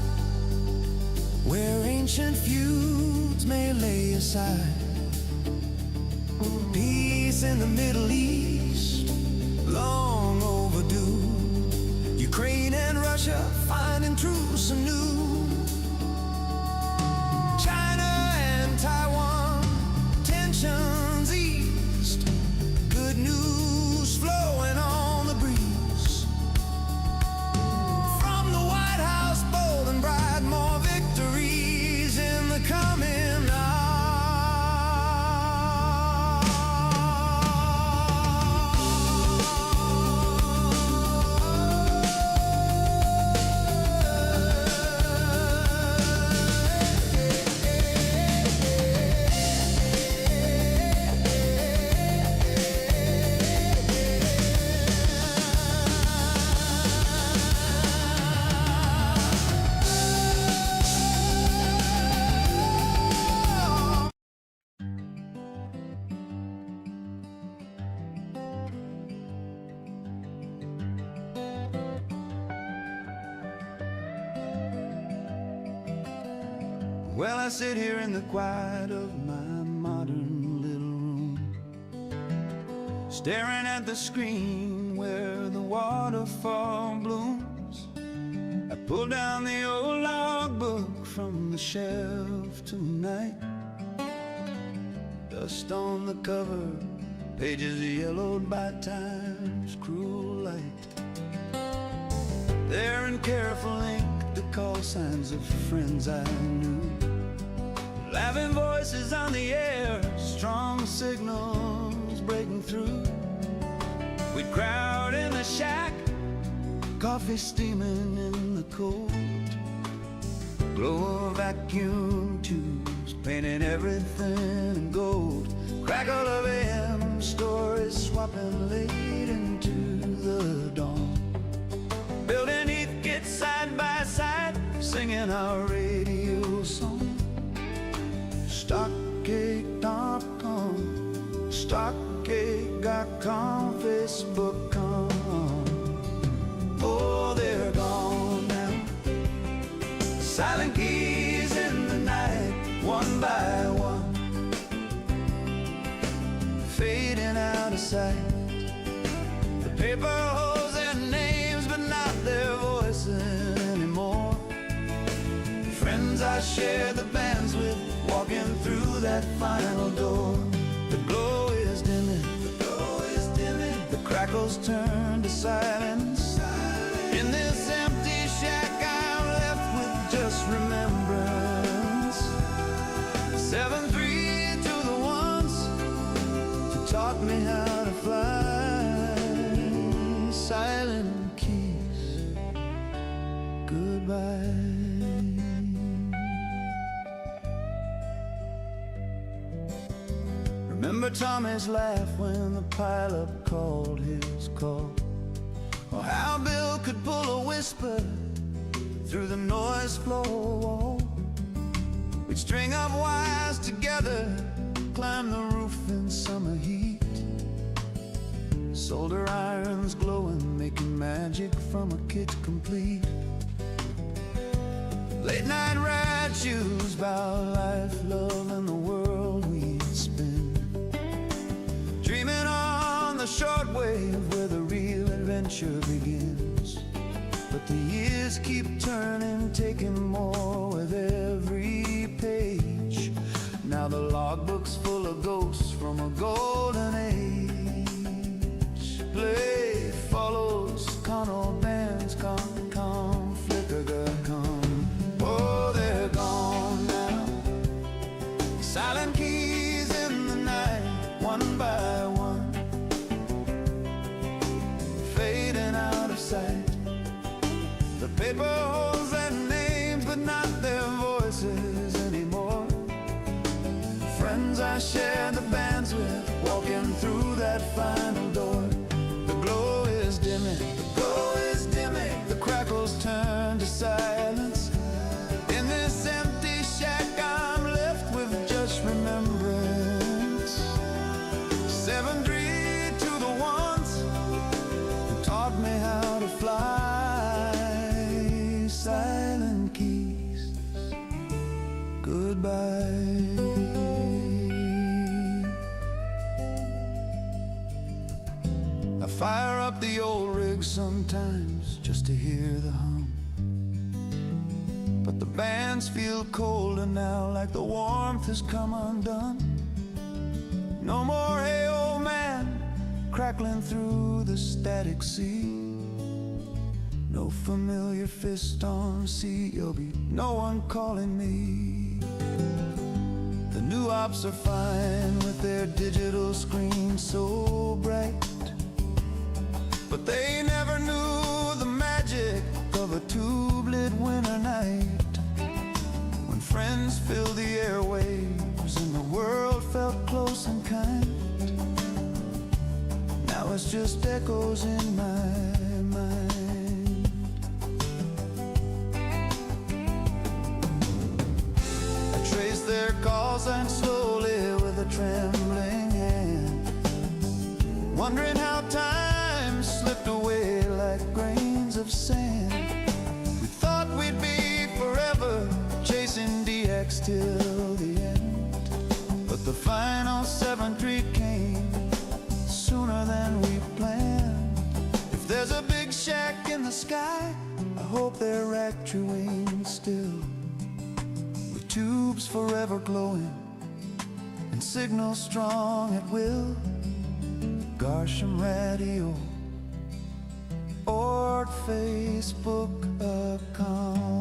where ancient feuds may lay aside. Peace in the Middle East, long overdue. Ukraine and Russia finding truce anew. China and Taiwan, tensions eased. Good news flowing on the breeze. From the White House, bold and bright, more victories in the coming hour. Well, I sit here in the quiet of my modern little room, staring at the screen where the waterfall blooms. I pull down the old logbook from the shelf tonight. Dust on the cover, pages yellowed by time's cruel light. There in careful ink, the call signs of friends I knew. Laughing voices on the air, strong signals breaking through. We'd crowd in the shack, coffee steaming in the cold. Glow of vacuum tubes, painting everything in gold. Crackle of AM stories swapping late into the dawn. Building each kit side by side, singing our radio song. Stockcake.com, stockcake.com, Facebook.com. Oh, they're gone now. Silent keys in the night, one by one, fading out of sight. The paper holds their names, but not their voices anymore. Friends I shared the bands with, walking through that final door. The glow is dimming, the glow is dimming. The crackles turn to silence. In this empty shack I'm left with just remembrance. 7-3 to the ones who taught me how to fly. Silent keys, goodbye. Remember Tommy's laugh when the pilot called his call, or how Bill could pull a whisper through the noise floor wall. We'd string up wires together, climb the roof in summer heat. Solder irons glowing, making magic from a kit complete. Late night ride shoes about life, love, and the world we'd spin. Dreaming on the shortwave where the real adventure begins. But the years keep turning, taking more with every page. Now the logbook's full of ghosts from a golden age. Play follows, Connell bands come, flicker come. Oh, they're gone now. Silent keys in the night, one by one, Paper holds their names, but not their voices anymore. Friends I shared the bands with, walking through that final door. The glow is dimming, the glow is dimming. The crackles turn to silence. In this empty shack I'm left with just remembrance. 7-3 to the ones who taught me how to fly. Silent keys, goodbye. I fire up the old rig sometimes just to hear the hum, but the bands feel colder now, like the warmth has come undone. No more hey old man crackling through the static sea. No familiar fist on CLB, no one calling me. The new ops are fine with their digital screens so bright, but they never knew the magic of a tube-lit winter night, when friends filled the airwaves and the world felt close and kind. Now it's just echoes in my mind. Trace their call signs slowly with a trembling hand, wondering how time slipped away like grains of sand. We thought we'd be forever chasing DX till the end, but the final 7-3 came sooner than we planned. If there's a big shack in the sky, I hope they're actuating still, tubes forever glowing and signals strong at will. Garsham radio or Facebook account.